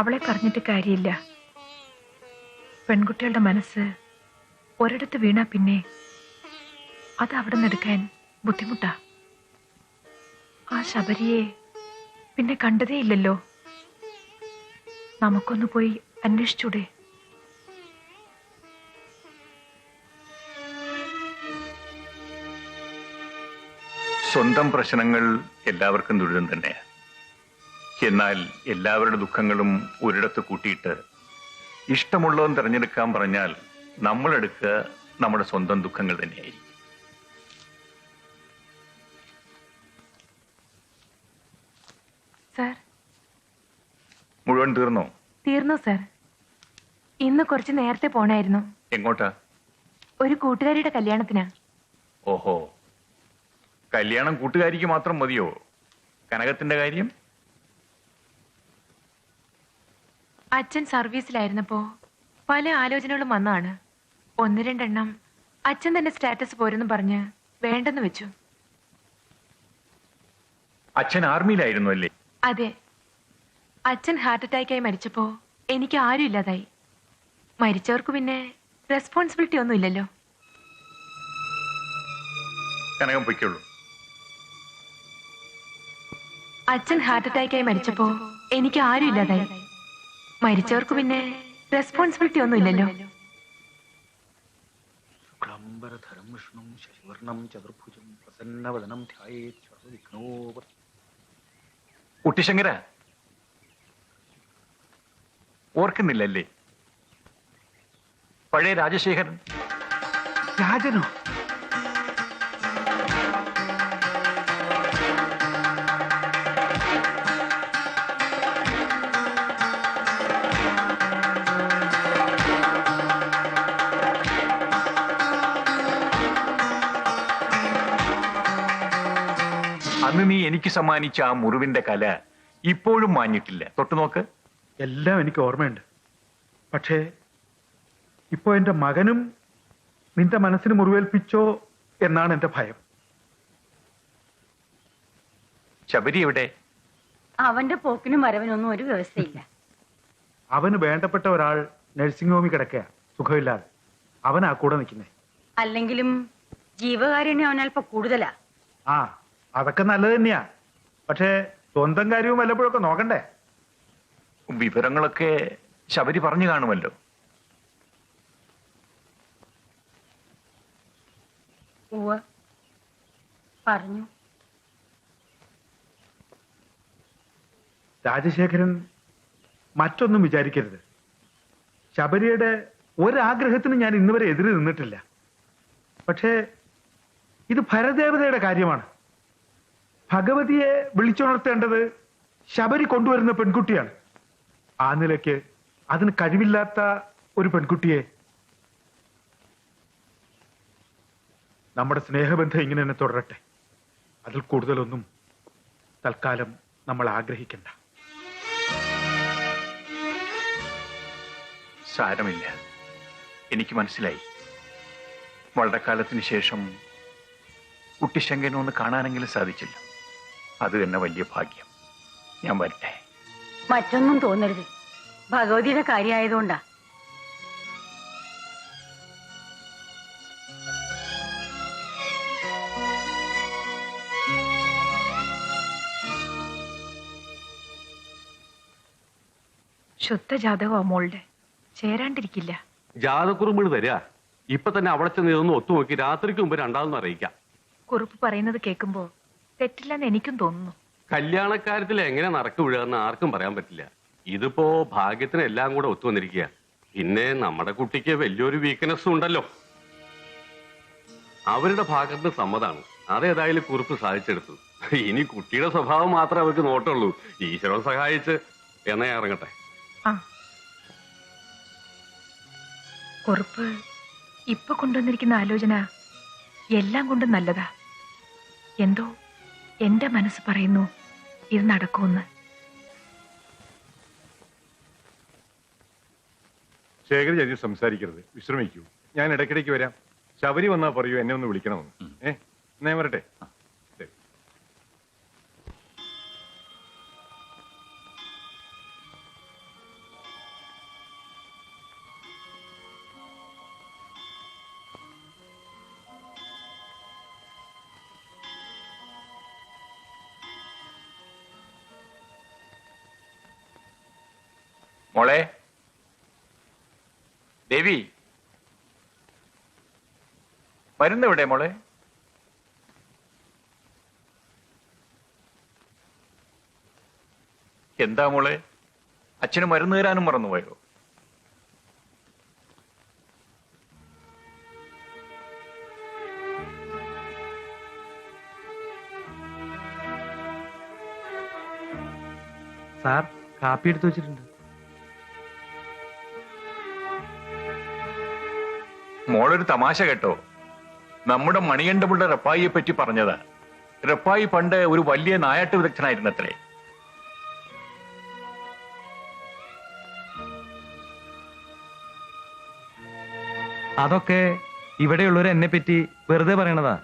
Speaker 4: അവളെ പറഞ്ഞിട്ട് കാര്യമില്ല. പെൺകുട്ടികളുടെ മനസ്സ് ഒരിടത്ത് വീണാ പിന്നെ അത് അവിടെ നിന്ന് എടുക്കാൻ ബുദ്ധിമുട്ടാ. ആ ശബരിയെ പിന്നെ കണ്ടതേ ഇല്ലല്ലോ. നമുക്കൊന്ന് പോയി അന്വേഷിച്ചൂടെ?
Speaker 5: സ്വന്തം പ്രശ്നങ്ങൾ എല്ലാവർക്കും ദുരിതം തന്നെയാണ്. എന്നാൽ എല്ലാവരുടെ ദുഃഖങ്ങളും ഒരിടത്ത് കൂട്ടിയിട്ട് ഇഷ്ടമുള്ളവൻ തിരഞ്ഞെടുക്കാൻ പറഞ്ഞാൽ നമ്മളെടുക്കുക നമ്മുടെ സ്വന്തം ദുഃഖങ്ങൾ തന്നെയായിരിക്കും.
Speaker 20: സർ,
Speaker 5: മുഴുവൻ തീർന്നോ?
Speaker 20: തീർന്നു സർ. ഇന്ന് കുറച്ച് നേരത്തെ പോണായിരുന്നു.
Speaker 5: എങ്ങോട്ടാ?
Speaker 20: ഒരു കൂട്ടുകാരിയുടെ കല്യാണത്തിനാ.
Speaker 5: ഓഹോ, കല്യാണം കൂട്ടുകാരിക്ക് മാത്രം മതിയോ? കനകത്തിന്റെ കാര്യം?
Speaker 20: അച്ഛൻ സർവീസിലായിരുന്നപ്പോ പല ആലോചനകളും വന്നാണ്. 1-2 എണ്ണം അച്ഛൻ തന്നെ സ്റ്റാറ്റസ് പോരെന്ന് പറഞ്ഞ് വേണ്ടെന്ന് വെച്ചു.
Speaker 5: അച്ഛൻ ആർമിയിലായിരുന്നു അല്ലേ?
Speaker 20: അതെ. അച്ഛൻ ഹാർട്ട് അറ്റാക്കായി മരിച്ചപ്പോ എനിക്ക് ആരും ഇല്ലാതായി. മരിച്ചവർക്ക് പിന്നെ റെസ്പോൺസിബിലിറ്റി ഒന്നും ഇല്ലല്ലോ.
Speaker 5: കനകം പൊയ്ക്കുള്ളൂ.
Speaker 20: അച്ഛൻ ഹാർട്ട് അറ്റാക്കായി മരിച്ചപ്പോ എനിക്ക് ആരും ഇല്ലാതായി. മരിച്ചവർക്ക് പിന്നെ റെസ്പോൺസിബിലിറ്റി ഒന്നും ഇല്ലല്ലോ.
Speaker 5: കുട്ടിശങ്കര, ഓർക്കുന്നില്ലല്ലേ പഴയ രാജശേഖരൻ?
Speaker 8: രാജനോ?
Speaker 5: അന്ന് നീ എനിക്ക് സമ്മാനിച്ച ആ മുറിവിന്റെ കല ഇപ്പോഴും മാഞ്ഞിട്ടില്ല. തൊട്ടു നോക്ക്.
Speaker 8: എല്ലാം എനിക്ക് ഓർമ്മയുണ്ട്. പക്ഷേ ഇപ്പോ എന്റെ മകനും നിന്റെ മനസ്സിന് മുറിവേൽപ്പിച്ചോ എന്നാണ് എന്റെ ഭയം.
Speaker 5: ശബരി എവിടെ?
Speaker 17: അവന്റെ പോക്കിനും വരവിനൊന്നും ഒരു വ്യവസ്ഥയില്ല.
Speaker 8: അവന് വേണ്ടപ്പെട്ട ഒരാൾ നഴ്സിംഗ് ഹോമിൽ കിടക്കുക, സുഖമില്ലാതെ. അവനാ കൂടെ നിൽക്കുന്നേ.
Speaker 17: അല്ലെങ്കിലും ജീവകാരുണ്യം അവനൽപ്പം കൂടുതലാ.
Speaker 8: ആ, അതൊക്കെ നല്ലത് തന്നെയാ. പക്ഷേ സ്വന്തം കാര്യവും വല്ലപ്പോഴൊക്കെ നോക്കണ്ടേ?
Speaker 5: വിവരങ്ങളൊക്കെ ശബരി പറഞ്ഞു കാണുമല്ലോ.
Speaker 17: ഉവ്വ് പറഞ്ഞു.
Speaker 8: രാജശേഖരൻ മറ്റൊന്നും വിചാരിക്കരുത്. ശബരിയുടെ ഒരാഗ്രഹത്തിന് ഞാൻ ഇന്നുവരെ എതിര് നിന്നിട്ടില്ല. പക്ഷേ ഇത് ഭരദേവതയുടെ കാര്യമാണ്. ഭഗവതിയെ വിളിച്ചുണർത്തേണ്ടത് ശബരി കൊണ്ടുവരുന്ന പെൺകുട്ടിയാണ്. ആ നിലയ്ക്ക് അതിന് കഴിവില്ലാത്ത ഒരു പെൺകുട്ടിയെ നമ്മുടെ സ്നേഹബന്ധം ഇങ്ങനെ തന്നെ തുടരട്ടെ. അതിൽ കൂടുതലൊന്നും തൽക്കാലം നമ്മൾ ആഗ്രഹിക്കണ്ട.
Speaker 5: സാരമില്ല, എനിക്ക് മനസ്സിലായി. വളരെ കാലത്തിന് ശേഷം കുട്ടിശങ്കനെ ഒന്ന് കാണാനെങ്കിലും സാധിച്ചില്ല. അത് തന്നെ വലിയ ഭാഗ്യം. ഞാൻ വരട്ടെ.
Speaker 17: മറ്റൊന്നും തോന്നരുത്. ഭഗവതിയുടെ കാര്യമായതുകൊണ്ടാ.
Speaker 4: ശുദ്ധ ജാതകോ മോളുടെ, ചേരാണ്ടിരിക്കില്ല.
Speaker 16: ജാതക്കുറുമ്പിന് തരാ. ഇപ്പൊ തന്നെ അവിടെ ചെന്ന് ഇതൊന്ന് ഒത്തുനോക്കി രാത്രിക്ക് മുമ്പ് രണ്ടാമതൊന്നും അറിയിക്കാം.
Speaker 4: കുറുപ്പ് പറയുന്നത് കേൾക്കുമ്പോ തെറ്റില്ലെന്ന് എനിക്കും തോന്നുന്നു.
Speaker 16: കല്യാണക്കാര്യത്തിൽ എങ്ങനെ നടക്കു വീഴുകയെന്ന് ആർക്കും പറയാൻ പറ്റില്ല. ഇതിപ്പോ ഭാഗ്യത്തിന് എല്ലാം കൂടെ ഒത്തുവന്നിരിക്കുക. പിന്നെ നമ്മുടെ കുട്ടിക്ക് വലിയൊരു വീക്ക്നെസ്സും ഉണ്ടല്ലോ. അവരുടെ ഭാഗത്ത് സമ്മതാണ്. അതേതായാലും കുറിപ്പ് സാധിച്ചെടുത്തു. ഇനി കുട്ടിയുടെ സ്വഭാവം മാത്രമേ അവർക്ക് നോട്ടുള്ളൂ. ഈശ്വരൻ സഹായിച്ച് എന്നാ ഇറങ്ങട്ടെ.
Speaker 20: കുറിപ്പ് ഇപ്പൊ കൊണ്ടുവന്നിരിക്കുന്ന ആലോചന എല്ലാം കൊണ്ടും നല്ലതാ. എന്തോ എന്റെ മനസ്സ് പറയുന്നു ഇത് നടക്കുമെന്ന്.
Speaker 7: ശേഖർ ചേച്ചി സംസാരിക്കരുത്, വിശ്രമിക്കൂ. ഞാൻ ഇടയ്ക്കിടയ്ക്ക് വരാം. ശബരി വന്നാ പറയൂ എന്നെ ഒന്ന് വിളിക്കണമെന്ന്. ഞാൻ വരട്ടെ. ശരി.
Speaker 5: മോളെ ദേവി, മരുന്നെവിടെ മോളെ? എന്താ മോളെ, അച്ഛന് മരുന്ന് തരാനും മറന്നുപോയോ?
Speaker 3: സാർ, കാപ്പി എടുത്തു വെച്ചിട്ടുണ്ട്.
Speaker 5: മോളൊരു തമാശ കേട്ടോ. നമ്മുടെ മണികണ്ഠപിള്ള റപ്പായിയെ പറ്റി പറഞ്ഞതാ. റപ്പായി പണ്ട് ഒരു വലിയ നായാട്ട് വിദഗ്ധനായിരുന്നത്രേ.
Speaker 3: അതൊക്കെ ഇവിടെയുള്ളവർ എന്നെ പറ്റി വെറുതെ പറയണതാ.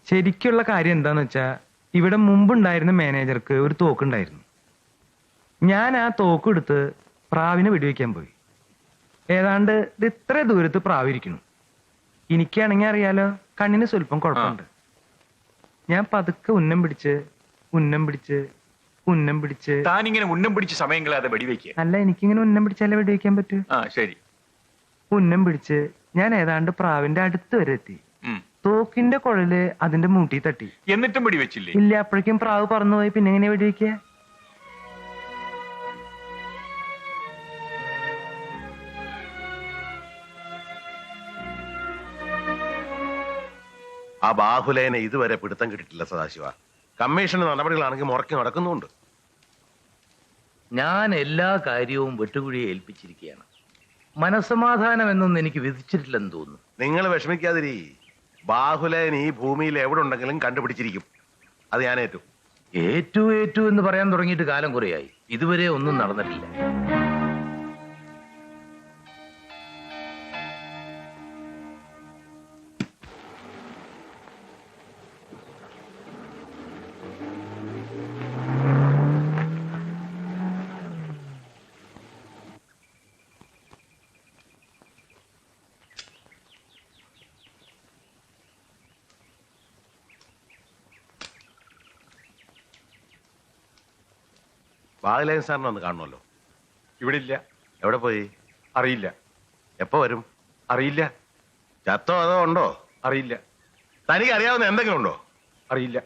Speaker 3: ശരിക്കുള്ള കാര്യം എന്താന്ന് വെച്ചാ, ഇവിടെ മുമ്പുണ്ടായിരുന്ന മാനേജർക്ക് ഒരു തോക്കുണ്ടായിരുന്നു. ഞാൻ ആ തോക്ക് എടുത്ത് പ്രാവിനെ വെടിവെക്കാൻ പോയി. ഏതാണ്ട് ഇത് ഇത്ര ദൂരത്ത് പ്രാവിരിക്കുന്നു. എനിക്കാണെങ്കിൽ അറിയാലോ, കണ്ണിന് സ്വല്പം കുഴപ്പമുണ്ട്. ഞാൻ പതുക്കെ ഉന്നം പിടിച്ച്
Speaker 5: താനിങ്ങനെ ഉന്നം പിടിച്ച് സമയം കളയാതെ വെടിവെക്കുക.
Speaker 3: അല്ല, എനിക്കിങ്ങനെ ഉന്നം പിടിച്ചാലേ വെടിവെക്കാൻ പറ്റൂ.
Speaker 5: ശരി.
Speaker 3: ഉന്നം പിടിച്ച് ഞാൻ ഏതാണ്ട് പ്രാവിന്റെ അടുത്ത് വരെ എത്തി. തോക്കിന്റെ കുഴല് അതിന്റെ മൂട്ടി തട്ടി.
Speaker 5: എന്നിട്ടും വെടിവെച്ചില്ലേ?
Speaker 3: ഇല്ല. അപ്പോഴേക്കും പ്രാവ് പറന്നുപോയി. പിന്നെ എങ്ങനെ വെടിവെക്കുക?
Speaker 9: ആ ബാഹുലേനെ ഇതുവരെ പിടുത്തം കിട്ടിയിട്ടില്ല സദാശിവ. കമ്മീഷന്റെ നടപടികളാണെങ്കിൽ മുറക്കി നടക്കുന്നുണ്ട്.
Speaker 12: ഞാൻ എല്ലാ കാര്യവും വെട്ടുകുഴിയെ ഏൽപ്പിച്ചിരിക്കുകയാണ്. മനസമാധാനം എന്നൊന്നും എനിക്ക് വിധിച്ചിട്ടില്ലെന്ന് തോന്നുന്നു.
Speaker 9: നിങ്ങൾ വിഷമിക്കാതിരി. ബാഹുലേൻ ഈ ഭൂമിയിൽ എവിടെ ഉണ്ടെങ്കിലും കണ്ടുപിടിച്ചിരിക്കും. അത് ഞാൻ ഏറ്റു.
Speaker 12: ഏറ്റു എന്ന് പറയാൻ തുടങ്ങിയിട്ട് കാലം കുറയായി. ഇതുവരെ ഒന്നും നടന്നിട്ടില്ല.
Speaker 9: ബാഹുലേൻ സാറിനെ ഒന്ന് കാണണമല്ലോ.
Speaker 7: ഇവിടെ ഇല്ല.
Speaker 9: എവിടെ പോയി?
Speaker 7: അറിയില്ല.
Speaker 9: എപ്പോ വരും?
Speaker 7: അറിയില്ല.
Speaker 9: ചത്തോ അതോ ഉണ്ടോ?
Speaker 7: അറിയില്ല.
Speaker 9: തനിക്ക് അറിയാവുന്ന എന്തെങ്കിലും ഉണ്ടോ?
Speaker 7: അറിയില്ല.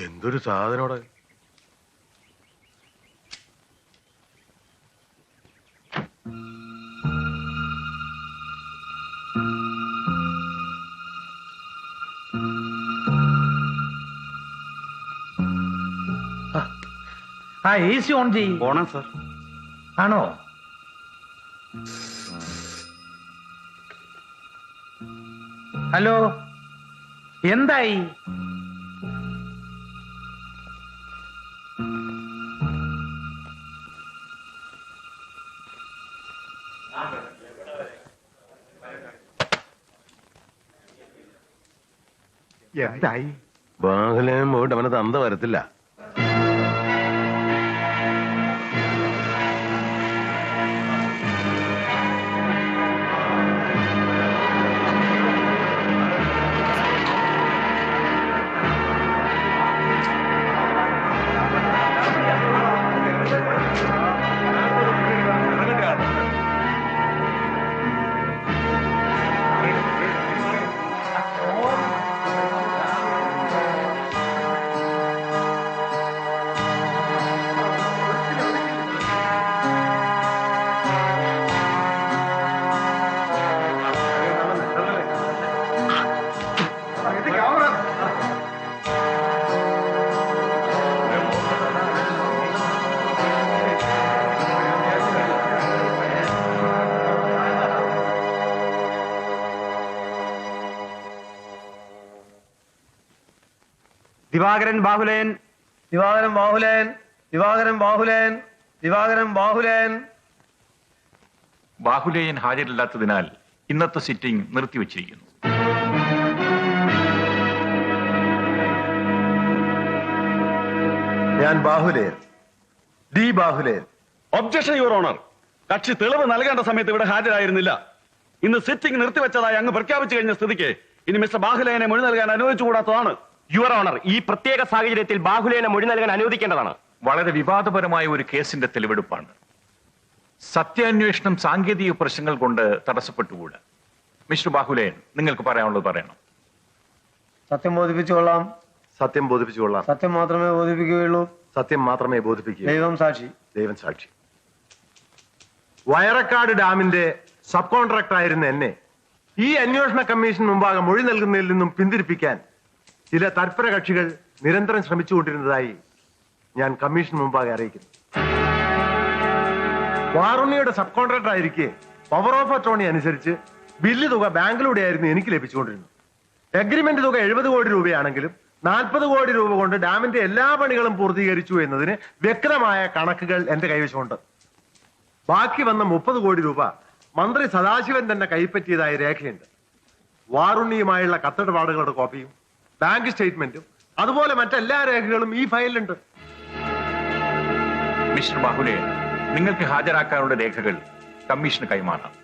Speaker 9: എന്തൊരു സാധനോടെ.
Speaker 12: AC ഓൺ ചെയ്യ്.
Speaker 16: ഓണം സർ.
Speaker 12: ആണോ? ഹലോ, എന്തായി?
Speaker 3: എന്തായി?
Speaker 9: ബാഹുലേൻ പോയിട്ട് അവനെ തന്ത വരത്തില്ല.
Speaker 18: ദിവാകരൻ ബാഹുലയൻ,
Speaker 19: ദിവാകരൻ ബാഹുലയൻ, ദിവാകരൻ ബാഹുലയൻ, ദിവാകരൻ ബാഹുലയൻ.
Speaker 5: ബാഹുലേയൻ ഹാജരില്ലാത്തതിനാൽ ഇന്നത്തെ സിറ്റിംഗ് നിർത്തിവച്ചിരിക്കുന്നു.
Speaker 9: ഞാൻ Bahuleyan, D Bahuleyan.
Speaker 6: Objection your honour. കക്ഷി തെളിവ് നൽകേണ്ട സമയത്ത് ഇവിടെ ഹാജരായിരുന്നില്ല. ഇന്ന് സിറ്റിംഗ് നിർത്തിവെച്ചതായി അങ്ങ് പ്രഖ്യാപിച്ചു കഴിഞ്ഞ സ്ഥിതിക്ക് ഇനി മിസ്റ്റർ ബാഹുലയനെ മൊഴി നൽകാൻ അനുവദിച്ചുകൂടാത്തതാണ്.
Speaker 18: യുവർ ഓണർ, ഈ പ്രത്യേക സാഹചര്യത്തിൽ ബാഹുലയനെ മൊഴി നൽകാൻ അനുവദിക്കേണ്ടതാണ്.
Speaker 5: വളരെ വിവാദപരമായ ഒരു കേസിന്റെ തെളിവെടുപ്പാണ്. സത്യാന്വേഷണം സാങ്കേതിക പ്രശ്നങ്ങൾ കൊണ്ട് തടസ്സപ്പെട്ടുകൂടാ. മിസ്റ്റർ ബാഹുലയൻ, നിങ്ങൾക്ക് പറയാനുള്ളത് പറയണം.
Speaker 19: സത്യം ബോധിപ്പിച്ചുകൊള്ളാം.
Speaker 9: സത്യം ബോധിപ്പിച്ചുകൊള്ളാം.
Speaker 19: സത്യം മാത്രമേ ബോധിപ്പിക്കുകയുള്ളൂ.
Speaker 9: സത്യം മാത്രമേ ബോധിപ്പിക്കൂ.
Speaker 19: ദൈവം സാക്ഷി.
Speaker 9: ദൈവം സാക്ഷി. വയറക്കാട് ഡാമിന്റെ സബ് കോൺട്രാക്ടർ ആയിരുന്ന എന്നെ ഈ അന്വേഷണ കമ്മീഷൻ മുമ്പാകെ മൊഴി നൽകുന്നതിൽ നിന്നും പിന്തിരിപ്പിക്കാൻ ചില തൽപര കക്ഷികൾ നിരന്തരം ശ്രമിച്ചുകൊണ്ടിരുന്നതായി ഞാൻ കമ്മീഷൻ മുമ്പാകെ അറിയിക്കുന്നു. വാറുണ്ണിയുടെ സബ് കോൺട്രാക്ടർ ആയിരിക്കെ പവർ ഓഫ് അറ്റോർണി അനുസരിച്ച് ബില്ല് തുക ബാങ്കിലൂടെയായിരുന്നു എനിക്ക് ലഭിച്ചുകൊണ്ടിരുന്നത്. എഗ്രിമെന്റ് തുക 70 കോടി രൂപയാണെങ്കിലും 40 കോടി രൂപ കൊണ്ട് ഡാമിന്റെ എല്ലാ പണികളും പൂർത്തീകരിച്ചു എന്നതിന് വ്യക്തമായ കണക്കുകൾ എന്റെ കൈവശമുണ്ട്. ബാക്കി വന്ന 30 കോടി രൂപ മന്ത്രി സദാശിവൻ തന്നെ കൈപ്പറ്റിയതായി രേഖയുണ്ട്. വാറുണ്ണിയുമായുള്ള കത്തിടപാടുകളുടെ കോപ്പിയും ബാങ്ക് സ്റ്റേറ്റ്മെന്റും അതുപോലെ മറ്റെല്ലാ രേഖകളും ഈ ഫയലിലുണ്ട്.
Speaker 5: മിസ്റ്റർ ബാഹുലയൻ, നിങ്ങൾക്ക് ഹാജരാക്കാനുള്ള രേഖകൾ കമ്മീഷന് കൈമാറാം.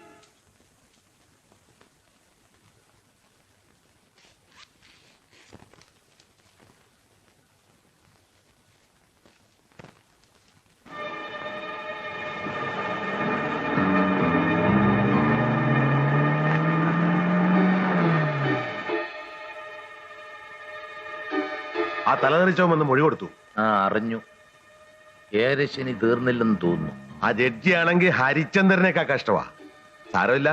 Speaker 9: ആ തലതെറിച്ചോമെന്ന് മൊഴി കൊടുത്തു.
Speaker 12: അറിഞ്ഞു. ഏരശനി തീർന്നില്ലെന്ന് തോന്നുന്നു.
Speaker 9: ആ ജഡ്ജി ആണെങ്കിൽ ഹരിചന്ദ്രനേക്കാ കഷ്ടമാ. സാരമില്ല,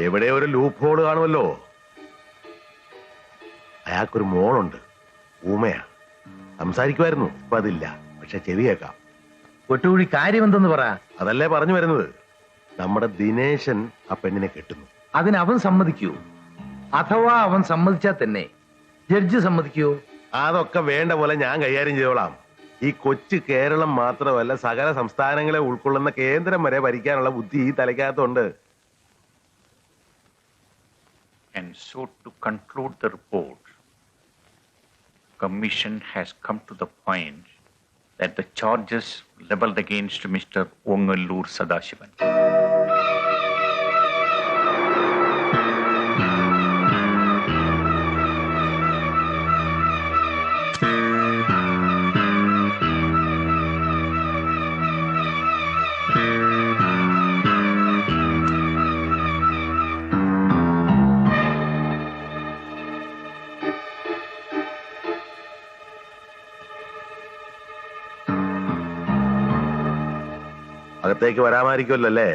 Speaker 9: എവിടെ ഒരു ലൂപ്പ് ഹോള് കാണുമല്ലോ. അയാൾക്കൊരു മോളുണ്ട്, ഊമയാ. സംസാരിക്കുമായിരുന്നു, ഇപ്പൊ അതില്ല. പക്ഷെ ചെവി കേൾക്കാം.
Speaker 12: ഒട്ടുകൂടി കാര്യം എന്തെന്ന് പറ.
Speaker 9: അതല്ലേ പറഞ്ഞു വരുന്നത്. നമ്മുടെ ദിനേശൻ ആ പെണ്ണിനെ കെട്ടുന്നു.
Speaker 12: അതിന് അവൻ സമ്മതിക്കൂ? അഥവാ അവൻ സമ്മതിച്ചാൽ തന്നെ ജഡ്ജി സമ്മതിക്കൂ?
Speaker 9: അതൊക്കെ വേണ്ട പോലെ ഞാൻ കൈകാര്യം ചെയ്തോളാം. ഈ കൊച്ചു കേരളം മാത്രമല്ല, സകല സംസ്ഥാനങ്ങളെ ഉൾക്കൊള്ളുന്ന കേന്ദ്രം വരെ ഭരിക്കാനുള്ള ബുദ്ധി ഈ തലയ്ക്കകത്തുണ്ട്.
Speaker 5: And so to conclude the report, Commission has come to the point that the charges leveled against Mr. Ongalur Sadashivan
Speaker 9: അകത്തേക്ക് വരാമായിരിക്കുമല്ലോ അല്ലേ?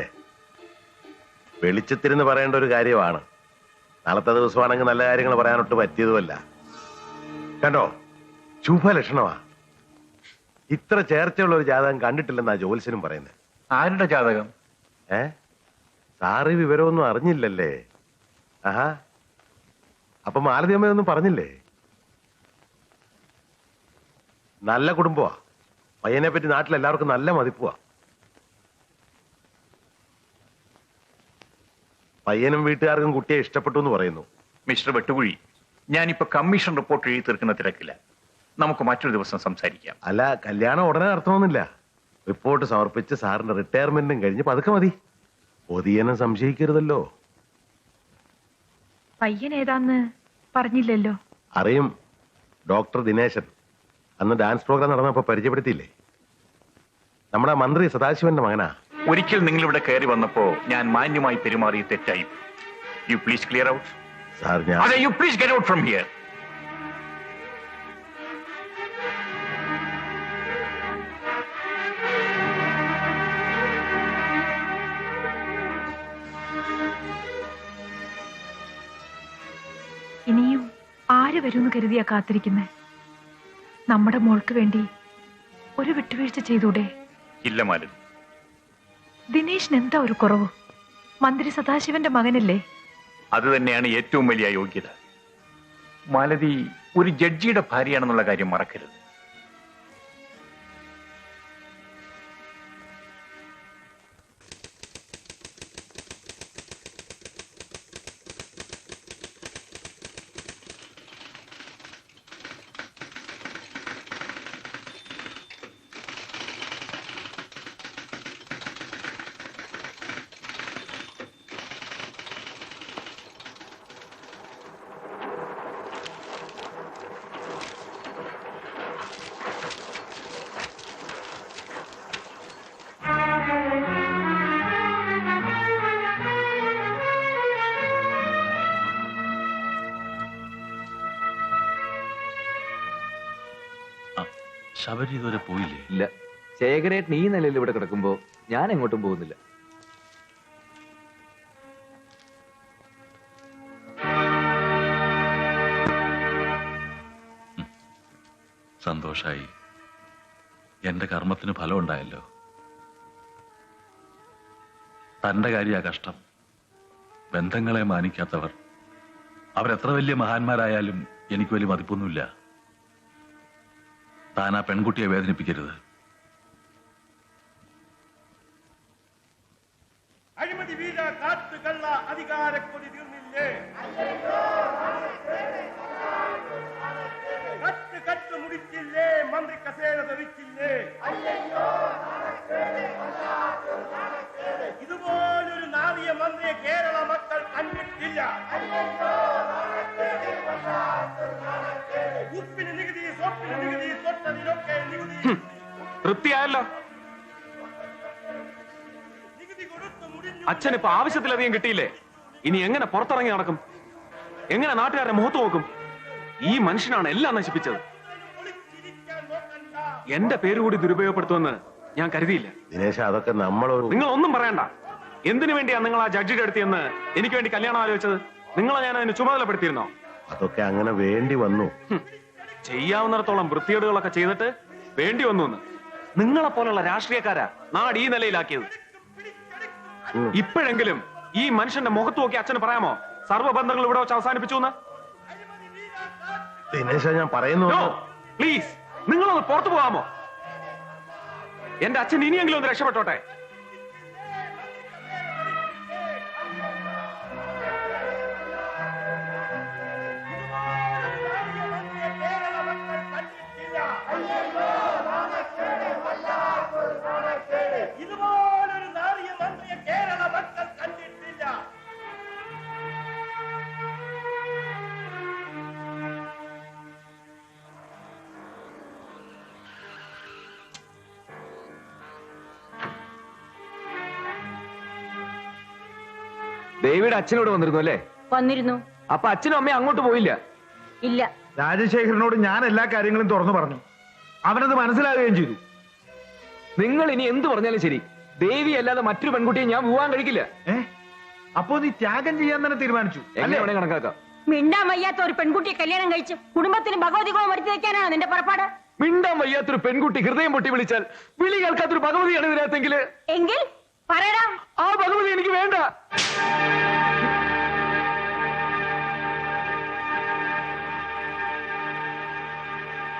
Speaker 9: വെളിച്ചത്തിരുന്ന് പറയേണ്ട ഒരു കാര്യമാണ്. നാളത്തെ ദിവസമാണെങ്കിൽ നല്ല കാര്യങ്ങൾ പറയാനൊട്ട് പറ്റിയതുമല്ല. കണ്ടോ, ശുഭലക്ഷണമാ. ഇത്ര ചേർച്ചയുള്ള ഒരു ജാതകം കണ്ടിട്ടില്ലെന്നാ ജോത്സ്യനും പറയുന്നത്.
Speaker 5: ആരുടെ ജാതകം?
Speaker 9: സാറ് വിവരമൊന്നും അറിഞ്ഞില്ലല്ലേ? ആഹാ, അപ്പൊ മാലതിയമ്മയൊന്നും പറഞ്ഞില്ലേ? നല്ല കുടുംബമാ. പയ്യനെ പറ്റി നാട്ടിൽ എല്ലാവർക്കും നല്ല മതിപ്പുവാ. പയ്യനും വീട്ടുകാർക്കും കുട്ടിയെ ഇഷ്ടപ്പെട്ടു എന്ന് പറയുന്നു.
Speaker 5: മിസ്റ്റർ വെട്ടുകുഴി, ഞാനിപ്പോ കമ്മീഷൻ റിപ്പോർട്ട് എഴുതി തീർക്കുന്ന തിരക്കില്ല. നമുക്ക് മറ്റൊരു ദിവസം സംസാരിക്കാം.
Speaker 9: അല്ല, കല്യാണം ഉടനെ നടത്തണമെന്നില്ല. റിപ്പോർട്ട് സമർപ്പിച്ച് സാറിന്റെ റിട്ടയർമെന്റും കഴിഞ്ഞ് പതുക്കെ മതി. പൊതിയനെ സംശയിക്കരുതല്ലോ.
Speaker 20: പയ്യൻ ഏതാന്ന് പറഞ്ഞില്ലല്ലോ.
Speaker 9: അറിയും, ഡോക്ടർ ദിനേശൻ. അന്ന് ഡാൻസ് പ്രോഗ്രാം നടന്നപ്പോ പരിചയപ്പെടുത്തിയില്ലേ? നമ്മുടെ മന്ത്രി സദാശിവന്റെ മകനാ.
Speaker 5: ഒരിക്കൽ നിങ്ങൾ ഇവിടെ കയറി വന്നപ്പോ ഞാൻ മാന്യമായി പെരുമാറി തെറ്റായി. You please clear out.
Speaker 9: Sir,
Speaker 5: അതെ, you please get out from here.
Speaker 20: ഇനിയും ആര് വരുമെന്ന് കരുതിയാ കാത്തിരിക്കുന്നേ? നമ്മുടെ മോൾക്ക് വേണ്ടി ഒരു വിട്ടുവീഴ്ച ചെയ്തൂടെ?
Speaker 5: ഇല്ല മാലതി.
Speaker 20: ദിനേശിന് എന്താ ഒരു കുറവ്? മന്ത്രി സദാശിവന്റെ മകനല്ലേ?
Speaker 5: അത് തന്നെയാണ് ഏറ്റവും വലിയ യോഗ്യത. മാലതി ഒരു ജഡ്ജിയുടെ ഭാര്യയാണെന്നുള്ള കാര്യം മറക്കരുത്.
Speaker 11: ശബരി ഇതുവരെ പോയില്ലേ?
Speaker 1: ഇല്ല. ശേഖരേട്ടൻ ഈ നിലയിൽ ഇവിടെ കിടക്കുമ്പോ ഞാൻ എങ്ങോട്ടും പോകുന്നില്ല.
Speaker 11: സന്തോഷായി. എന്റെ കർമ്മത്തിന് ഫലം ഉണ്ടായല്ലോ. തന്റെ കാര്യ കഷ്ടം. ബന്ധങ്ങളെ മാനിക്കാത്തവർ അവരെത്ര വലിയ മഹാന്മാരായാലും എനിക്ക് വലിയ മതിപ്പൊന്നുമില്ല. താൻ ആ പെൺകുട്ടിയെ വേദനിപ്പിക്കരുത്.
Speaker 2: അഴിമതി വീര കാട്ടുകള്ള അധികാരക്കൊടി തീർന്നില്ലേ? കട്ട് മുടിച്ചില്ലേ? മന്ത്രി കസേര ധരിച്ചില്ലേ? ഇതുപോലൊരു നാറിയ മന്ത്രിയെ കേരള മക്കൾ കണ്ടിട്ടില്ല. ഉപ്പിന് നികുതി, സോപ്പിന് നികുതി, തൊട്ടതിനൊക്കെ നികുതി.
Speaker 13: തൃപ്തിയായല്ലോ. അച്ഛനിപ്പോ ആവശ്യത്തിലധികം കിട്ടിയില്ലേ? ഇനി എങ്ങനെ പുറത്തിറങ്ങി നടക്കും? എങ്ങനെ നാട്ടുകാരുടെ മുഖത്ത് നോക്കും? ഈ മനുഷ്യനാണ് എല്ലാം നശിപ്പിച്ചത്. എന്റെ പേര് കൂടി ദുരുപയോഗപ്പെടുത്തുമെന്ന് ഞാൻ കരുതിയില്ല.
Speaker 9: ദിനേശ, അതൊക്കെ
Speaker 13: നിങ്ങൾ ഒന്നും പറയണ്ട. എന്തിനു വേണ്ടിയാ നിങ്ങൾ ആ ജഡ്ജിയുടെ അടുത്ത് എനിക്ക് വേണ്ടി കല്യാണം ആലോചിച്ചത്? നിങ്ങളെ ഞാൻ അതിന് ചുമതലപ്പെടുത്തിയിരുന്നോ?
Speaker 9: അതൊക്കെ അങ്ങനെ വേണ്ടി വന്നു.
Speaker 13: ചെയ്യാവുന്നിടത്തോളം വൃത്തികേടുകളൊക്കെ ചെയ്തിട്ട് വേണ്ടി വന്നു എന്ന്. നിങ്ങളെ പോലുള്ള രാഷ്ട്രീയക്കാരാ നാട് ഈ നിലയിലാക്കിയത്. ഇപ്പോഴെങ്കിലും ഈ മനുഷ്യന്റെ മുഖത്ത് നോക്കി അച്ഛന് പറയാമോ സർവ്വബന്ധങ്ങൾ ഇവിടെ വെച്ച് അവസാനിപ്പിച്ചു എന്ന്?
Speaker 9: ദിനേശ, ഞാൻ പറയുന്നു.
Speaker 13: പ്ലീസ്, നിങ്ങളൊന്ന് പുറത്തു പോകാമോ? എന്റെ അച്ഛൻ ഇനിയെങ്കിലും ഒന്ന് രക്ഷപ്പെട്ടോട്ടെ.
Speaker 2: ഇതുപോലൊരു നാറിയ മന്ത്രിയെ കേരള മക്കൾ കണ്ടിട്ടില്ല.
Speaker 1: ദേവിയുടെ അച്ഛനോട് വന്നിരുന്നു അല്ലേ?
Speaker 17: വന്നിരുന്നു.
Speaker 1: അപ്പൊ അച്ഛനും അമ്മയും അങ്ങോട്ട് പോയില്ല?
Speaker 17: ഇല്ല.
Speaker 8: രാജശേഖരനോട് ഞാൻ എല്ലാ കാര്യങ്ങളും തുറന്നു പറഞ്ഞു. അവനത് മനസ്സിലാവുകയും ചെയ്തു.
Speaker 1: നിങ്ങൾ ഇനി എന്ത് പറഞ്ഞാലും ശരി, ദേവി അല്ലാതെ മറ്റൊരു പെൺകുട്ടിയെ ഞാൻ പോവാൻ കഴിക്കില്ല.
Speaker 8: അപ്പോ നീ ത്യാഗം ചെയ്യാൻ തന്നെ തീരുമാനിച്ചു
Speaker 1: എന്നെ വേണേ കണക്കാക്കാം.
Speaker 17: മിണ്ടാൻ വയ്യാത്ത ഒരു പെൺകുട്ടിയെ കല്യാണം കഴിച്ച് കുടുംബത്തിന് ഭഗവതികളും വരുത്തി വെക്കാനാണോ നിന്റെ പുറപ്പാട്?
Speaker 1: മിണ്ടാൻ വയ്യാത്തൊരു പെൺകുട്ടി ഹൃദയം പൊട്ടി വിളിച്ചാൽ വിളി കേൾക്കാത്തൊരു ഭഗവതിയാണ് ഇതിനകത്തെങ്കിൽ
Speaker 17: എങ്കിൽ പറയടാ,
Speaker 1: ആ ഭഗവതി എനിക്ക് വേണ്ട.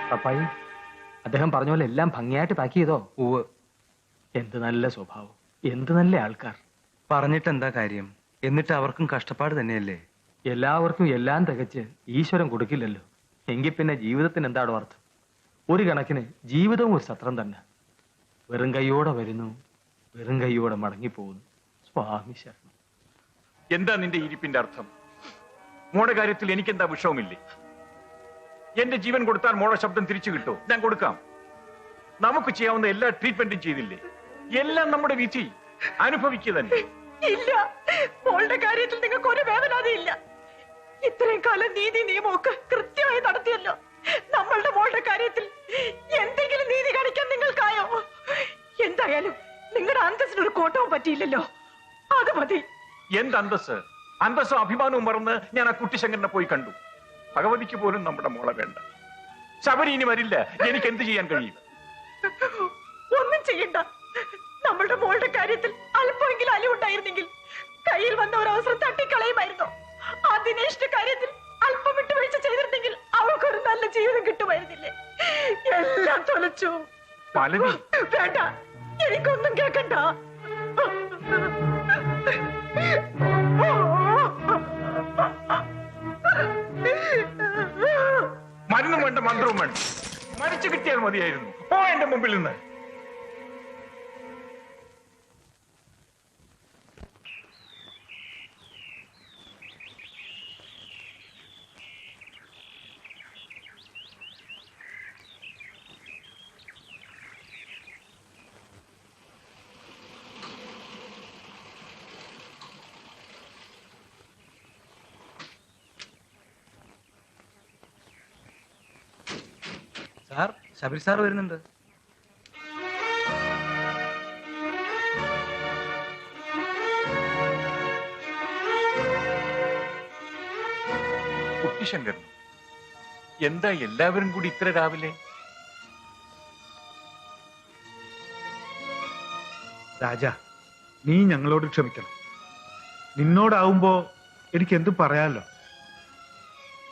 Speaker 10: പപ്പായി, അദ്ദേഹം പറഞ്ഞ പോലെ എല്ലാം ഭംഗിയായിട്ട് പാക്ക് ചെയ്തോ?
Speaker 3: ഉവ്.
Speaker 10: എന്ത് നല്ല സ്വഭാവം, എന്ത് നല്ല ആൾക്കാർ.
Speaker 3: പറഞ്ഞിട്ട് എന്താ കാര്യം? എന്നിട്ട് അവർക്കും കഷ്ടപ്പാട് തന്നെയല്ലേ?
Speaker 10: എല്ലാവർക്കും എല്ലാം തികച്ച് ഈശ്വരൻ കൊടുക്കില്ലല്ലോ. എങ്കിൽ പിന്നെ ജീവിതത്തിന് എന്താണോ അർത്ഥം? ഒരു കണക്കിന് ജീവിതവും ഒരു സത്രം തന്നെ. വെറും കൈയോടെ വരുന്നു, വെറും കൈയോടെ മടങ്ങിപ്പോകുന്നു. സ്വാമി ശരണം.
Speaker 5: എന്താ നിന്റെ ഇരിപ്പിന്റെ അർത്ഥം? മോടെ കാര്യത്തിൽ എനിക്കെന്താ വിഷമമില്ലേ? എന്റെ ജീവൻ കൊടുത്താൽ മോടെ ശബ്ദം തിരിച്ചു കിട്ടോ? ഞാൻ കൊടുക്കാം. നമുക്ക് ചെയ്യാവുന്ന എല്ലാ ട്രീറ്റ്മെന്റും ചെയ്തില്ലേ? എല്ലാം നമ്മുടെ വിധി. അനുഭവിക്കുക തന്നെ.
Speaker 4: ഇല്ല, മോളുടെ കാര്യത്തിൽ നിങ്ങൾക്ക് ഒരു വേവനാതിയില്ല. ഇത്രയും കാലം നീതി നിയമമൊക്കെ കൃത്യമായി നടത്തിയല്ലോ. നമ്മളുടെ മോളുടെ കാര്യത്തിൽ എന്തെങ്കിലും നീതി കാണിക്കാൻ നിങ്ങൾക്കായോ? എന്തായാലും നിങ്ങളുടെ അന്തസ്സിനൊരു കോട്ടവും പറ്റിയില്ലല്ലോ. അത് മതി.
Speaker 5: എന്ത് അന്തസ്? അന്തസ്സും അഭിമാനവും മറന്ന് ഞാൻ ആ കുട്ടിശങ്കരനെ പോയി കണ്ടു. ഭഗവതിക്ക് പോലും നമ്മുടെ മോളെ വേണ്ട. ശബരി ഇനി വരില്ല. എനിക്ക് എന്ത് ചെയ്യാൻ കഴിയും?
Speaker 4: ഒന്നും ചെയ്യണ്ട. നമ്മളുടെ മോളുടെ കാര്യത്തിൽ അല്പമെങ്കിലും അലിവുണ്ടായിരുന്നെങ്കിൽ കയ്യിൽ വന്ന ഒരു അവസരം തട്ടിക്കളയുമായിരുന്നു. ആ ദിനേശിന്റെ കാര്യത്തിൽ അല്പം വിട്ടുവീഴ്ച ചെയ്തിരുന്നെങ്കിൽ അവൾക്കൊരു നല്ല ജീവിതം കിട്ടുമായിരുന്നില്ലേ? എല്ലാം തൊലച്ചു. വേണ്ട, എനിക്കൊന്നും കേൾക്കണ്ട.
Speaker 5: മരുന്നും വേണ്ട, മന്ത്രവും വേണ്ട, മരിച്ചു കിട്ടിയാൽ മതിയായിരുന്നു. ഓ എന്റെ മുമ്പിൽ നിന്ന്.
Speaker 3: സാർ, ശബരി സാർ വരുന്നുണ്ട്.
Speaker 5: കുട്ടിശങ്കരൻ, എന്താ എല്ലാവരും കൂടി ഇത്ര രാവിലെ?
Speaker 8: രാജ, നീ ഞങ്ങളോട് ക്ഷമിക്കണം. നിന്നോടാവുമ്പോ എനിക്ക് എന്തും പറയാലോ.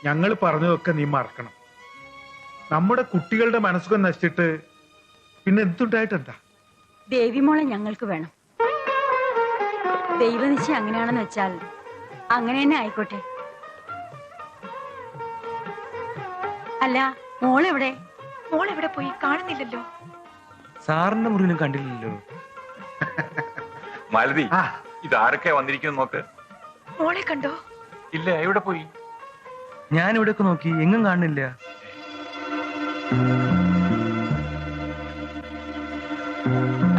Speaker 8: ഞങ്ങൾ പറഞ്ഞതൊക്കെ നീ മറക്കണം. നമ്മുടെ കുട്ടികളുടെ മനസ്സുഖം നശിച്ചിട്ട് പിന്നെ എന്തുണ്ടായിട്ടെന്താ?
Speaker 17: ദേവിമോളെ ഞങ്ങൾക്ക് വേണം. ദൈവനിശ്ചയം അങ്ങനെയാണെന്ന് വെച്ചാൽ അങ്ങനെ തന്നെ ആയിക്കോട്ടെ. അല്ല, മോളെവിടെ?
Speaker 20: മോളെവിടെ പോയി? കാണുന്നില്ലല്ലോ.
Speaker 3: സാറിന്റെ മുറിയിലും കണ്ടില്ലല്ലോ.
Speaker 5: മാലതി, ഇതാരൊക്കെ വന്നിരിക്കുന്നു നോക്ക്.
Speaker 20: മോളെ കണ്ടോ?
Speaker 5: ഇല്ല, എവിടെ പോയി?
Speaker 3: ഞാൻ ഇവിടെയൊക്കെ നോക്കി, എങ്ങും കാണുന്നില്ല.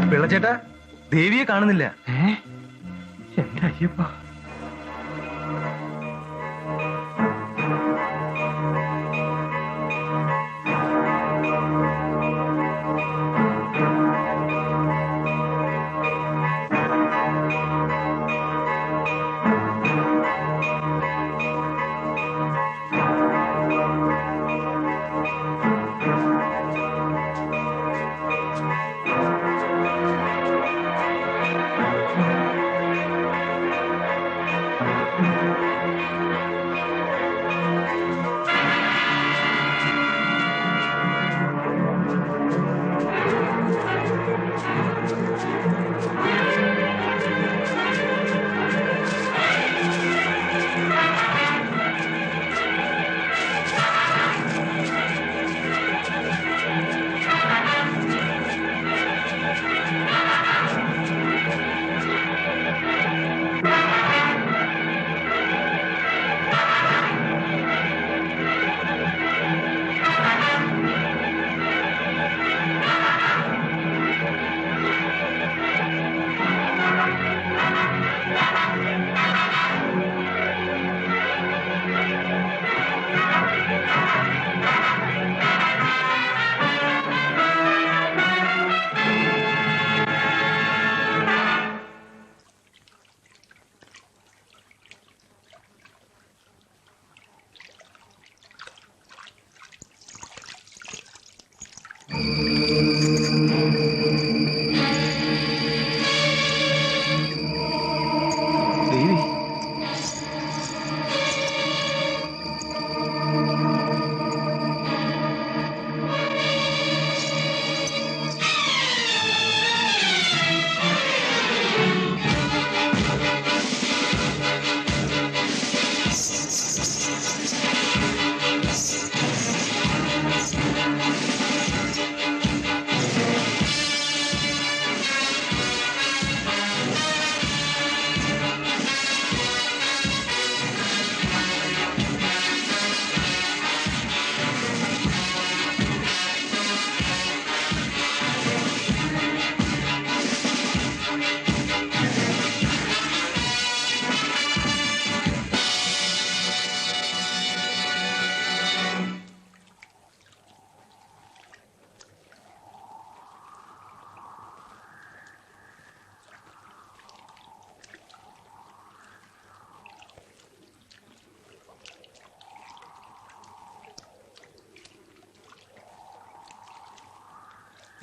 Speaker 3: പിള്ളച്ചേട്ടാ, ദേവിയെ കാണുന്നില്ല.
Speaker 8: എന്റെ അയ്യപ്പ,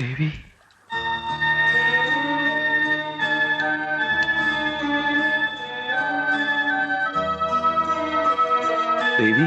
Speaker 3: ദേവി, ദേവി.